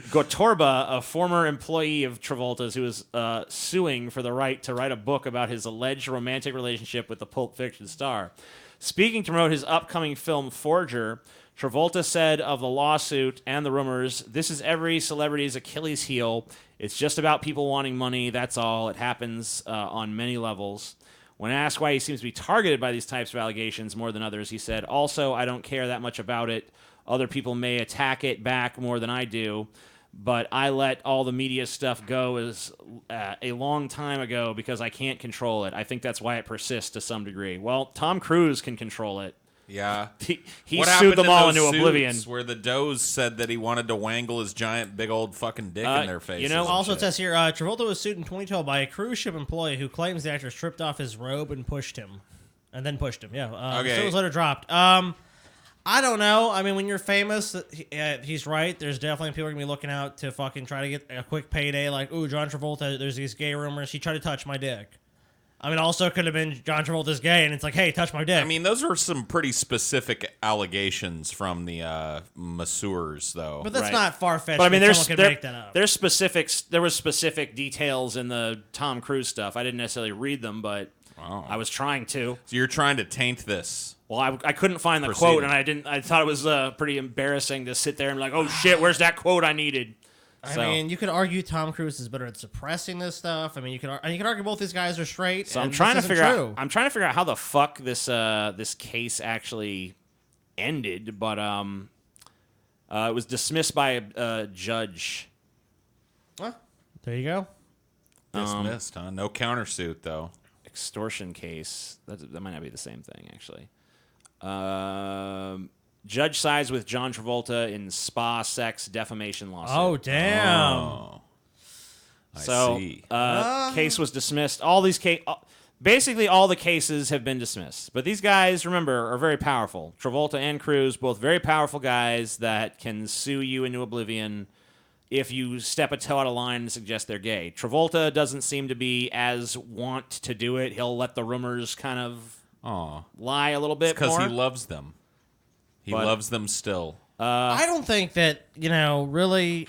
Gotorba, a former employee of Travolta's who is suing for the right to write a book about his alleged romantic relationship with the Pulp Fiction star. Speaking to promote his upcoming film Forger, Travolta said of the lawsuit and the rumors, "This is every celebrity's Achilles heel. It's just about people wanting money, that's all. It happens on many levels." When asked why he seems to be targeted by these types of allegations more than others, he said, "Also, I don't care that much about it. Other people may attack it back more than I do, but I let all the media stuff go as a long time ago because I can't control it. I think that's why it persists to some degree." Well, Tom Cruise can control it. Yeah. He What sued happened them in all those into suits oblivion. Where the Does said that he wanted to wangle his giant, big old fucking dick in their faces. and Also, it shit. says here, Travolta was sued in 2012 by a cruise ship employee who claims the actor stripped off his robe and pushed him. And then pushed him, yeah. Okay. The suit was later dropped. I don't know. I mean, when you're famous, he's right. There's definitely people are going to be looking out to fucking try to get a quick payday. Like, ooh, John Travolta, there's these gay rumors. He tried to touch my dick. I mean, also could have been John Travolta's gay, and it's like, hey, touch my dick. I mean, those are some pretty specific allegations from the masseurs, though. but that's Right. not far-fetched. But I mean, someone could make that up. there's specifics. There was specific details in the Tom Cruise stuff. I didn't necessarily read them, but Wow. I was trying to. So you're trying to taint this. Well, I couldn't find the Proceeding. quote, and I didn't. I thought it was pretty embarrassing to sit there and be like, oh shit, where's that quote I needed? I mean, you could argue Tom Cruise is better at suppressing this stuff. I mean, you could argue both these guys are straight. So I'm and trying to this isn't figure true. out. I'm trying to figure out how the fuck this case actually ended, but it was dismissed by a judge. Well, there you go. Dismissed, huh? No countersuit, though. Extortion case. That might not be the same thing, actually. Judge sides with John Travolta in spa sex defamation lawsuit. Oh, damn. Oh. I So, see. case was dismissed. Basically, all the cases have been dismissed. But these guys, remember, are very powerful. Travolta and Cruise, both very powerful guys that can sue you into oblivion if you step a toe out of line and suggest they're gay. Travolta doesn't seem to be as want to do it. He'll let the rumors kind of lie a little bit Because more. he loves them. He loves them still. I don't think that, really.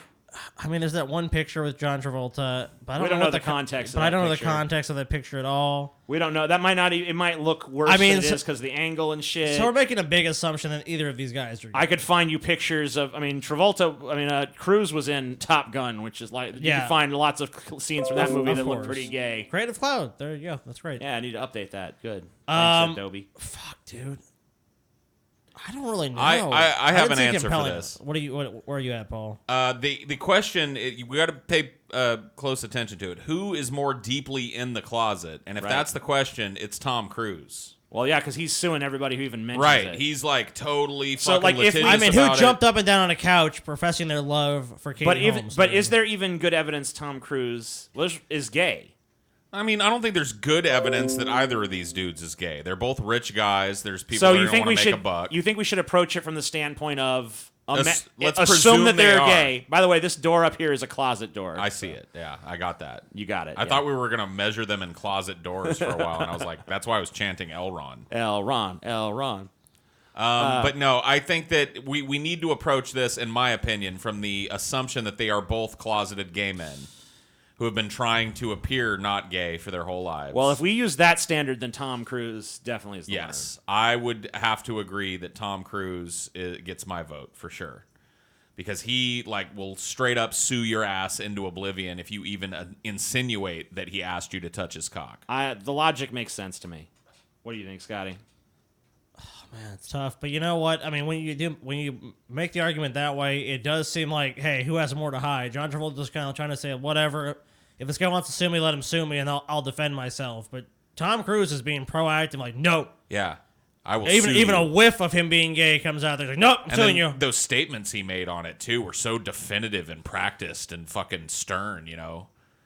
I mean, there's that one picture with John Travolta, but I don't We don't know know what the context of But I that don't know the picture. context of that picture at all. We don't know. That might not. It might look worse I mean, than it so- is because the angle and shit. So we're making a big assumption that either of these guys are gay. I could find you pictures of. I mean, Cruise was in Top Gun, which is like you Yeah. can find lots of scenes from that Of- movie of that look course. pretty gay. Creative Cloud. There you go. That's great. Yeah, I need to update that. Good. Thanks, Adobe. Fuck, dude. I don't really know. I have didn't an see answer for compelling. this. Where are you at, Paul? The question, we got to pay close attention to it. Who is more deeply in the closet? And if Right. that's the question, it's Tom Cruise. Well, yeah, because he's suing everybody who even mentions Right. it. He's like totally So, fucking like, if- litigious I mean, who about it. jumped up and down on a couch professing their love for Katie Holmes? But is there even good evidence Tom Cruise is gay? I mean, I don't think there's good evidence that either of these dudes is gay. They're both rich guys. There's people So that you don't think we want to make should? a buck. You think we should approach it from the standpoint of Let's assume presume that they they're are. gay? By the way, this door up here is a closet door. I see it. Yeah, I got that. You got it. I thought we were going to measure them in closet doors for a while, and I was like, that's why I was chanting Elron. Elron. But no, I think that we need to approach this, in my opinion, from the assumption that they are both closeted gay men who have been trying to appear not gay for their whole lives. Well, if we use that standard, then Tom Cruise definitely is the winner. I would have to agree that Tom Cruise gets my vote for sure. Because he will straight up sue your ass into oblivion if you even insinuate that he asked you to touch his cock. The logic makes sense to me. What do you think, Scotty? Oh, man, it's tough. But you know what? I mean, when you make the argument that way, it does seem like, hey, who has more to hide? John Travolta just kind of trying to say, whatever. If this guy wants to sue me, let him sue me, and I'll defend myself. But Tom Cruise is being proactive, like, no. Yeah. I will even a whiff of him being gay comes out there like, nope, I'm suing you. Those statements he made on it too were so definitive and practiced and fucking stern,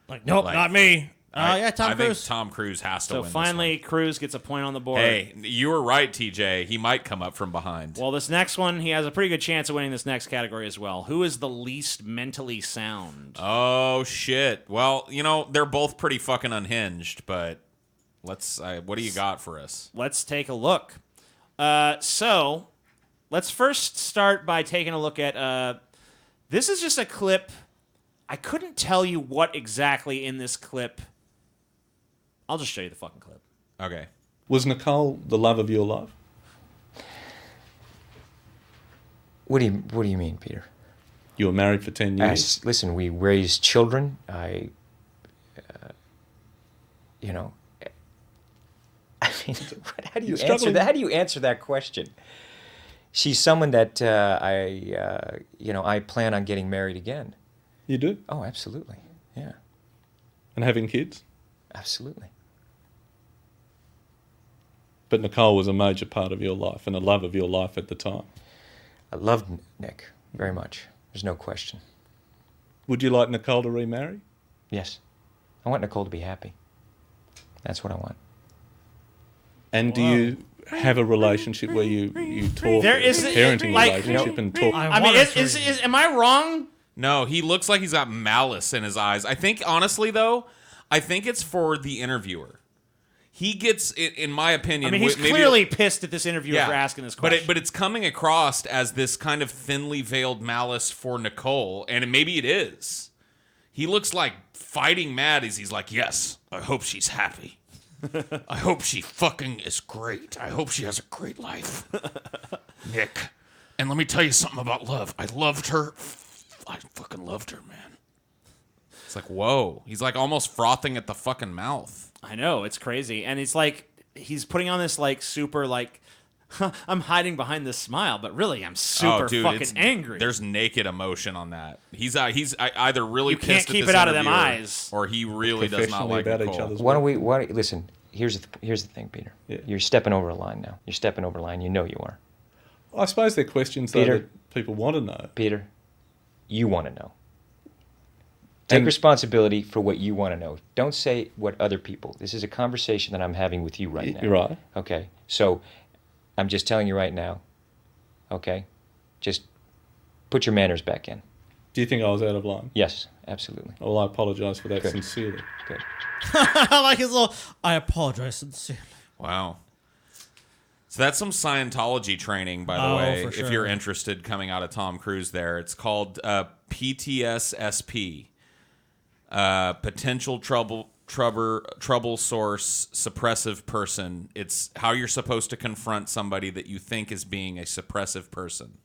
Like, nope, not me. I Tom Cruise. think Tom Cruise has to win. So finally, this one. Cruise gets a point on the board. Hey, you were right, TJ. He might come up from behind. Well, this next one, he has a pretty good chance of winning this next category as well. Who is the least mentally sound? Oh shit. Well, they're both pretty fucking unhinged, but what do you got for us? Let's take a look. So, let's first start by taking a look at, this is just a clip. I couldn't tell you what exactly in this clip. I'll just show you the fucking clip. Okay. Was Nicole the love of your life? What do you mean, Peter? You were married for 10 years. Listen, we raised children. I mean, how do you answer that? How do you answer that question? She's someone that I plan on getting married again. You do? Oh, absolutely. Yeah. And having kids? Absolutely. But Nicole was a major part of your life and a love of your life at the time. I loved Nick very much. There's no question. Would you like Nicole to remarry? Yes. I want Nicole to be happy. That's what I want. And do you have a relationship where you talk, There is a parenting relationship and talk? I mean, am I wrong? No, he looks like he's got malice in his eyes. I think, honestly, though, it's for the interviewer. He gets, in my opinion... I mean, he's clearly pissed at this interviewer for asking this question. But it's coming across as this kind of thinly veiled malice for Nicole, and maybe it is. He looks like fighting mad as he's like, yes, I hope she's happy. I hope she fucking is great. I hope she has a great life. Nick. And let me tell you something about love. I loved her. I fucking loved her, man. It's like, whoa. He's like almost frothing at the fucking mouth. I know, it's crazy. And it's like, he's putting on this super I'm hiding behind this smile, but really I'm super fucking angry. There's naked emotion on on that. He's either really you pissed can't at keep this it out of them interviewer, eyes, or he really does not like about Nicole. each other's Why work. don't we listen? Here's the thing, Peter. Yeah. You're stepping over a line now. You're stepping over a line. You know you are. I suppose they're questions though, Peter, that people want to know. Peter, you want to know. Take responsibility for what you want to know. Don't say what other people. This is a conversation that I'm having with you right now. You're right. Okay. So I'm just telling you right now. Okay? Just put your manners back in. Do you think I was out of line? Yes, absolutely. Well, I apologise for that Good. sincerely. Good. I like his little, I apologize sincerely. Wow. So that's some Scientology training, by the way, for if sure. you're interested, coming out of Tom Cruise there. It's called PTSSP. Potential trouble source, suppressive person. It's how you're supposed to confront somebody that you think is being a suppressive person.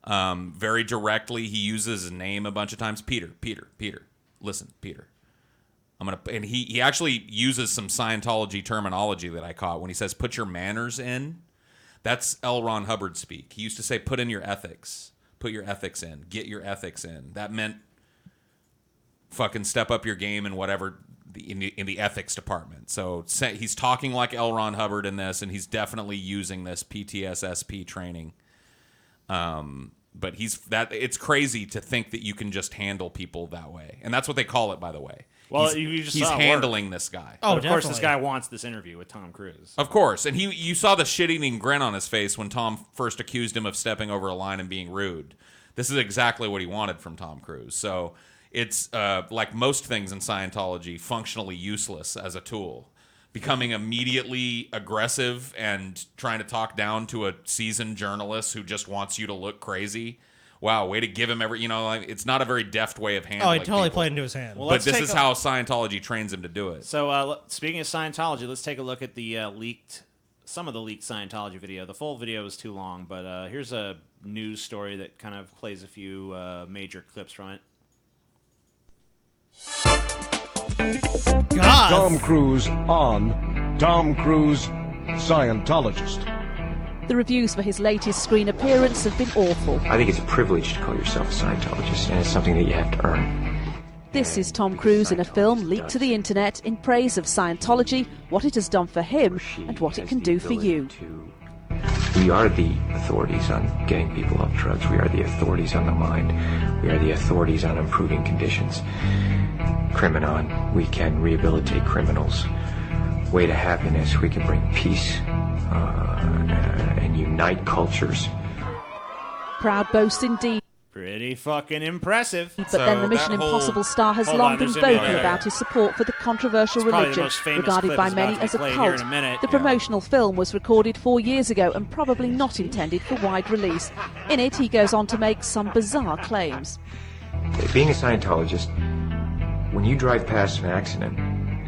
Very directly, he uses his name a bunch of times. Peter. Listen, Peter. And he actually uses some Scientology terminology that I caught when he says, put your manners in. That's L. Ron Hubbard speak. He used to say, put in your ethics. Put your ethics in. Get your ethics in. That meant fucking step up your game in whatever in the ethics department. So he's talking like L. Ron Hubbard in this, and he's definitely using this PTSSP training. But it's crazy to think that you can just handle people that way, and that's what they call it, by the way. Well, he's handling this guy. Oh, of course, this guy wants this interview with Tom Cruise. Of course, and you saw the shit-eating grin on his face when Tom first accused him of stepping over a line and being rude. This is exactly what he wanted from Tom Cruise. So it's like most things in Scientology, functionally useless as a tool. Becoming immediately aggressive and trying to talk down to a seasoned journalist who just wants you to look crazy, wow, way to give him every, like, it's not a very deft way of handling. Oh, he totally people. played into his hand. Well, But this is how Scientology trains him to do it. So, speaking of Scientology, let's take a look at the some of the leaked Scientology video. The full video is too long, but here's a news story that kind of plays a few major clips from it. God. Tom Cruise on Tom Cruise, Scientologist. The reviews for his latest screen appearance have been awful. I think it's a privilege to call yourself a Scientologist, and it's something that you have to earn. This is Tom Cruise in a film leaked to the internet in praise of Scientology, what it has done for him, and what it can do for you. We are the authorities on getting people off drugs. We are the authorities on the mind. We are the authorities on improving conditions. Criminon, we can rehabilitate criminals. Way to happiness, we can bring peace and unite cultures. Proud boast indeed. Pretty fucking impressive. But then the Mission Impossible star has long been vocal about his support for the controversial religion, regarded by many as a cult. The promotional film was recorded 4 years ago and probably not intended for wide release. In it, he goes on to make some bizarre claims. Being a Scientologist, when you drive past an accident,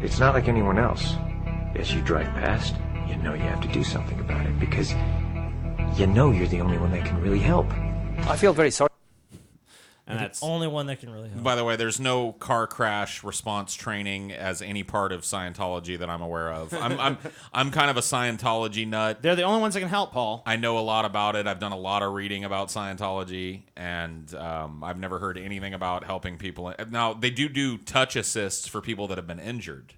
it's not like anyone else. As you drive past, you know you have to do something about it because you know you're the only one that can really help. I feel very sorry. And that's the only one that can really help. By the way, there's no car crash response training as any part of Scientology that I'm aware of. I'm kind of a Scientology nut. They're the only ones that can help, Paul. I know a lot about it. I've done a lot of reading about Scientology, and I've never heard anything about helping people. Now, they do touch assists for people that have been injured.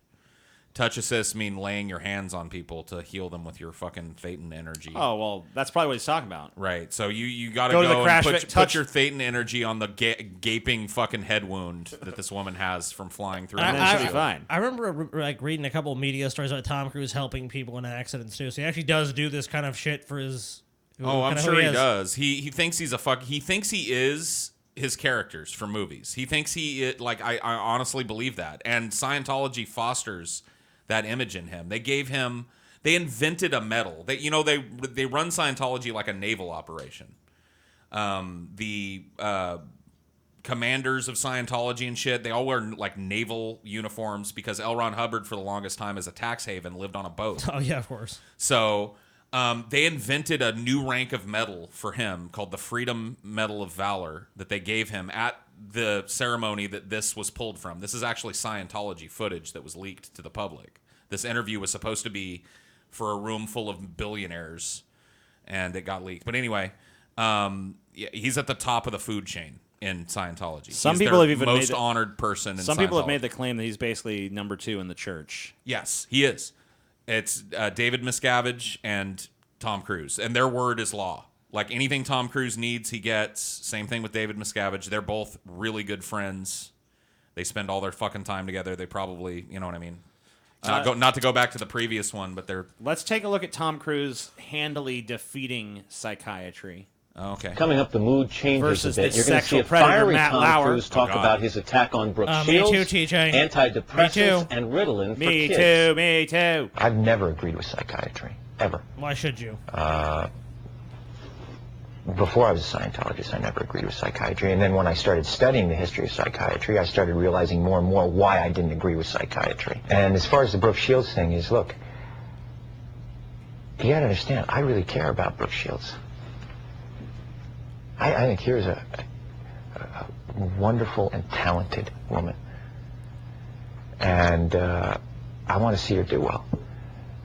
Touch assists mean laying your hands on people to heal them with your fucking Thetan energy. Oh, well, that's probably what he's talking about. Right. So you got to Go to the go crash and pit, put your Thetan energy on the gaping fucking head wound that this woman has from flying through. And then she'll be fine. I remember like reading a couple of media stories about Tom Cruise helping people in accidents too. So he actually does do this kind of shit for his. Oh, I'm sure he does. He thinks he's a fuck. He thinks he is his characters for movies. He thinks I honestly believe that. And Scientology fosters that image in him. They invented a medal. They run Scientology like a naval operation. The commanders of Scientology and shit, they all wear like naval uniforms because L. Ron Hubbard for the longest time as a tax haven lived on a boat. Oh yeah, of course. So they invented a new rank of medal for him called the Freedom Medal of Valor that they gave him at the ceremony that this was pulled from. This is actually Scientology footage that was leaked to the public. This interview was supposed to be for a room full of billionaires, and it got leaked. But anyway, he's at the top of the food chain in Scientology. Some he's people their have even most made honored person in Some people have Scientology. made the claim that he's basically number 2 in the church. Yes, he is. It's David Miscavige and Tom Cruise, and their word is law. Like anything Tom Cruise needs, he gets. Same thing with David Miscavige. They're both really good friends. They spend all their fucking time together. They probably, you know what I mean? Not to go back to the previous one, but they're... Let's take a look at Tom Cruise handily defeating psychiatry. Okay. Coming up, the mood changes Versus a bit. the You're going to see sexual a predator, fiery Matt Tom Lauer. Cruise talk about his attack on Brooke Shields, me too, TJ. antidepressants, and Ritalin for Me kids. too, me too. I've never agreed with psychiatry, ever. Why should you? Before I was a Scientologist, I never agreed with psychiatry. And then when I started studying the history of psychiatry, I started realizing more and more why I didn't agree with psychiatry. And as far as the Brooke Shields thing is, look, you gotta understand, I really care about Brooke Shields. I think here's a wonderful and talented woman. And I want to see her do well.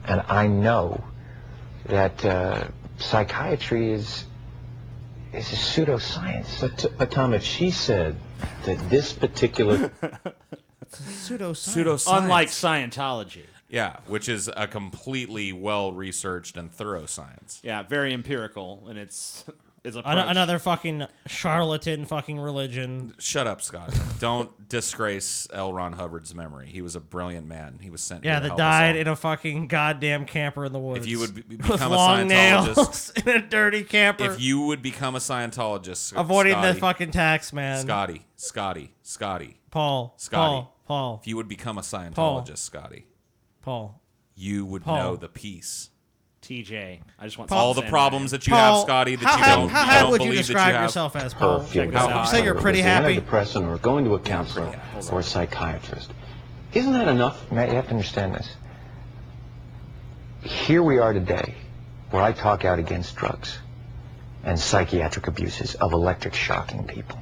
And I know that psychiatry is a pseudoscience. But Tom, if she said that this particular... Pseudoscience. Unlike Scientology. Yeah, which is a completely well-researched and thorough science. Yeah, very empirical in its approach. Another fucking charlatan fucking religion. Shut up, Scott. Don't disgrace L. Ron Hubbard's memory. He was a brilliant man. He was sent here to That help died us all. in a fucking goddamn camper in the woods. If you would with become a long nails Scientologist... in a dirty camper. If you would become a Scientologist... Avoiding Scotty, the fucking tax, man. Scotty. Paul. Paul. If you would become a Scientologist, Scotty, Paul. you would Paul. know the peace TJ. I just want all the problems that you have, Scotty, that you don't how would you believe describe that you yourself have. as, Paul? Would you say you're pretty happy? Antidepressant or going to a counselor or a psychiatrist. Isn't that enough? Matt, you have to understand this. Here we are today, where I talk out against drugs and psychiatric abuses of electric shocking people,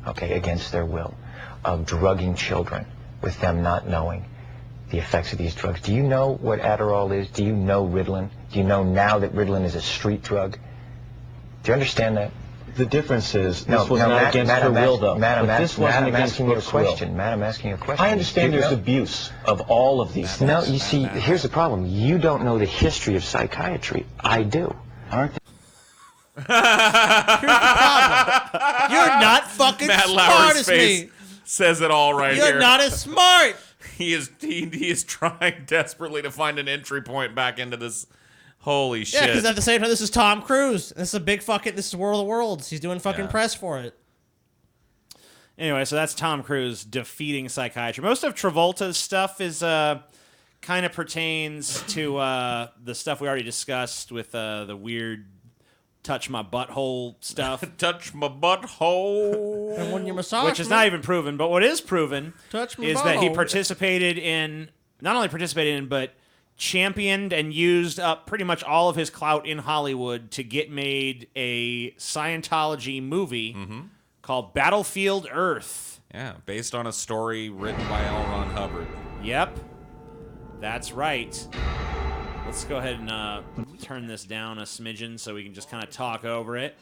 okay, against their will, of drugging children with them not knowing the effects of these drugs. Do you know what Adderall is? Do you know Ritalin? Do you know now that Ritalin is a street drug? Do you understand that? The difference is this was not against her will, though. Madam, This wasn't against asking you a Brooke's will. question. Madam, asking you a question. I understand there's abuse of all of these things. No, you see, here's the problem. You don't know the history of psychiatry. I do. Aren't they? Here's the problem. You're not fucking Matt smart Lauer's as face me. says it all right You're here. not as smart. He is trying desperately to find an entry point back into this. Holy shit. Yeah, because at the same time, this is Tom Cruise. This is a big fucking. This is World of Worlds. He's doing fucking press for it. Anyway, so that's Tom Cruise defeating psychiatry. Most of Travolta's stuff is kind of pertains to the stuff we already discussed with the weird touch my butthole stuff. Touch my butthole. And when you massage, which is not even proven, but what is proven touch my is that he butthole. participated in, not only participated in, but championed and used up pretty much all of his clout in Hollywood to get made a Scientology movie called Battlefield Earth. Yeah, based on a story written by L. Ron Hubbard. Yep, that's right. Let's go ahead and turn this down a smidgen so we can just kind of talk over it.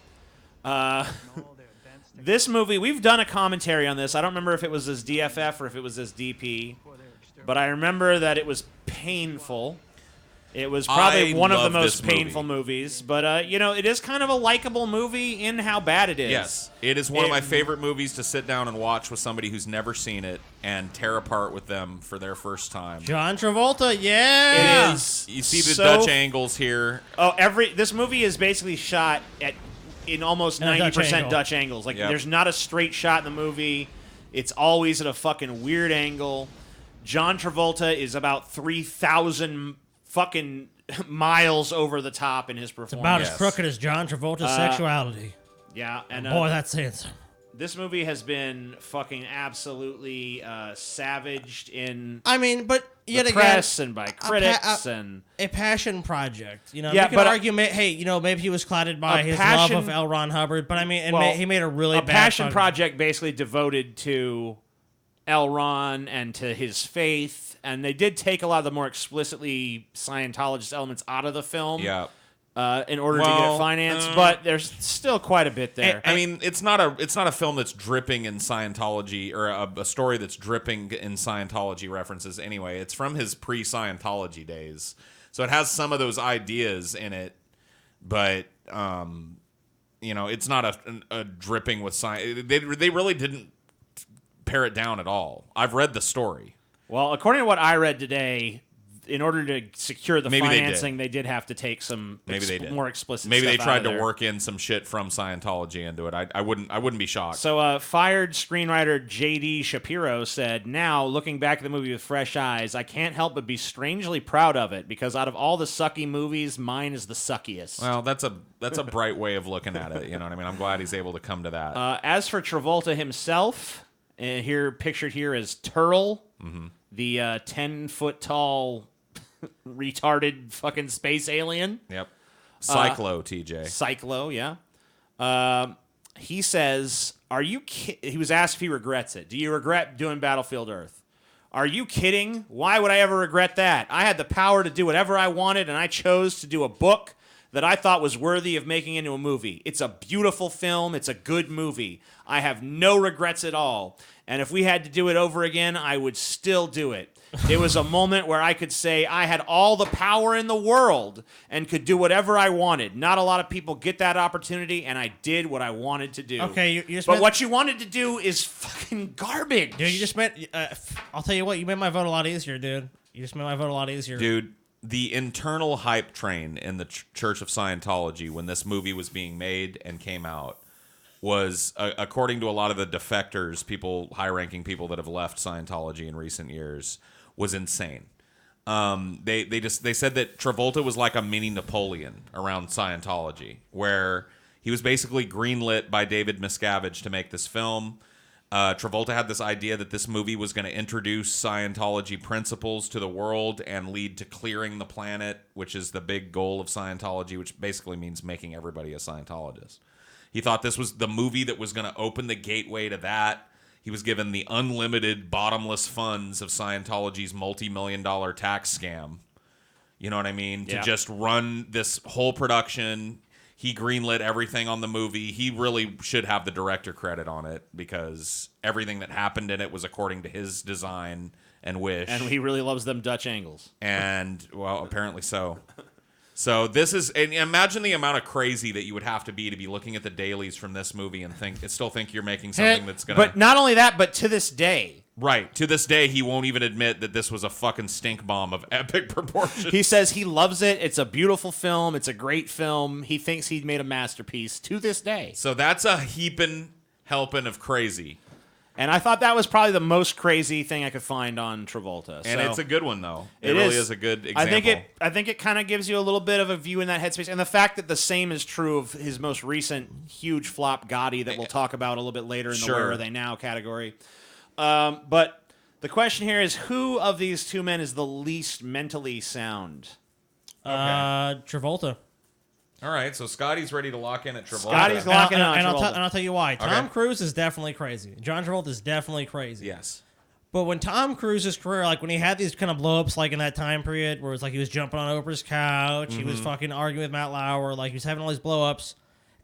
This movie, we've done a commentary on this. I don't remember if it was as DFF or if it was as DP, but I remember that it was painful. It was probably one of the most painful movies, but it is kind of a likable movie in how bad it is. Yes, it is one of my favorite movies to sit down and watch with somebody who's never seen it and tear apart with them for their first time. John Travolta, yeah. It is. You see the Dutch angles here. Oh, this movie is basically shot in almost 90% Dutch angles. Like there's not a straight shot in the movie. It's always at a fucking weird angle. John Travolta is about 3,000 fucking miles over the top in his performance. It's about as crooked as John Travolta's sexuality. Yeah, and boy, that's saying something. This movie has been fucking absolutely savaged in. I mean, but yet the again, press and by critics and a passion project. You Yeah, you can but argue, maybe he was clouded by his love of L. Ron Hubbard, but I mean, he made a really bad passion project basically devoted to L. Ron and to his faith. And they did take a lot of the more explicitly Scientologist elements out of the film, in order to get it financed. But there's still quite a bit there. I mean, it's not a film that's dripping in Scientology or a story that's dripping in Scientology references. Anyway, it's from his pre-Scientology days, so it has some of those ideas in it, but it's not a dripping with science. They really didn't pare it down at all. I've read the story. Well, according to what I read today, in order to secure the financing, they did have to take some more explicit Maybe stuff they tried out of to work in some shit from Scientology into it. I wouldn't be shocked. So fired screenwriter J.D. Shapiro said, "Now, looking back at the movie with fresh eyes, I can't help but be strangely proud of it, because out of all the sucky movies, mine is the suckiest." Well, that's a bright way of looking at it. You know what I mean? I'm glad he's able to come to that. As for Travolta himself, pictured here as Turl, the 10-foot tall retarded fucking space alien. Yep. Cyclo, TJ. Cyclo, yeah. He says, he was asked if he regrets it. Do you regret doing Battlefield Earth? Are you kidding? Why would I ever regret that? I had the power to do whatever I wanted, and I chose to do a book that I thought was worthy of making into a movie. It's a beautiful film. It's a good movie. I have no regrets at all. And if we had to do it over again, I would still do it. It was a moment where I could say I had all the power in the world and could do whatever I wanted. Not a lot of people get that opportunity, and I did what I wanted to do. Okay, but what you wanted to do is fucking garbage. Dude, you just made... I'll tell you what, you made my vote a lot easier, dude. You just made my vote a lot easier. Dude, the internal hype train in the Church of Scientology when this movie was being made and came out was, according to a lot of the defectors, high-ranking people that have left Scientology in recent years, was insane. They said that Travolta was like a mini Napoleon around Scientology, where he was basically greenlit by David Miscavige to make this film. Travolta had this idea that this movie was going to introduce Scientology principles to the world and lead to clearing the planet, which is the big goal of Scientology, which basically means making everybody a Scientologist. He thought this was the movie that was going to open the gateway to that. He was given the unlimited, bottomless funds of Scientology's multi-million-dollar tax scam. You know what I mean? Yeah. To just run this whole production. He greenlit everything on the movie. He really should have the director credit on it because everything that happened in it was according to his design and wish. And he really loves them Dutch angles. And, well, apparently so. So this is, and imagine the amount of crazy that you would have to be looking at the dailies from this movie and still think you're making something that's going to... But not only that, but to this day... Right. To this day, he won't even admit that this was a fucking stink bomb of epic proportions. He says he loves it. It's a beautiful film. It's a great film. He thinks he made a masterpiece to this day. So that's a heaping helping of crazy. And I thought that was probably the most crazy thing I could find on Travolta. And it's a good one, though. It It really is a good example. I think it kind of gives you a little bit of a view in that headspace. And the fact that the same is true of his most recent huge flop, Gotti, that we'll talk about a little bit later in the Where Are They Now category. But the question here is, who of these two men is the least mentally sound? Travolta. All right, so Scotty's ready to lock in at Travolta. Scotty's locking in on Travolta. And I'll tell you why. Okay. Tom Cruise is definitely crazy. John Travolta is definitely crazy. Yes. But when Tom Cruise's career, like when he had these kind of blow-ups, like in that time period where it's like he was jumping on Oprah's couch, he was fucking arguing with Matt Lauer, like he was having all these blow-ups,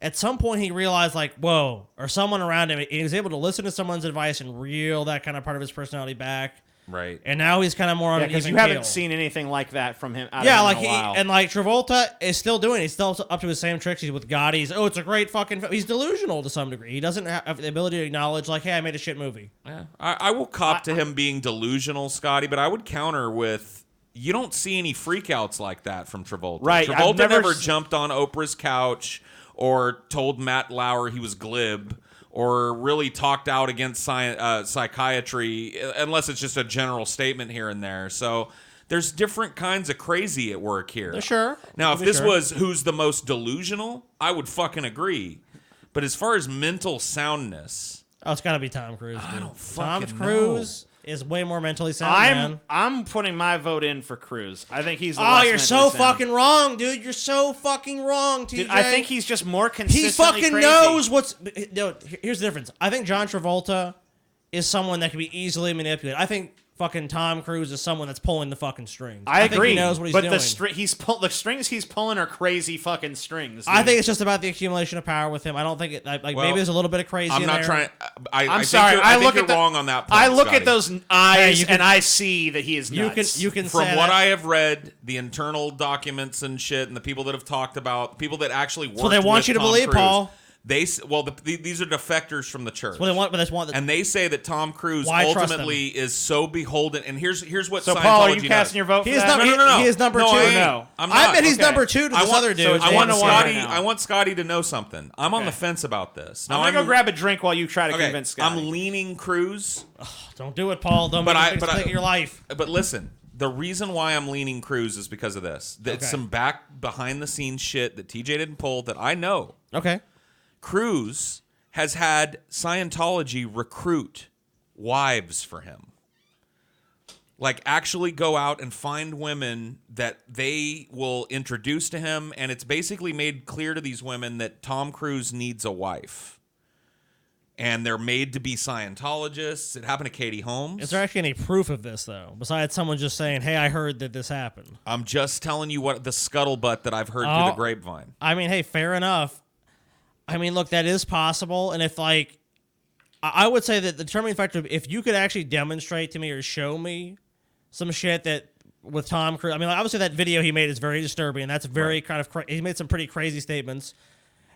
at some point he realized, like, whoa, or someone around him, he was able to listen to someone's advice and reel that kind of part of his personality back. Right. And now he's kind of more on an even because you haven't seen anything like that from him. Out of him like in a while. and like Travolta is still doing it. He's still up to his same tricks. He's with Gotti's. Oh, it's a great fucking film. He's delusional to some degree. He doesn't have the ability to acknowledge, like, hey, I made a shit movie. Yeah. I will cop to him being delusional, Scotty, but I would counter with, you don't see any freakouts like that from Travolta. Right. Travolta never jumped on Oprah's couch or told Matt Lauer he was glib, or really talked out against psychiatry, unless it's just a general statement here and there. So there's different kinds of crazy at work here. Sure. Now, if this was who's the most delusional, I would fucking agree. But as far as mental soundness... Oh, it's got to be Tom Cruise. Dude. I don't fucking Tom Cruise is way more mentally sound, man. I'm putting my vote in for Cruise. I think he's the Oh, less you're mentally so sound. fucking wrong, dude. You're so fucking wrong, TJ. Dude, I think he's just more He consistently fucking crazy. knows what's... No, here's the difference. I think John Travolta is someone that can be easily manipulated. I think fucking Tom Cruise is someone that's pulling the fucking strings. I agree. think he knows what he's but doing. the strings he's pulling are crazy fucking strings. I dude. think it's just about the accumulation of power with him. I don't think it... Like, Well, maybe there's a little bit of crazy I'm in not there. trying... I'm sorry. I think look you're at the, wrong on that point, I look Scotty. at those eyes you can- and I see that he is nuts. You can From say what that. I have read, the internal documents and shit, and the people that have talked about, people that actually worked what they want with you to Tom believe, Cruise, Paul. These are defectors from the church. Well, they want, but that's one. And they say that Tom Cruise Why trust ultimately is so beholden. And here's what So, Scientology Paul, are you does. casting your vote for He is that? not- he is number two. I ain't. No. I'm not. I bet he's Okay. number two to this other dude. I want James Wan right now. Scotty. I want Scotty to know something. I'm on the fence about this. Now, I'm going to go grab a drink while you try to convince Scott. I'm leaning Cruise. Don't do it, Paul. Don't But make I- a big but I- mistake in your life. But listen, the reason why I'm leaning Cruise is because of this. That's some behind the scenes shit that TJ didn't pull that I know. Okay. Cruise has had Scientology recruit wives for him. Like, actually go out and find women that they will introduce to him, and it's basically made clear to these women that Tom Cruise needs a wife. And they're made to be Scientologists. It happened to Katie Holmes. Is there actually any proof of this, though? Besides someone just saying, hey, I heard that this happened. I'm just telling you what the scuttlebutt that I've heard through the grapevine. I mean, hey, fair enough. I mean, look, that is possible. And if, like, I would say that the determining factor, if you could actually demonstrate to me or show me some shit that with Tom Cruise, I mean, obviously that video he made is very disturbing. And that's very kind of, he made some pretty crazy statements.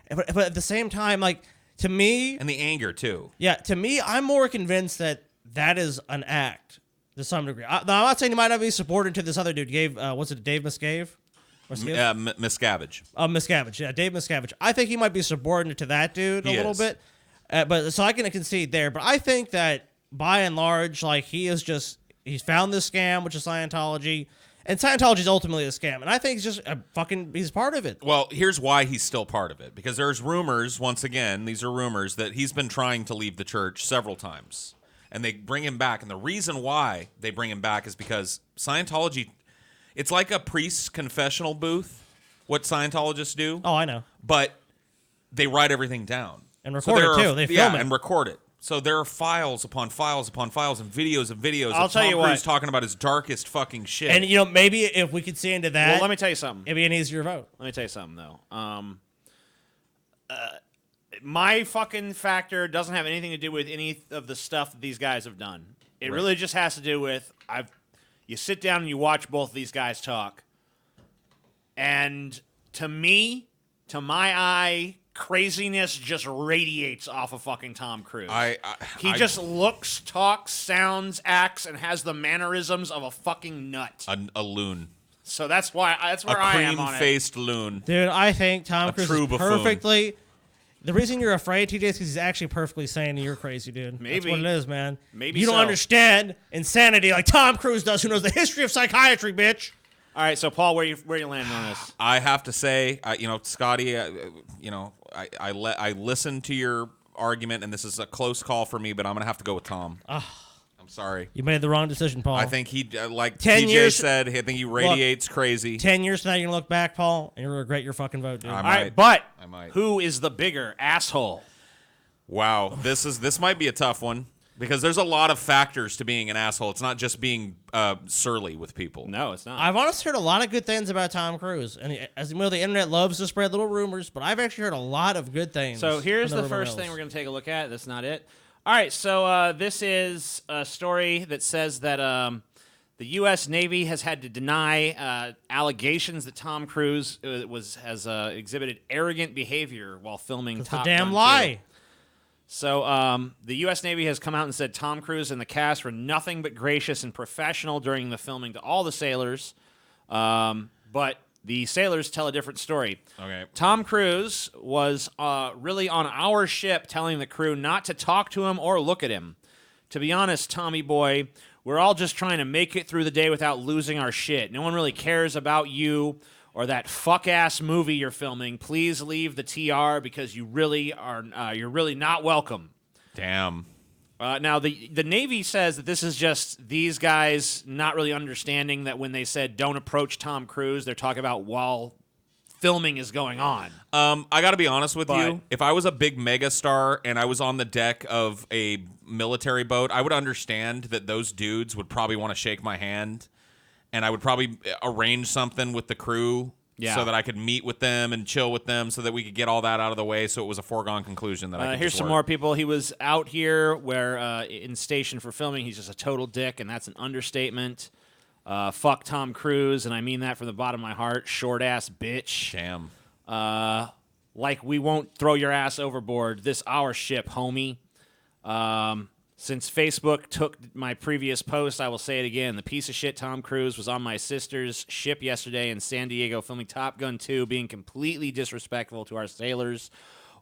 But at the same time, like, to me... And the anger, too. Yeah, to me, I'm more convinced that that is an act to some degree. Now, I'm not saying he might not be supported to this other dude, Dave Miscavige? Miscavige. Miscavige, yeah, Dave Miscavige. I think he might be subordinate to that dude a little bit. But so I can concede there. But I think that by and large, like, he's found this scam, which is Scientology, And Scientology is ultimately a scam, and I think he's part of it. Well, here's why he's still part of it. Because there's rumors, once again, these are rumors, that he's been trying to leave the church several times. And they bring him back. And the reason why they bring him back is because Scientology, it's like a priest's confessional booth, what Scientologists do. Oh, I know. But they write everything down. And record it, too. They film it. And record it. So there are files upon files upon files and videos of videos I'll of tell Tom you Cruise what. talking about his darkest fucking shit. And, maybe if we could see into that. Well, let me tell you something. It'd be an easier vote. Let me tell you something, though. My fucking factor doesn't have anything to do with any of the stuff that these guys have done. It really just has to do with you sit down and you watch both of these guys talk. And to me, to my eye, craziness just radiates off of fucking Tom Cruise. He just looks, talks, sounds, acts, and has the mannerisms of a fucking nut. A loon. So that's where I am on it. A cream-faced loon. Dude, I think Tom Cruise true is buffoon. perfectly... The reason you're afraid, TJ, is because he's actually perfectly sane and you're crazy, dude. Maybe. That's what it is, man. Maybe you don't so. understand insanity like Tom Cruise does, who knows the history of psychiatry, bitch. All right, so Paul, where you landing on this? I have to say, Scotty, I listened to your argument, and this is a close call for me, but I'm going to have to go with Tom. I'm sorry. You made the wrong decision, Paul. I think he, like 10 TJ years, said, I think he radiates crazy. 10 years from now, you're going to look back, Paul, and you're going to regret your fucking vote, dude. All right, but I might. Who is the bigger asshole? Wow, this might be a tough one. Because there's a lot of factors to being an asshole. It's not just being surly with people. No, it's not. I've honestly heard a lot of good things about Tom Cruise. And as you know, the internet loves to spread little rumors, but I've actually heard a lot of good things. So here's from the first thing we're going to take a look at. That's not it. All right, so this is a story that says that the U.S. Navy has had to deny allegations that Tom Cruise has exhibited arrogant behavior while filming It's Top a damn Gun lie. 2. So the U.S. Navy has come out and said Tom Cruise and the cast were nothing but gracious and professional during the filming to all the sailors. But the sailors tell a different story. Okay. Tom Cruise was really on our ship telling the crew not to talk to him or look at him. To be honest, Tommy boy, we're all just trying to make it through the day without losing our shit. No one really cares about you or that fuck-ass movie you're filming. Please leave the TR because you really are. You're really not welcome. Damn. Now, the Navy says that this is just these guys not really understanding that when they said don't approach Tom Cruise, they're talking about while filming is going on. I got to be honest with you. If I was a big megastar and I was on the deck of a military boat, I would understand that those dudes would probably want to shake my hand. And I would probably arrange something with the crew so that I could meet with them and chill with them so that we could get all that out of the way so it was a foregone conclusion that I could Here's just some work. more people. He was out here where in station for filming. He's just a total dick, and that's an understatement. Fuck Tom Cruise, and I mean that from the bottom of my heart. Short-ass bitch. Damn. Like we won't throw your ass overboard. This our ship, homie. Since Facebook took my previous post, I will say it again. The piece of shit Tom Cruise was on my sister's ship yesterday in San Diego filming Top Gun 2, being completely disrespectful to our sailors,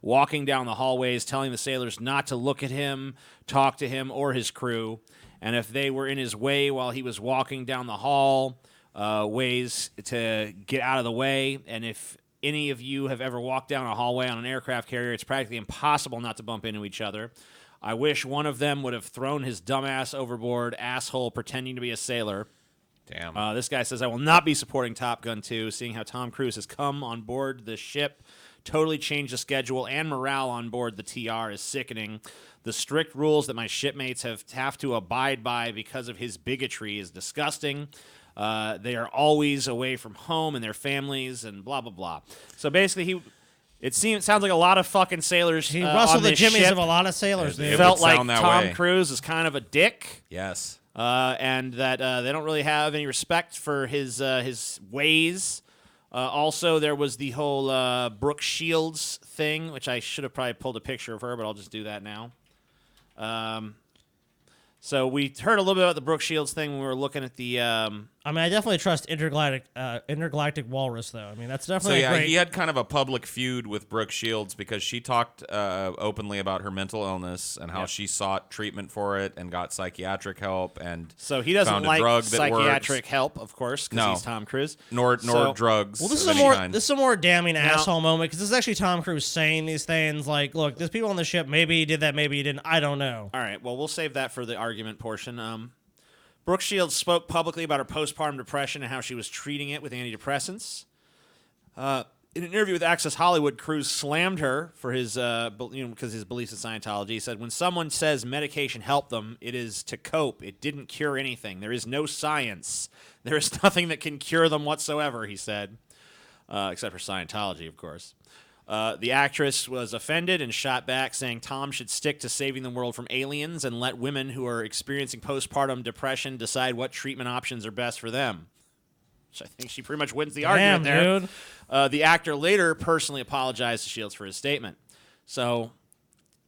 walking down the hallways, telling the sailors not to look at him, talk to him, or his crew. And if they were in his way while he was walking down the hall, ways to get out of the way. And if any of you have ever walked down a hallway on an aircraft carrier, it's practically impossible not to bump into each other. I wish one of them would have thrown his dumbass overboard, asshole, pretending to be a sailor. Damn. This guy says, I will not be supporting Top Gun 2, seeing how Tom Cruise has come on board the ship, totally changed the schedule, and morale on board the TR is sickening. The strict rules that my shipmates have to abide by because of his bigotry is disgusting. They are always away from home and their families and blah, blah, blah. So basically, it sounds like a lot of fucking sailors. He rustled the the jimmies ship of a lot of sailors. It felt would like sound that Tom way. Cruise is kind of a dick. Yes. And that they don't really have any respect for his ways. Also, there was the whole Brooke Shields thing, which I should have probably pulled a picture of her, but I'll just do that now. So we heard a little bit about the Brooke Shields thing when we were looking at the I mean, I definitely trust Intergalactic Walrus, though. I mean, that's definitely great. He had kind of a public feud with Brooke Shields because she talked openly about her mental illness and how she sought treatment for it and got psychiatric help. And so he doesn't found a like drug that psychiatric works. help, of course, because he's Tom Cruise. Nor drugs. Well, this is of any kind. a more damning asshole moment because this is actually Tom Cruise saying these things. Like, look, there's people on the ship. Maybe he did that. Maybe he didn't. I don't know. All right. Well, we'll save that for the argument portion. Brooke Shields spoke publicly about her postpartum depression and how she was treating it with antidepressants. In an interview with Access Hollywood, Cruise slammed her for his, because his beliefs in Scientology. He said, "When someone says medication helped them, it is to cope. It didn't cure anything. There is no science. There is nothing that can cure them whatsoever," he said, except for Scientology, of course. The actress was offended and shot back, saying Tom should stick to saving the world from aliens and let women who are experiencing postpartum depression decide what treatment options are best for them. Which I think she pretty much wins the argument there. Dude. The actor later personally apologized to Shields for his statement. So,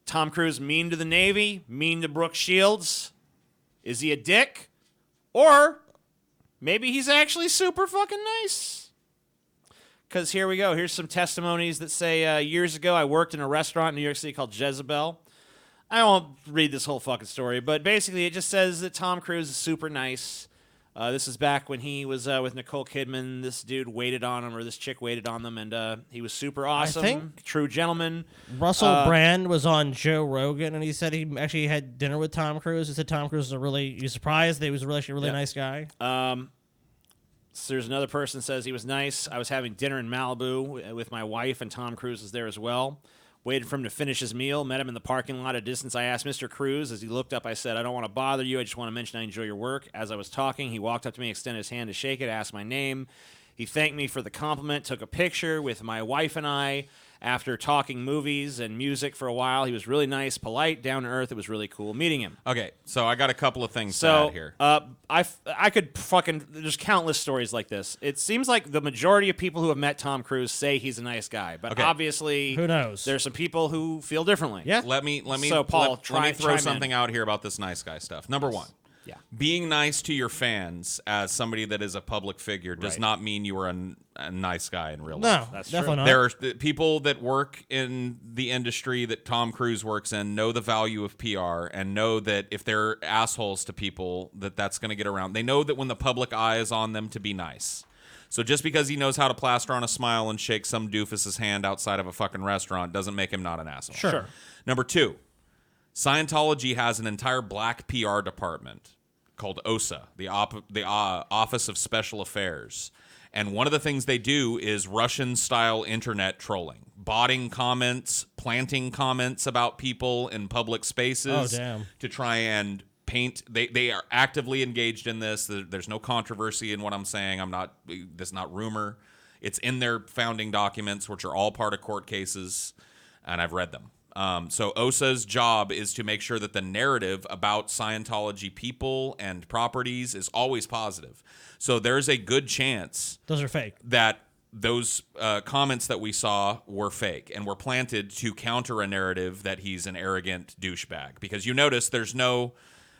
Tom Cruise mean to the Navy, mean to Brooke Shields. Is he a dick? Or maybe he's actually super fucking nice. Because here we go. Here's some testimonies that say, years ago, I worked in a restaurant in New York City called Jezebel. I won't read this whole fucking story, but basically it just says that Tom Cruise is super nice. This is back when he was with Nicole Kidman. This dude waited on him, or this chick waited on them, and he was super awesome. I think true gentleman. Russell Brand was on Joe Rogan, and he said he actually had dinner with Tom Cruise. He said Tom Cruise was he was surprised that he was actually a really nice guy. So there's another person says he was nice. I was having dinner in Malibu with my wife, and Tom Cruise was there as well. Waited for him to finish his meal, met him in the parking lot at a distance. I asked Mr. Cruise. As he looked up, I said, "I don't want to bother you. I just want to mention I enjoy your work." As I was talking, he walked up to me, extended his hand to shake it, asked my name. He thanked me for the compliment, took a picture with my wife and I. After talking movies and music for a while, he was really nice, polite, down to earth. It was really cool meeting him. Okay, so I got a couple of things to add here. I could fucking, there's countless stories like this. It seems like the majority of people who have met Tom Cruise say he's a nice guy, but obviously, who knows? There's some people who feel differently. Yeah. Let me So Paul, let me throw something out here about this nice guy stuff. Number one. Yeah. Being nice to your fans as somebody that is a public figure does not mean you are a nice guy in real life. No, that's definitely not. There are people that work in the industry that Tom Cruise works in know the value of PR and know that if they're assholes to people, that's going to get around. They know that when the public eye is on them to be nice. So just because he knows how to plaster on a smile and shake some doofus's hand outside of a fucking restaurant doesn't make him not an asshole. Sure. Number two, Scientology has an entire black PR department called OSA, the Office of Special Affairs. And one of the things they do is Russian-style internet trolling, botting comments, planting comments about people in public spaces to try and paint. They are actively engaged in this. There's no controversy in what I'm saying. This is not rumor. It's in their founding documents, which are all part of court cases, and I've read them. So OSA's job is to make sure that the narrative about Scientology people and properties is always positive. So there's a good chance those are fake. That those comments that we saw were fake and were planted to counter a narrative that he's an arrogant douchebag. Because you notice there's no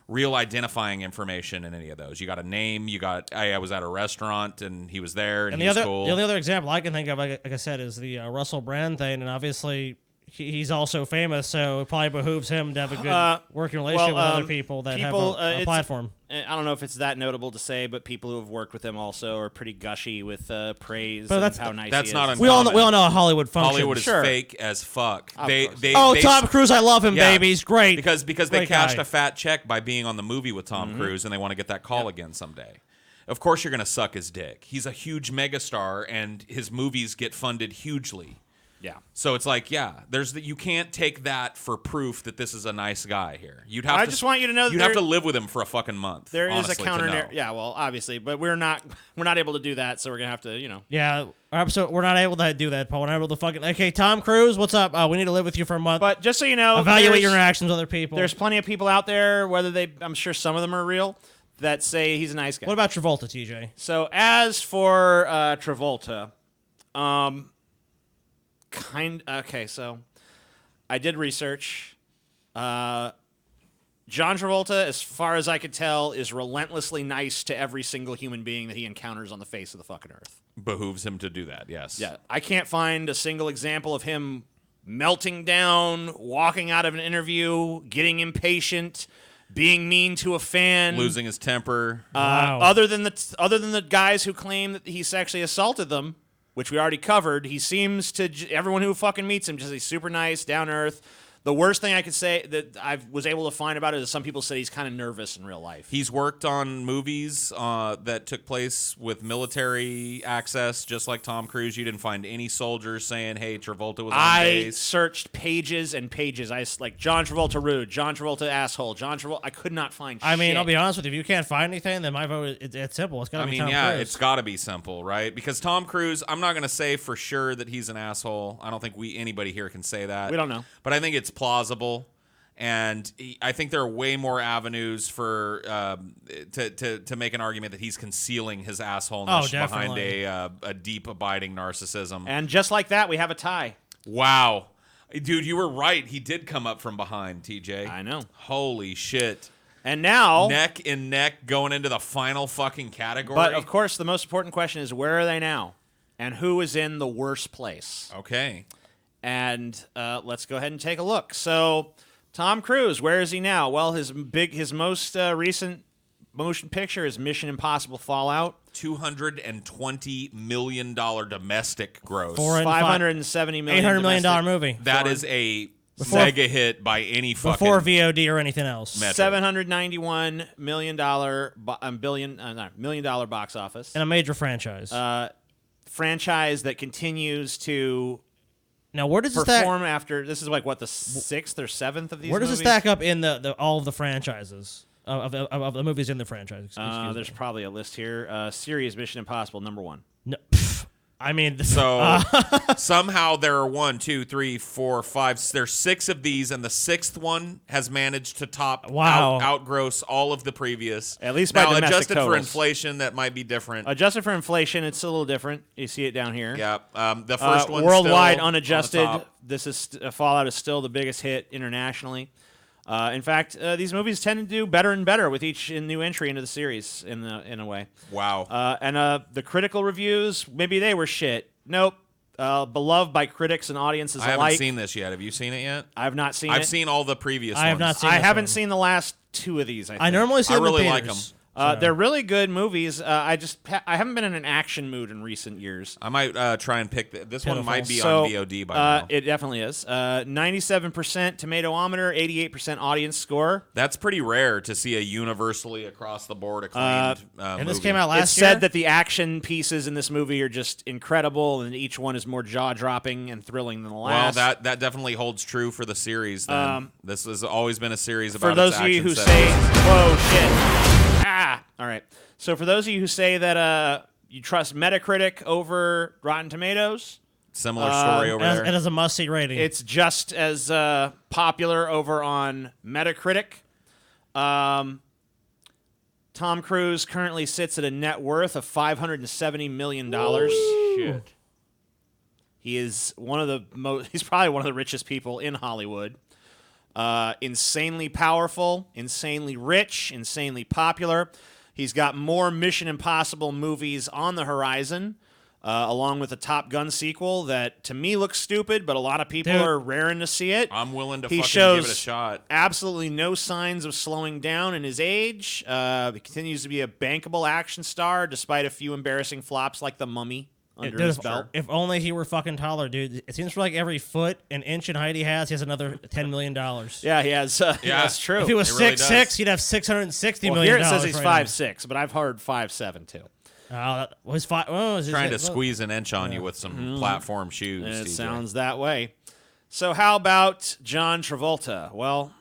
real identifying information in any of those. You got a name. You got I was at a restaurant and he was there and he was cool. The only other example I can think of, like I said, is the Russell Brand thing, and obviously he's also famous, so it probably behooves him to have a good working relationship with other people that have a platform. I don't know if it's that notable to say, but people who have worked with him also are pretty gushy with praise but and how nice he is. Not uncommon. We all know how Hollywood functions. Hollywood is fake as fuck. Tom Cruise, I love him, baby. He's great. Because great they cashed guy. a fat check by being on the movie with Tom Cruise, and they want to get that call again someday. Of course you're going to suck his dick. He's a huge megastar, and his movies get funded hugely. Yeah. So it's like, you can't take that for proof that this is a nice guy here. I just want you to know that you'd have to live with him for a fucking month. There is a honestly, counter. Yeah, well, obviously, but we're not able to do that, so we're gonna have to, Yeah, so we're not able to do that, Paul. We're not able to fucking. Okay, Tom Cruise, what's up? We need to live with you for a month. But just so you know, evaluate your interactions with other people. There's plenty of people out there, I'm sure some of them are real, that say he's a nice guy. What about Travolta, TJ? So as for Travolta, okay, so I did research. John Travolta, as far as I could tell, is relentlessly nice to every single human being that he encounters on the face of the fucking earth. Behooves him to do that, yes. Yeah, I can't find a single example of him melting down, walking out of an interview, getting impatient, being mean to a fan, losing his temper. Wow. Other than the guys who claim that he sexually assaulted them, which we already covered, he seems to everyone who fucking meets him just he's super nice, down to earth. The worst thing I could say that I was able to find about it is some people said he's kind of nervous in real life. He's worked on movies that took place with military access, just like Tom Cruise. You didn't find any soldiers saying, hey, Travolta was on base. I searched pages and pages. I like John Travolta rude, John Travolta asshole, John Travolta. I could not find shit. I mean, I'll be honest with you. If you can't find anything, then my vote, it's simple. It's got to be Tom Cruise. It's got to be simple, right? Because Tom Cruise, I'm not going to say for sure that he's an asshole. I don't think anybody here can say that. We don't know. But I think it's plausible. And I think there are way more avenues for to make an argument that he's concealing his assholeness behind a deep, abiding narcissism. And just like that, we have a tie. Wow. Dude, you were right. He did come up from behind, TJ. I know. Holy shit. And now... neck and neck going into the final fucking category. But, of course, the most important question is where are they now? And who is in the worst place? Okay. And let's go ahead and take a look. So... Tom Cruise, where is he now? Well, his most recent motion picture is Mission Impossible Fallout. $220 million domestic gross. $570 million. $800 million movie. That is a mega hit by any fucking before VOD or anything else. $791 million million dollar box office. And a major franchise. Franchise that continues to. Now, where does it perform after? This is like what, the 6th or 7th of these. Where does movies? it stack up in the all of the franchises of the movies in the franchise? There's probably a list here. Series Mission Impossible #1. No, I mean, somehow there are 1, 2, 3, 4, 5. There's 6 of these, and the 6th one has managed to outgross all of the previous. At least by now, domestic adjusted totals. for inflation, that might be different. Adjusted for inflation, it's a little different. You see it down here. Yeah, the first one worldwide still unadjusted. on the top. This is Fallout is still the biggest hit internationally. In fact, these movies tend to do better and better with each new entry into the series in a way. Wow. And the critical reviews, maybe they were shit. Nope. Beloved by critics and audiences alike. I haven't seen this yet. Have you seen it yet? I've not seen it. I've seen all the previous ones. I have not seen I this haven't one. seen the last 2 of these, I think. I normally see them in really like theaters. them. They're really good movies. I haven't been in an action mood in recent years. I might try and pick this one. Might be So, on VOD by now. It definitely is. 97% tomatometer, 88% audience score. That's pretty rare to see a universally across the board acclaimed and movie. this came out It's last year. said that the action pieces in this movie are just incredible, and each one is more jaw-dropping and thrilling than the last. Well, that definitely holds true for the series. Then this has always been a series about for those its of you action who set say, pieces. "Whoa, shit!" All right. So for those of you who say that you trust Metacritic over Rotten Tomatoes, Similar story over there. It has a must-see rating. it's just as popular over on Metacritic. Tom Cruise currently sits at a net worth of $570 million. Shit. He is he's probably one of the richest people in Hollywood. Insanely powerful, insanely rich, insanely popular. He's got more Mission Impossible movies on the horizon, along with a Top Gun sequel that to me looks stupid, but a lot of people are raring to see it. I'm willing to He fucking shows give it a shot. absolutely no signs of slowing down in his age. He continues to be a bankable action star, despite a few embarrassing flops like The Mummy under his belt. If only he were fucking taller, dude. It seems like every foot and inch in height he has another $10 million. Yeah, he has. That's true. If he was It really 6'6", he'd have $660 million. Here it says he's right 5'6", but I've heard 5'7" too. Was Trying to squeeze an inch on you with some platform shoes. It TJ. sounds that way. So how about John Travolta? Well,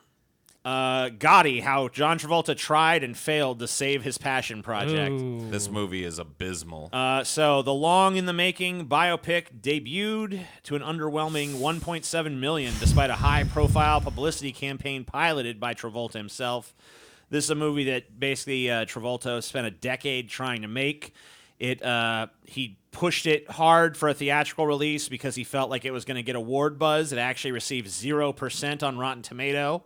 Gotti, how John Travolta tried and failed to save his passion project. Ooh. This movie is abysmal. So the long-in-the-making biopic debuted to an underwhelming $1.7 million, despite a high-profile publicity campaign piloted by Travolta himself. This is a movie that basically Travolta spent a decade trying to make. He pushed it hard for a theatrical release because he felt like it was going to get award buzz. It actually received 0% on Rotten Tomato.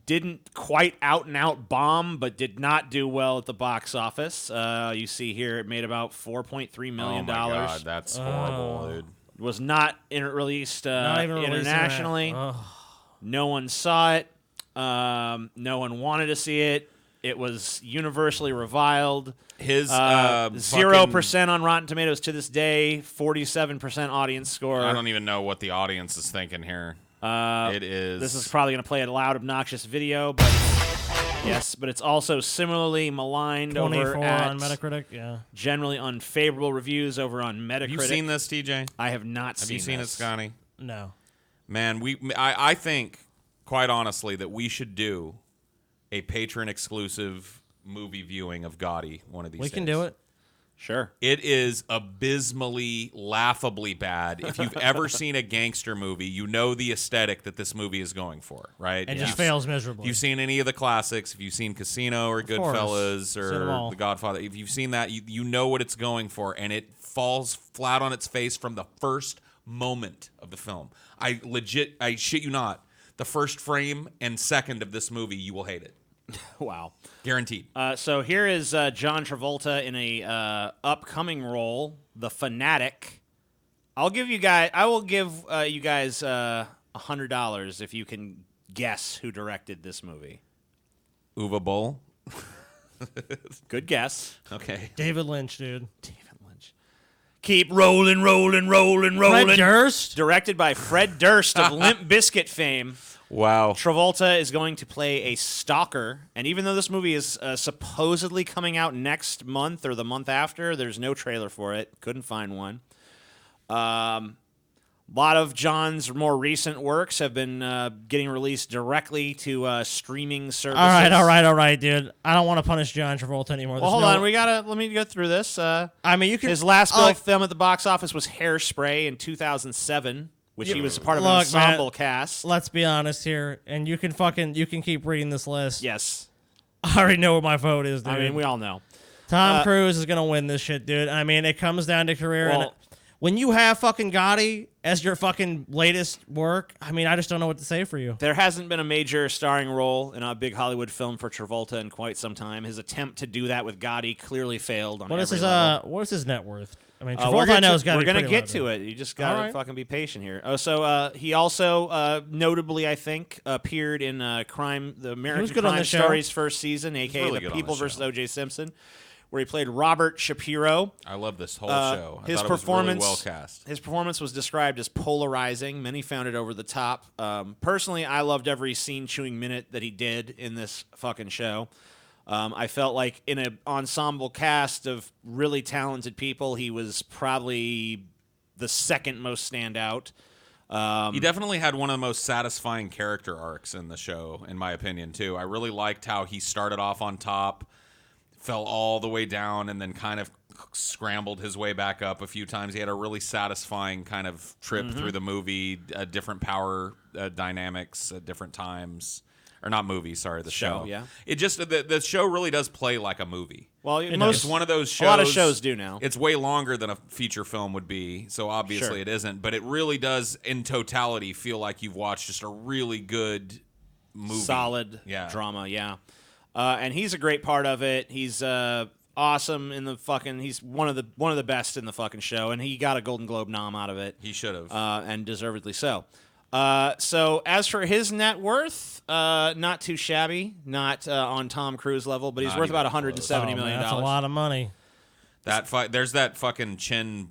Didn't quite out and out bomb, but did not do well at the box office. You see here, it made about $4.3 million. Oh my God, that's horrible, dude. Was not released Not even internationally. No one saw it. No one wanted to see it. It was universally reviled. His 0% on Rotten Tomatoes to this day. 47% audience score. I don't even know what the audience is thinking here. It is. This is probably going to play a loud, obnoxious video, but yes, but it's also similarly maligned 24 over at on Metacritic. Yeah, generally unfavorable reviews over on Metacritic. Have you seen this, TJ? I have not Have you seen this. it, Scotty? no. Man, I think, quite honestly, that we should do a patron exclusive movie viewing of Gotti one of these days. We can do it. Sure. It is abysmally, laughably bad. If you've ever seen a gangster movie, you know the aesthetic that this movie is going for, right? It just fails miserably. If you've seen any of the classics, if you've seen Casino or Goodfellas or The Godfather, if you've seen that, you know what it's going for, and it falls flat on its face from the first moment of the film. I shit you not, the first frame and second of this movie, you will hate it. Wow. Guaranteed. So here is John Travolta in a upcoming role, The Fanatic. I will give you guys $100 if you can guess who directed this movie. Uwe Boll. Good guess. Okay. David Lynch, dude. David Lynch. Keep rolling. Fred Durst? Directed by Fred Durst of Limp Bizkit fame. Wow. Travolta is going to play a stalker, and even though this movie is supposedly coming out next month or the month after, there's no trailer for it. Couldn't find one. A lot of John's more recent works have been getting released directly to streaming services. All right, dude. I don't want to punish John Travolta anymore. Well, hold on. Let me go through this. I mean, you can. His last film at the box office was Hairspray in 2007. Which he was a part of an ensemble cast. Let's be honest here, and you can keep reading this list. Yes. I already know what my vote is, dude. I mean, we all know. Tom Cruise is going to win this shit, dude. I mean, it comes down to career. Well, and when you have fucking Gotti as your fucking latest work, I mean, I just don't know what to say for you. There hasn't been a major starring role in a big Hollywood film for Travolta in quite some time. His attempt to do that with Gotti clearly failed on what is every his level. What is his net worth? I mean, Travolta I know has got to be We're going to pretty get to low, it. You just got to fucking be patient here. Oh, so he also notably, I think, appeared in the American Crime Story's first season, a.k.a. really The good People on the vs. show. O.J. Simpson, where he played Robert Shapiro. I love this whole show. His thought performance, it was really well cast. His performance was described as polarizing. Many found it over the top. Personally, I loved every scene-chewing minute that he did in this fucking show. I felt like in an ensemble cast of really talented people, he was probably the second most standout. He definitely had one of the most satisfying character arcs in the show, in my opinion, too. I really liked how he started off on top, fell all the way down, and then kind of scrambled his way back up a few times. He had a really satisfying kind of trip through the movie, different power dynamics at different times. Or not movie, sorry, the show. Yeah. It just the show really does play like a movie. Well, it's one of those shows. A lot of shows do now. It's way longer than a feature film would be, so obviously Sure. it isn't. But it really does, in totality, feel like you've watched just a really good movie, solid drama. Yeah, and he's a great part of it. He's awesome in the fucking. He's one of the best in the fucking show, and he got a Golden Globe nom out of it. He should have, and deservedly so. So as for his net worth, not too shabby, not on Tom Cruise level, but he's worth about $170 million. That's a lot of money. There's that fucking chin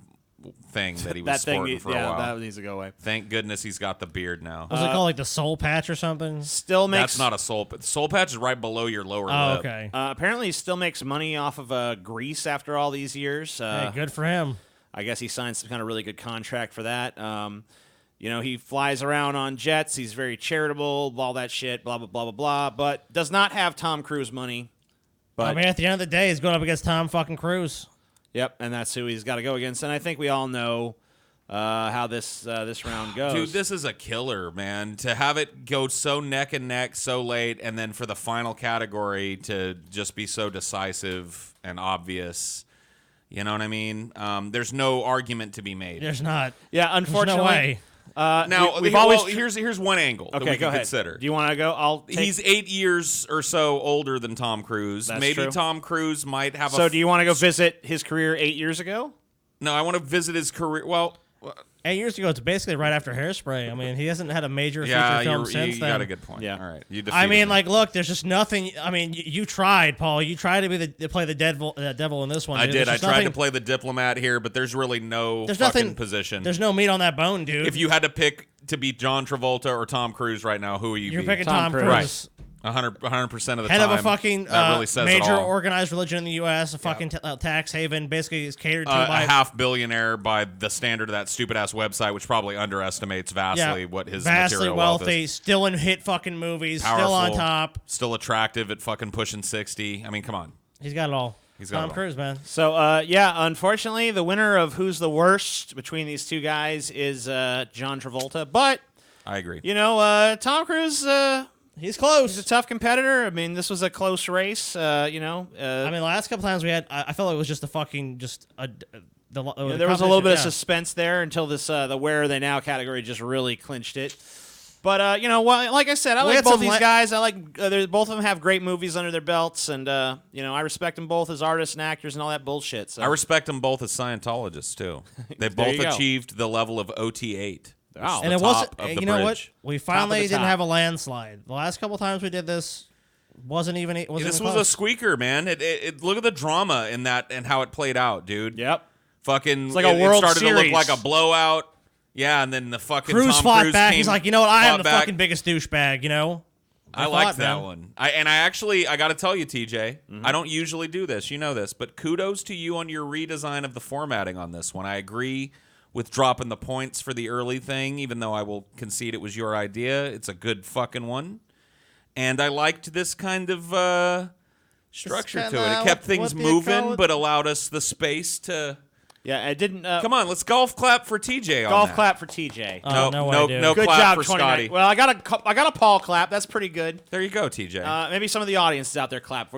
thing that he was sporting for a while. That needs to go away. Thank goodness he's got the beard now. Was it called like the soul patch or something? Still makes. That's not a soul. Soul patch is right below your lower lip. Okay. Apparently, he still makes money off of Grease after all these years. Hey, good for him. I guess he signed some kind of really good contract for that. You know, he flies around on jets. He's very charitable, all that shit, blah, blah, blah, blah, blah, but does not have Tom Cruise money. But I mean, at the end of the day, he's going up against Tom fucking Cruise. Yep, and that's who he's got to go against. And I think we all know how this round goes. Dude, this is a killer, man. To have it go so neck and neck so late, and then for the final category to just be so decisive and obvious. You know what I mean? There's no argument to be made. There's not. Yeah, unfortunately. There's no way. Now, here's one angle that we go can ahead. consider. Do you want to go? He's 8 years or so older than Tom Cruise. That's Maybe true. Tom Cruise might have So do you want to go visit his career 8 years ago? No, I want to visit his career. Well, 8 years ago, it's basically right after Hairspray. I mean, he hasn't had a major feature film since you then. got a good point. Yeah. All right. I mean, like, look, there's just nothing. I mean, you tried, Paul. You tried to play the devil in this one. I Dude. did. I There's tried nothing, to play the diplomat here, but there's really no There's fucking nothing- position. There's no meat on that bone, dude. If you had to pick to be John Travolta or Tom Cruise right now, who are you? You're picking Tom Cruise. Right. 100% of the Head time. of a fucking that really says major it all. organized religion in the U.S., a fucking tax haven, basically is catered to A by half billionaire by the standard of that stupid ass website, which probably underestimates vastly what his material wealth wealthy, is. still in hit fucking movies, Powerful, still on top. still attractive at fucking pushing 60. I mean, come on. He's got it all. He's got Tom it all. Cruise, man. So, unfortunately, the winner of Who's the Worst between these two guys is John Travolta. But I agree. You know, Tom Cruise, he's close. He's a tough competitor. I mean, this was a close race. I mean, the last couple times we had, I felt like it was just a fucking there was a little bit of suspense there until this the Where Are They Now category just really clinched it. But you know, like I said, I like both these guys. I like both of them have great movies under their belts, and you know, I respect them both as artists and actors and all that bullshit. So. I respect them both as Scientologists too. They both achieved the level of OT8. Wow. And it wasn't. You know what? We finally didn't top. have a landslide. The last couple times we did this wasn't even. This was a squeaker, man. It look at the drama in that and how it played out, dude. Yep. Fucking. It's like a World It started Series. to look like a blowout. Yeah, and then the fucking Cruise Tom fought Cruise back. came, He's like, you know what? I am the back. fucking biggest douchebag. You know. I liked that one. I got to tell you, TJ, I don't usually do this. You know this, but kudos to you on your redesign of the formatting on this one. I agree with dropping the points for the early thing, even though I will concede it was your idea. It's a good fucking one. And I liked this kind of structure to it. It kept things moving, but allowed us the space to... Yeah, I didn't... Come on, let's golf clap for TJ on golf that. clap for TJ. No good clap job, for 29. Scotty. Well, I got a Paul clap. That's pretty good. There you go, TJ. Maybe some of the audience out there clap.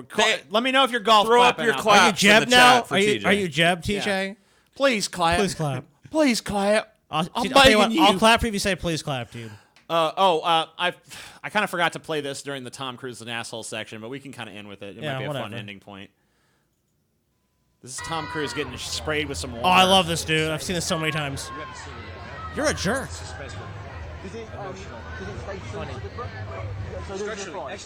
Let me know if you're golf Throw up clapping. your out clap. there. Are you Jeb now? Are you Jeb, TJ? Yeah. Please clap. Please clap. Please clap. I'll tell you begging what, you. I'll clap for you if you say please clap, dude. I kind of forgot to play this during the Tom Cruise and asshole section, but we can kind of end with it. It might be a fun ending point. This is Tom Cruise getting sprayed with some water. Oh, I love this dude. I've seen this so many times. You're a jerk. Structurally, it's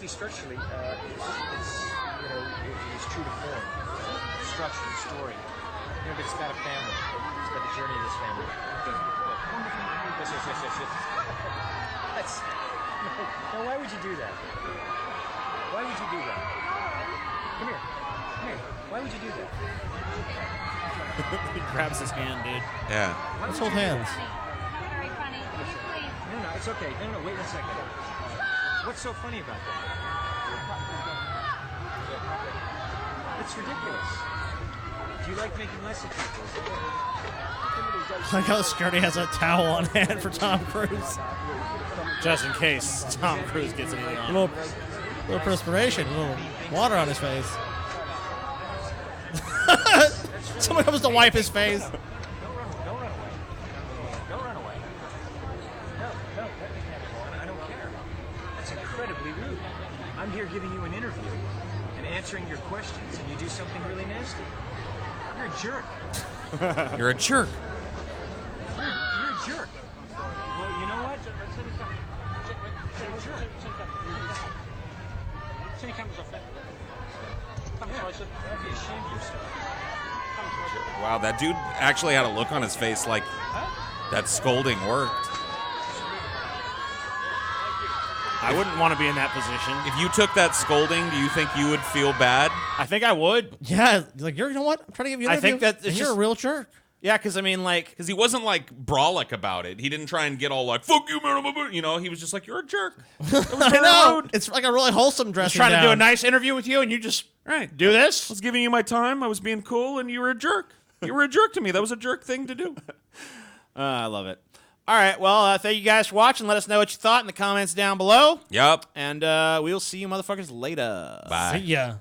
true to form. Structure, the story. You know, but it's about a family. It's about the journey of this family. Yes. Now, why would you do that? Why would you do that? Come here. Why would you do that? He grabs his hand, dude. Yeah. Let's hold hands. No, it's okay. No, wait 1 second. What's so funny about that? It's ridiculous. Do you like making less of people? Like how Scotty has a towel on hand for Tom Cruise. Just in case Tom Cruise gets anything on. A little perspiration, a little water on his face. Someone comes to wipe his face. Don't run away. No, I don't care. That's incredibly rude. I'm here giving you an interview and answering your questions, and you do something really nasty. You're a jerk. You're a jerk. You're a jerk. Well, you know what? You're a jerk. Don't be ashamed of yourself. Wow, that dude actually had a look on his face like that scolding worked. I wouldn't want to be in that position. If you took that scolding, do you think you would feel bad? I think I would. Yeah, like you know what? I'm trying to give you an interview. I think that it's you're a real jerk. Yeah, because I mean, like, because he wasn't like brolic about it. He didn't try and get all like "fuck you, man." You know, he was just like, "You're a jerk." I know. It's like a really wholesome dressing trying down. to do a nice interview with you, and you just do this. I was giving you my time. I was being cool, and you were a jerk. You were a jerk to me. That was a jerk thing to do. I love it. All right, well, thank you guys for watching. Let us know what you thought in the comments down below. Yep. And we'll see you motherfuckers later. Bye. See ya.